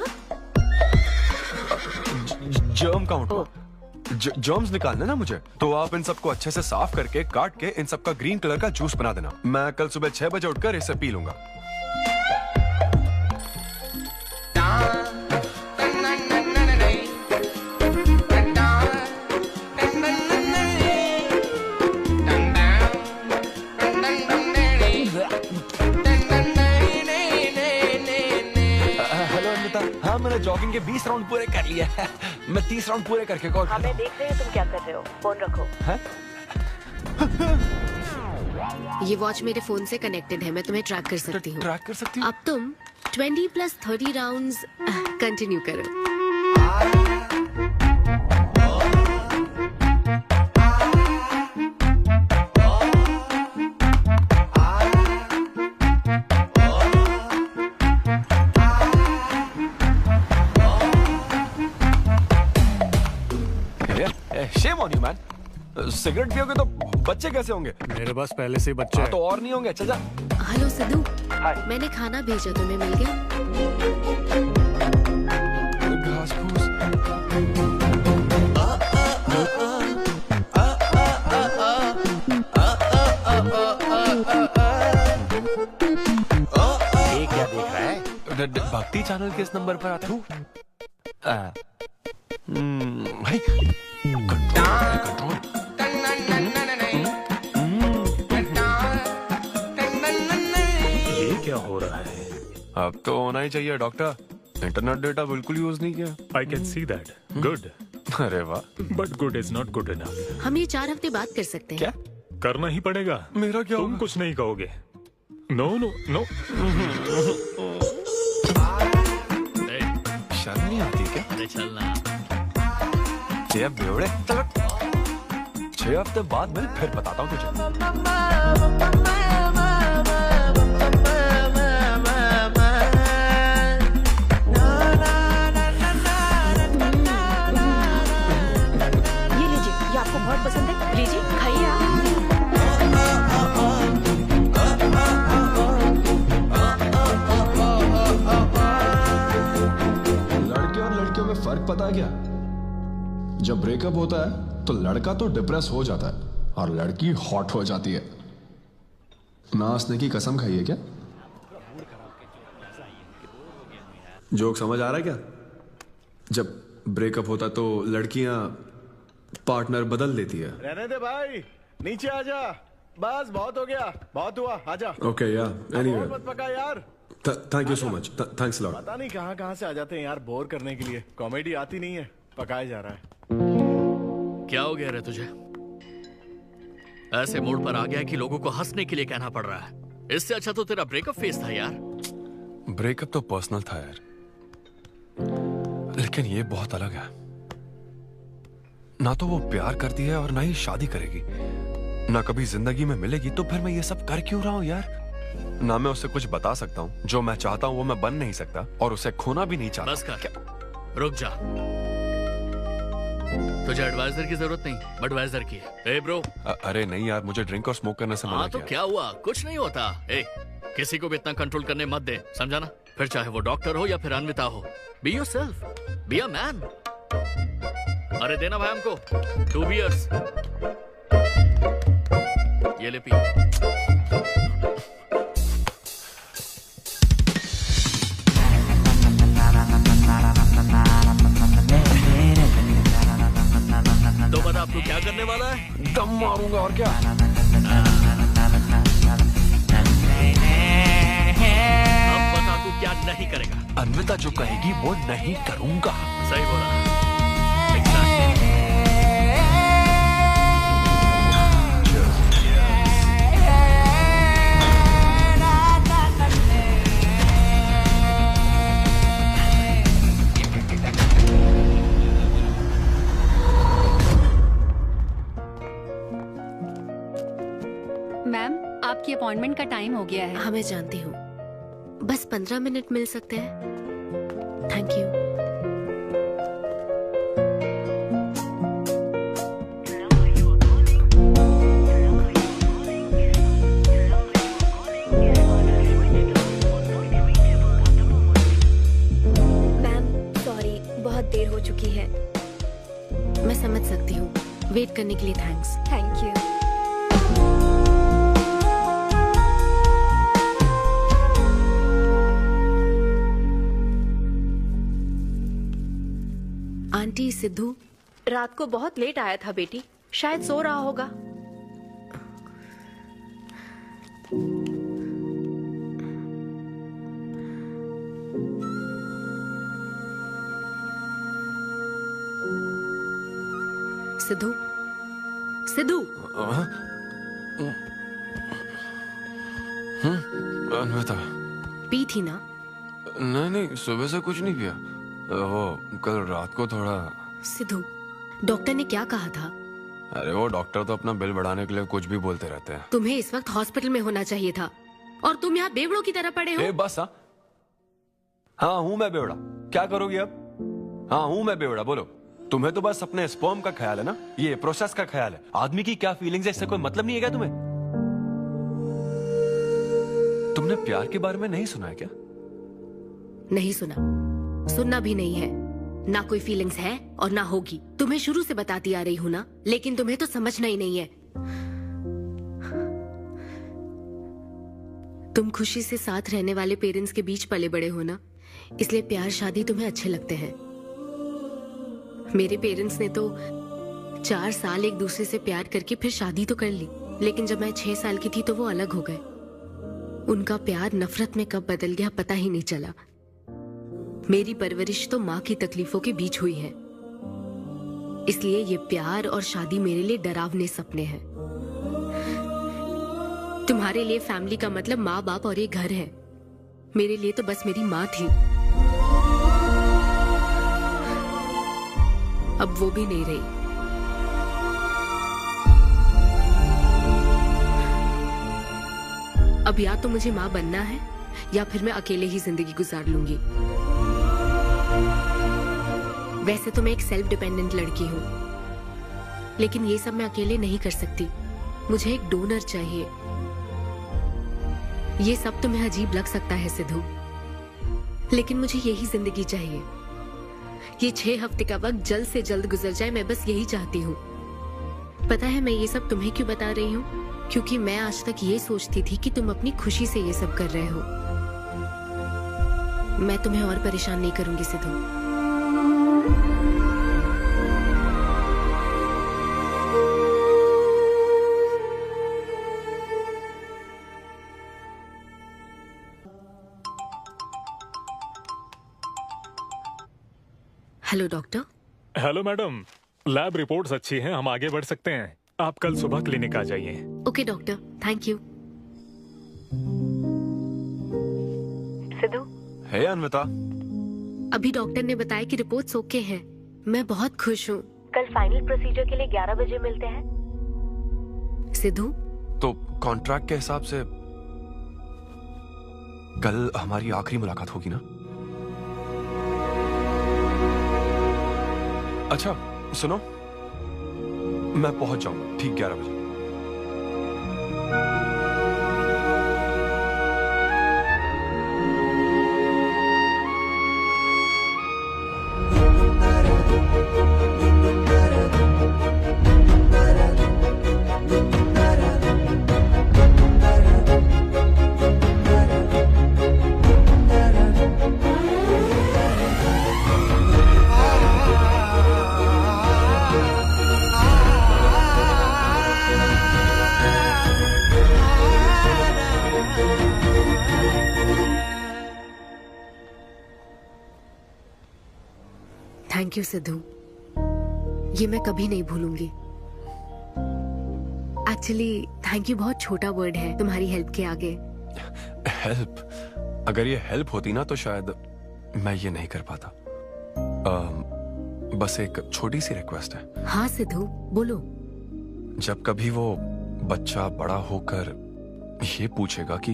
Germ count. जर्म्स निकालना ना मुझे, तो आप इन सबको अच्छे से साफ करके काट के इन सबका ग्रीन कलर का जूस बना देना। मैं कल सुबह 6 बजे उठकर इसे पी लूंगा। मैंने जॉगिंग के 20 राउंड पूरे कर लिए हैं। मैं 30 राउंड पूरे करके कॉल। हमें देख रहे हो तुम क्या कर रहे हो, फोन रखो। ये वॉच मेरे फोन से कनेक्टेड है, मैं तुम्हें ट्रैक कर सकती हूँ। ट्रैक कर सकती हूँ? अब तुम 20 + 30 राउंड्स कंटिन्यू करो। Shame on you, man. Cigarette पियोगे तो बच्चे कैसे होंगे? मेरे पास पहले से ही बच्चे हैं। तो और नहीं होंगे। चल जा। हेलो सिद्धू, मैंने खाना भेजा, तुम्हें मिल गया? घास फूस। ये क्या देख रहा है? भक्ति चैनल के इस नंबर पर आता हूँ। भाई कंट्रोल। ये क्या हो रहा है? अब तो होना ही चाहिए डॉक्टर। इंटरनेट डेटा बिल्कुल यूज नहीं किया। I can see that. Good. अरे वाह। But good is not good enough. हम ये 4 हफ्ते बाद कर सकते हैं। क्या करना ही पड़ेगा? मेरा क्या? तुम कुछ नहीं कहोगे। No no no. शर्म नहीं आती क्या? अरे चलना। ये बेवड़े, चलो 6 हफ्ते बाद मैं फिर बताता हूँ तुझे। ये लीजिए, ये आपको बहुत पसंद है, लीजिए खाइए आप। लड़के और लड़कियों में फर्क पता है क्या? जब ब्रेकअप होता है तो लड़का तो डिप्रेस हो जाता है और लड़की हॉट हो जाती है। ना हंसने की कसम खाई है क्या? जोक समझ आ रहा है क्या? जब ब्रेकअप होता तो लड़कियां पार्टनर बदल देती है। रहने दे भाई, नीचे आ जा। बस बहुत हो गया, बहुत हुआ, आजा। ओके या एनीवे, मत पका यार। Thank you so much, thanks lot. पता नहीं कहाँ से आ जाते हैं यार, बोर करने के लिए। कॉमेडी आती नहीं है, पकाया जा रहा है। क्या हो गया रे तुझे? ऐसे मूड पर आ गया कि लोगों को हंसने के लिए कहना पड़ रहा है। इससे अच्छा तो तेरा ब्रेकअप फेस था यार। ब्रेकअप तो पर्सनल था यार, लेकिन ये बहुत अलग है। ना तो वो प्यार करती है और ना ही शादी करेगी, ना कभी जिंदगी में मिलेगी, तो फिर मैं ये सब कर क्यों रहा हूँ यार? ना मैं उसे कुछ बता सकता हूँ, जो मैं चाहता हूँ वो मैं बन नहीं सकता, और उसे खोना भी नहीं चाहता। बस कर, रुक जा। तुझे एडवाइजर की जरूरत नहीं, बडवाइजर की है। ए ब्रो। अरे नहीं यार, मुझे ड्रिंक और स्मोक करने से मना हाँ तो क्या हुआ? कुछ नहीं होता। ए, किसी को भी इतना कंट्रोल करने मत दे, समझा ना? फिर चाहे वो डॉक्टर हो या फिर अन्विता हो। Be yourself, be a man. अरे देना भाई हमको 2 बियर्स। ये ले पी। तो बता अब तू क्या करने वाला है? दम मारूंगा और क्या। अब बता तू क्या नहीं करेगा? अन्विता जो कहेगी वो नहीं करूंगा। सही बोला। आपकी अपॉइंटमेंट का टाइम हो गया है। हाँ मैं जानती हूँ, बस 15 मिनट मिल सकते हैं? Thank you. देर हो चुकी है। मैं समझ सकती हूँ। वेट करने के लिए thanks. Thank you. Aunty, Sidhu रात को बहुत लेट आया था बेटी, शायद सो रहा होगा। सिद्धू, सिद्धू। अन्विता, पी थी ना? नहीं, सुबह से कुछ नहीं पिया। वो कल रात को थोड़ा। सिद्धू, डॉक्टर ने क्या कहा था? अरे वो डॉक्टर तो अपना बिल बढ़ाने के लिए कुछ भी बोलते रहते हैं। तुम्हें इस वक्त हॉस्पिटल में होना चाहिए था और तुम यहाँ बेवड़ों की तरह पड़े हो। बस हाँ हूँ मैं बेवड़ा। क्या करोगी अब? हाँ हूँ मैं बेवड़ा, बोलो। तुम्हें तो बस अपने स्पर्म का ख्याल है ना, ये प्रोसेस का ख्याल है। आदमी की क्या फीलिंग्स है इससे कोई मतलब नहीं है क्या तुम्हें? तुमने प्यार के बारे में नहीं सुना है क्या? नहीं सुना, सुनना भी नहीं है। ना कोई फीलिंग्स है और ना होगी। तुम्हें शुरू से बताती आ रही हूँ ना, लेकिन तुम्हें तो समझना ही नहीं है। तुम खुशी से साथ रहने वाले पेरेंट्स के बीच पले बड़े हो ना, इसलिए प्यार शादी तुम्हें अच्छे लगते हैं। मेरे पेरेंट्स ने तो 4 साल एक दूसरे से प्यार करके फिर शादी तो कर ली, लेकिन जब मैं 6 साल की थी तो वो अलग हो गए। उनका प्यार नफरत में कब बदल गया पता ही नहीं चला। मेरी परवरिश तो माँ की तकलीफों के बीच हुई है, इसलिए ये प्यार और शादी मेरे लिए डरावने सपने हैं। तुम्हारे लिए फैमिली का मतलब माँ बाप और एक घर है। मेरे लिए तो बस मेरी माँ थी, अब वो भी नहीं रही। अब या तो मुझे माँ बनना है या फिर मैं अकेले ही जिंदगी गुजार लूंगी। वैसे तो मैं एक सेल्फ डिपेंडेंट लड़की हूँ, लेकिन ये सब मैं अकेले नहीं कर सकती। मुझे एक डोनर चाहिए। ये सब तुम्हें अजीब लग सकता है सिद्धू, लेकिन मुझे यही जिंदगी चाहिए। ये 6 हफ्ते का वक्त जल्द से जल्द गुजर जाए, मैं बस यही चाहती हूँ। पता है मैं ये सब तुम्हें क्यों बता रही हूँ? क्योंकि मैं आज तक ये सोचती थी कि तुम अपनी खुशी से ये सब कर रहे हो। मैं तुम्हें और परेशान नहीं करूंगी Sidhu. Hello doctor. Hello madam, lab reports अच्छी हैं, हम आगे बढ़ सकते हैं। आप कल सुबह क्लिनिक आ जाइए। Okay doctor, thank you. Siddhu. Hey Anvita. अभी डॉक्टर ने बताया कि रिपोर्ट्स ओके हैं। मैं बहुत खुश हूँ। कल फाइनल प्रोसीजर के लिए 11 बजे मिलते हैं। सिद्धू, तो कॉन्ट्रैक्ट के हिसाब से कल हमारी आखिरी मुलाकात होगी ना? अच्छा सुनो, मैं पहुंच जाऊंगा ठीक 11 बजे। थैंक यू सिद्धू, ये मैं कभी नहीं भूलूंगी। एक्चुअली थैंक यू बहुत छोटा वर्ड है तुम्हारी हेल्प के आगे। हेल्प? अगर ये हेल्प होती ना तो शायद मैं ये नहीं कर पाता। बस एक छोटी सी रिक्वेस्ट है। हाँ सिद्धू बोलो। जब कभी वो बच्चा बड़ा होकर ये पूछेगा कि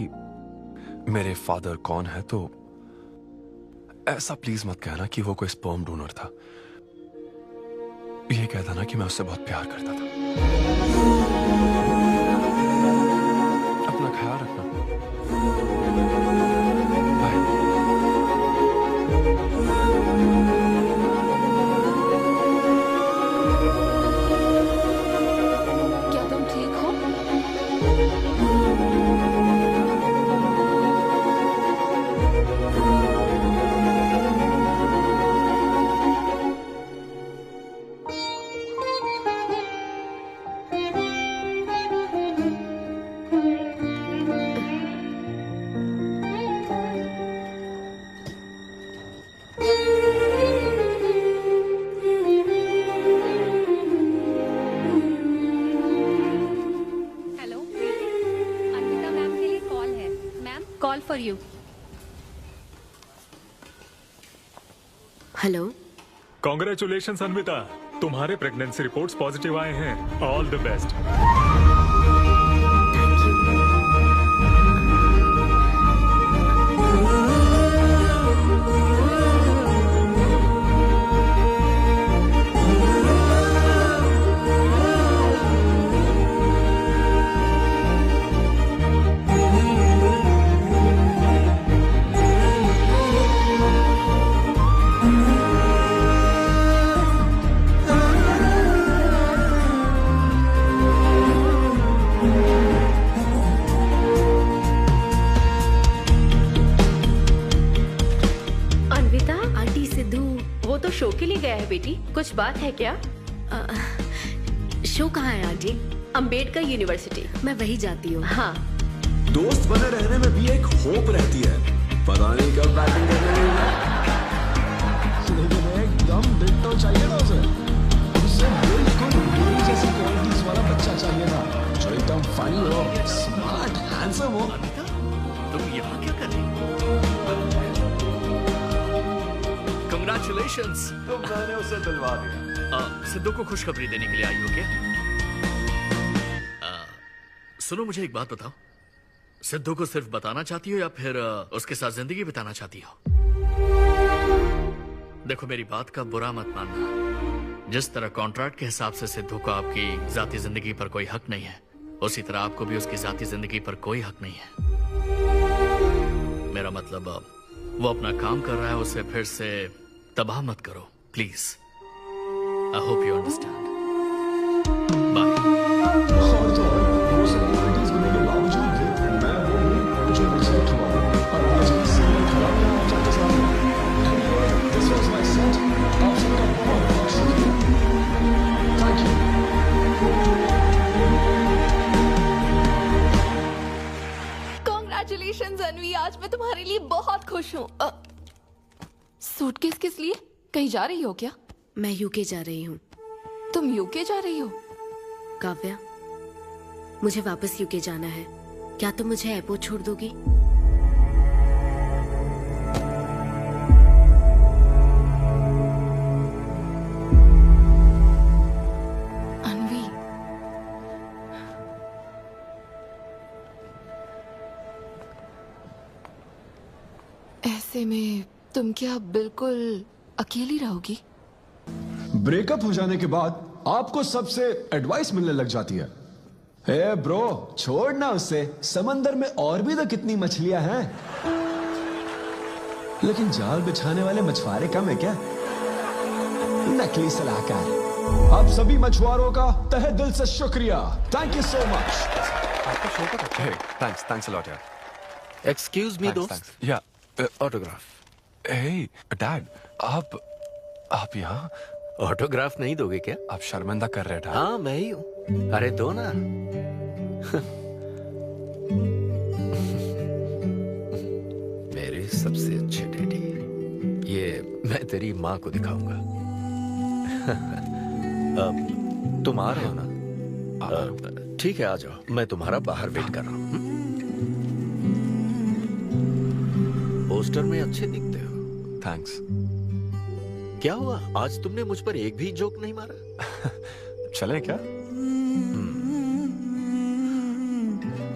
मेरे फादर कौन है, तो ऐसा प्लीज मत कहना कि वो कोई स्पर्म डोनर था। ये कहता ना कि मैं उससे बहुत प्यार करता था। अपना ख्याल रखना। क्या तुम ठीक हो? हेलो अन्विता मैम के लिए कॉल है। Ma'am call for you. Hello. Congratulation Anvita, तुम्हारे प्रेगनेंसी रिपोर्ट्स पॉजिटिव आए हैं। All the best. Anvita, aunty Sidhu. वो तो शो के लिए गया है बेटी, कुछ बात है क्या? शो कहाँ है आंटी? अंबेडकर यूनिवर्सिटी। मैं वही जाती हूँ। हाँ। दोस्त बने रहने में भी एक होप रहती है, पता नहीं कब बैटिंग करने लगेगा। लेकिन एकदम डिट्टो चाहिए ना उसे। उसे बिल्कुल मेरी जैसी क्वालिटीज वाला बच्चा चाहिए था, जो एकदम फनी हो, स्मार्ट, हैंडसम हो। तुम यहाँ क्या कर रही हो? Congratulations! तो मैंने उसे दिलवा दिया। सिद्धू को खुशखबरी देने के लिए आई हो क्या? सुनो, मुझे एक बात बताओ, सिद्धू को सिर्फ बताना चाहती हो या फिर उसके साथ जिंदगी बिताना चाहती हो? देखो, मेरी बात का बुरा मत मानना। जिस तरह कॉन्ट्रैक्ट के हिसाब से सिद्धू को आपकी जाती जिंदगी पर कोई हक नहीं है, उसी तरह आपको भी उसकी जाती जिंदगी पर कोई हक नहीं है। मेरा मतलब, वो अपना काम कर रहा है, उसे फिर से तबाह मत करो please. I hope you understand. Congratulations Anvi, आज मैं तुम्हारे लिए बहुत खुश हूँ। सूटकेस किस लिए? कहीं जा रही हो क्या? मैं यूके जा रही हूँ। तुम यूके जा रही हो? काव्या, मुझे वापस यूके जाना है। क्या तुम मुझे एयरपोर्ट छोड़ दोगी? अन्वी, ऐसे में तुम क्या बिल्कुल अकेली रहोगी? ब्रेकअप हो जाने के बाद आपको सबसे एडवाइस मिलने लग जाती है। हे ब्रो, छोड़ना उसे, समंदर में और भी तो कितनी मछलियां हैं। लेकिन जाल बिछाने वाले मछुआरे कम है क्या? नकली सलाहकार। आप सभी मछुआरों का तहे दिल से शुक्रिया। Thank you so much. आपका शो का अच्छा है। थैंक्स अ लॉट यार। एक्सक्यूज मी दोस्त। या ऑटोग्राफ। हे डैड, आप यहाँ? ऑटोग्राफ नहीं दोगे क्या? आप शर्मिंदा कर रहे हैं। हाँ, मैं ही हूँ। अरे दो ना। मेरे सबसे अच्छे डैडी, ये मैं तेरी माँ को दिखाऊंगा। अब तुम आ रहे हो ना? ठीक है, आ जाओ, मैं तुम्हारा बाहर वेट कर रहा हूँ। पोस्टर में अच्छे दिखते हो। थैंक्स। क्या हुआ, आज तुमने मुझ पर एक भी जोक नहीं मारा? चले क्या?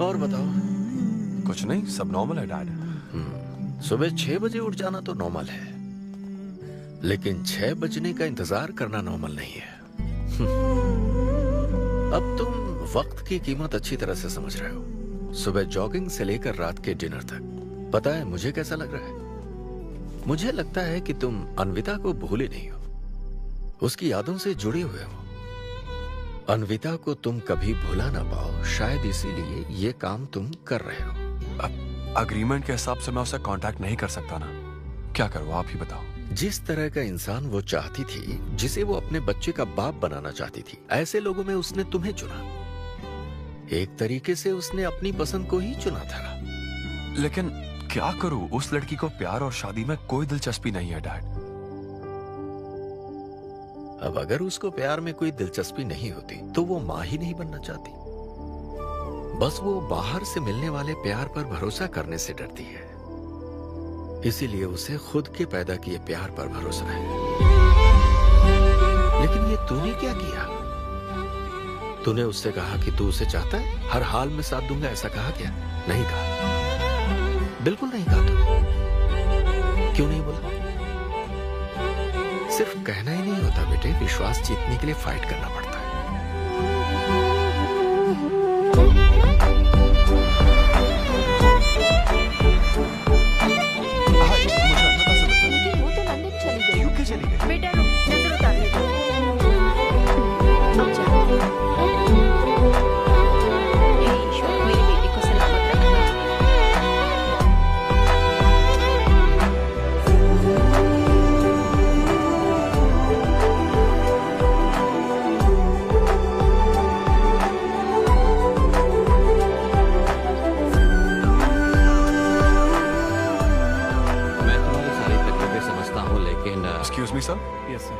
और बताओ, कुछ नहीं, सब नॉर्मल है डैड। सुबह 6 बजे उठ जाना तो नॉर्मल है, लेकिन 6 बजने का इंतजार करना नॉर्मल नहीं है। अब तुम वक्त की कीमत अच्छी तरह से समझ रहे हो। सुबह जॉगिंग से लेकर रात के डिनर तक। पता है मुझे कैसा लग रहा है? मुझे लगता है कि तुम अन्विता को भूले नहीं हो, उसकी यादों से जुड़े हुए हो। अन्विता को तुम कभी भुला ना पाओ, शायद इसीलिए ये काम तुम कर रहे हो। अब अग्रीमेंट के हिसाब से मैं उसे कांटेक्ट नहीं कर सकता ना, क्या करूँ आप ही बताओ। जिस तरह का इंसान वो चाहती थी, जिसे वो अपने बच्चे का बाप बनाना चाहती थी, ऐसे लोगों में उसने तुम्हें चुना। एक तरीके से उसने अपनी पसंद को ही चुना था। लेकिन क्या करूं, उस लड़की को प्यार और शादी में कोई दिलचस्पी नहीं है डैड। अब अगर उसको प्यार में कोई दिलचस्पी नहीं होती तो वो माँ ही नहीं बनना चाहती। बस वो बाहर से मिलने वाले प्यार पर भरोसा करने से डरती है, इसीलिए उसे खुद के पैदा किए प्यार पर भरोसा है। लेकिन ये तूने क्या किया? तूने उससे कहा कि तू उसे चाहता है, हर हाल में साथ दूंगा, ऐसा कहा क्या? नहीं कहा, बिल्कुल नहीं कहा। तू क्यों नहीं बोला? सिर्फ कहना ही नहीं होता बेटे, विश्वास जीतने के लिए फाइट करना पड़ता है। लेकिन वो तो लंदन चली गई। यूके चली गई। बेटा रुक, नजर उतारने दो। हे ईश्वर, मेरी बेटी को सलामत रखना। मैं तुम्हारी सारी तकलीफें समझता हूँ, लेकिन excuse me sir. Yes sir.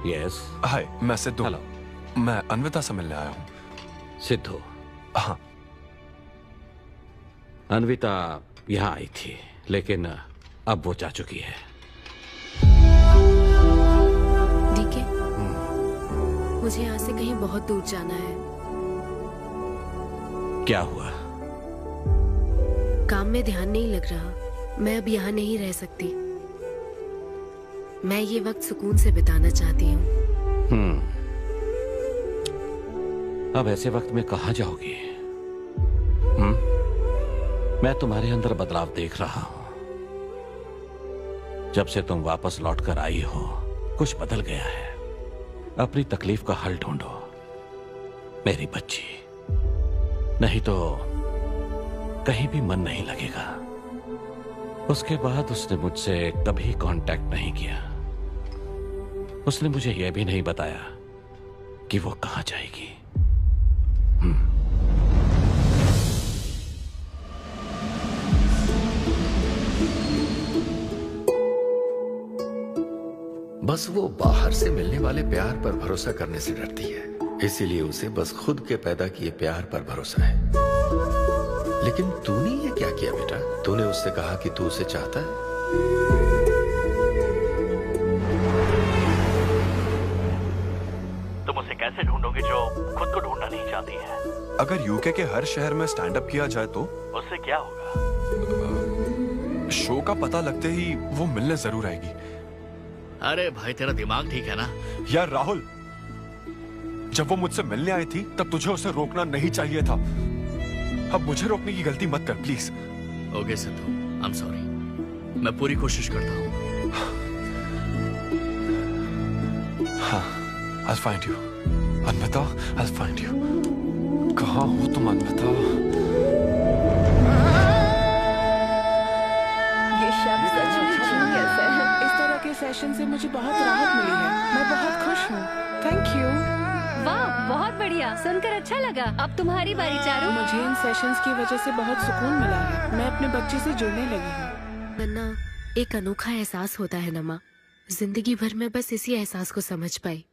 Yes. Hi, मैं सिद्धू। हेलो। मैं अन्विता से मिलने आया हूँ। सिद्धू? हाँ। अन्विता यहाँ आई थी, लेकिन अब वो जा चुकी है। ठीक है, मुझे यहाँ से कहीं बहुत दूर जाना है। क्या हुआ? काम में ध्यान नहीं लग रहा, मैं अब यहाँ नहीं रह सकती। मैं ये वक्त सुकून से बिताना चाहती हूँ। अब ऐसे वक्त में कहाँ जाओगी? मैं तुम्हारे अंदर बदलाव देख रहा हूं। जब से तुम वापस लौट कर आई हो, कुछ बदल गया है। अपनी तकलीफ का हल ढूंढो मेरी बच्ची, नहीं तो कहीं भी मन नहीं लगेगा। उसके बाद उसने मुझसे कभी कांटेक्ट नहीं किया। उसने मुझे यह भी नहीं बताया कि वो कहां जाएगी। बस वो बाहर से मिलने वाले प्यार पर भरोसा करने से डरती है, इसीलिए उसे बस खुद के पैदा किए प्यार पर भरोसा है। लेकिन तूने ये क्या किया बेटा? तूने उससे कहा कि तू उसे चाहता है। तुम उसे कैसे ढूंढोगे जो खुद को ढूंढना नहीं चाहती है? अगर यूके के हर शहर में स्टैंड अप किया जाए तो उससे क्या होगा? शो का पता लगते ही वो मिलने जरूर आएगी। अरे भाई, तेरा दिमाग ठीक है ना? यार राहुल, जब वो मुझसे मिलने आई थी तब तुझे उसे रोकना नहीं चाहिए था। अब मुझे रोकने की गलती मत कर please. Okay Sidhu, I am sorry. मैं पूरी कोशिश करता हूँ। हाँ, I'll find you. Anvita, I'll find you. कहाँ हो तुम अन्विता? ये शब्द सच में जीनियस है। इस तरह के सेशन से मुझे बहुत राहत मिली है। मैं बहुत खुश हूँ। Thank you. वाह, बहुत बढ़िया, सुनकर अच्छा लगा। अब तुम्हारी बारी चारू। मुझे इन सेशंस की वजह से बहुत सुकून मिला है। मैं अपने बच्चे से जुड़ने लगी हूँ। नन्ना, एक अनोखा एहसास होता है नमा। जिंदगी भर में बस इसी एहसास को समझ पाई।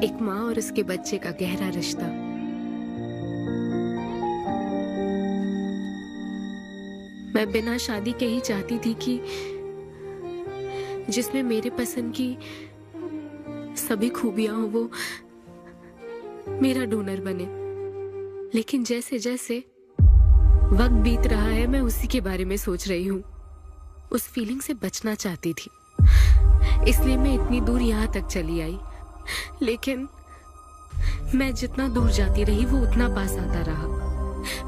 एक माँ और उसके बच्चे का गहरा रिश्ता। मैं बिना शादी के ही चाहती थी कि जिसमें मेरे पसंद की सभी खूबियां हो वो मेरा डोनर बने। लेकिन जैसे जैसे वक्त बीत रहा है मैं उसी के बारे में सोच रही हूँ। उस फीलिंग से बचना चाहती थी, इसलिए मैं इतनी दूर यहाँ तक चली आई। लेकिन मैं जितना दूर जाती रही वो उतना पास आता रहा।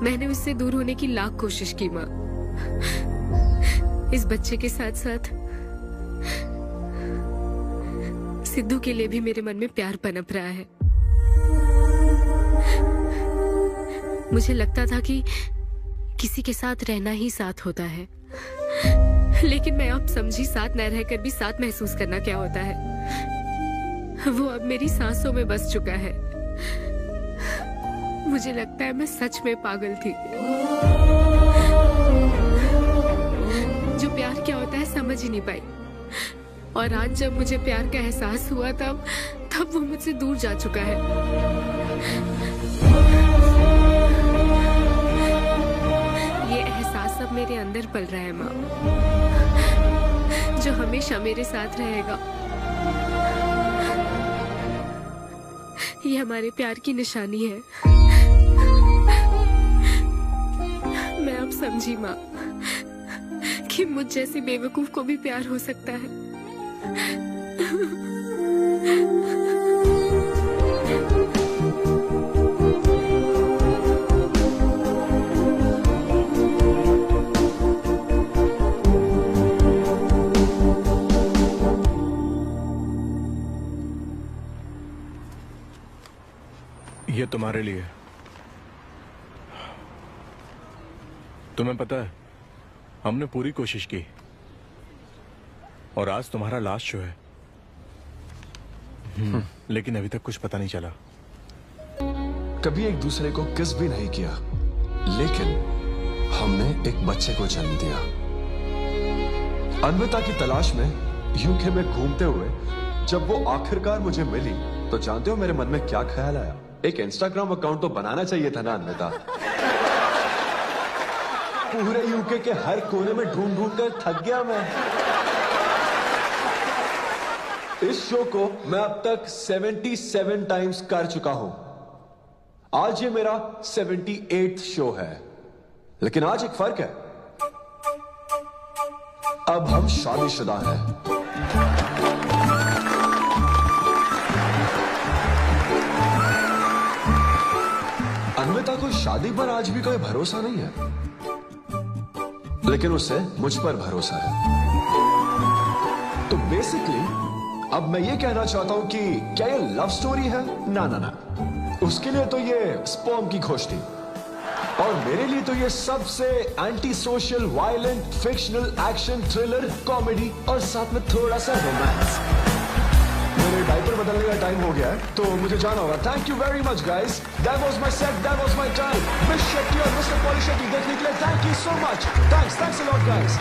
मैंने उससे दूर होने की लाख कोशिश की माँ। इस बच्चे के साथ साथ सिद्धू के लिए भी मेरे मन में प्यार पनप रहा है। मुझे लगता था कि किसी के साथ रहना ही साथ होता है, लेकिन मैं अब समझी साथ न रहकर भी साथ महसूस करना क्या होता है। वो अब मेरी सांसों में बस चुका है। मुझे लगता है मैं सच में पागल थी। जो प्यार क्या होता है समझ ही नहीं पाई, और आज जब मुझे प्यार का एहसास हुआ तब वो मुझसे दूर जा चुका है। ये एहसास अब मेरे अंदर पल रहा है माँ, जो हमेशा मेरे साथ रहेगा। ये हमारे प्यार की निशानी है। मैं अब समझी माँ कि मुझ जैसे बेवकूफ को भी प्यार हो सकता है। ये तुम्हारे लिए। तुम्हें पता है हमने पूरी कोशिश की और आज तुम्हारा लास्ट शो है। लेकिन अभी तक कुछ पता नहीं चला। कभी एक दूसरे को किस भी नहीं किया, लेकिन हमने एक बच्चे को जन्म दिया। अन्विता की तलाश में यूके में घूमते हुए जब वो आखिरकार मुझे मिली तो जानते हो मेरे मन में क्या ख्याल आया? एक इंस्टाग्राम अकाउंट तो बनाना चाहिए था ना अन्विता। पूरे यूके के हर कोने में ढूंढ ढूंढ कर थक गया मैं। इस शो को मैं अब तक 77 टाइम्स कर चुका हूं। आज ये मेरा 78th शो है, लेकिन आज एक फर्क है, अब हम शादीशुदा हैं। अन्विता को शादी पर आज भी कोई भरोसा नहीं है, लेकिन उसे मुझ पर भरोसा है। तो बेसिकली अब मैं ये कहना चाहता हूं कि क्या ये लव स्टोरी है? ना ना ना, उसके लिए तो ये स्पर्म की खोज थी, और मेरे लिए तो ये सबसे anti social, violent, fictional, action, thriller, comedy और साथ में थोड़ा सा रोमांस। मेरे डायपर बदलने का टाइम हो गया है, तो मुझे जाना होगा। Thank you very much guys, that was my set, that was my time. Miss Shetty और मिस्टर पॉली शेट्टी देखने के लिए thank you so much. Thanks a lot guys.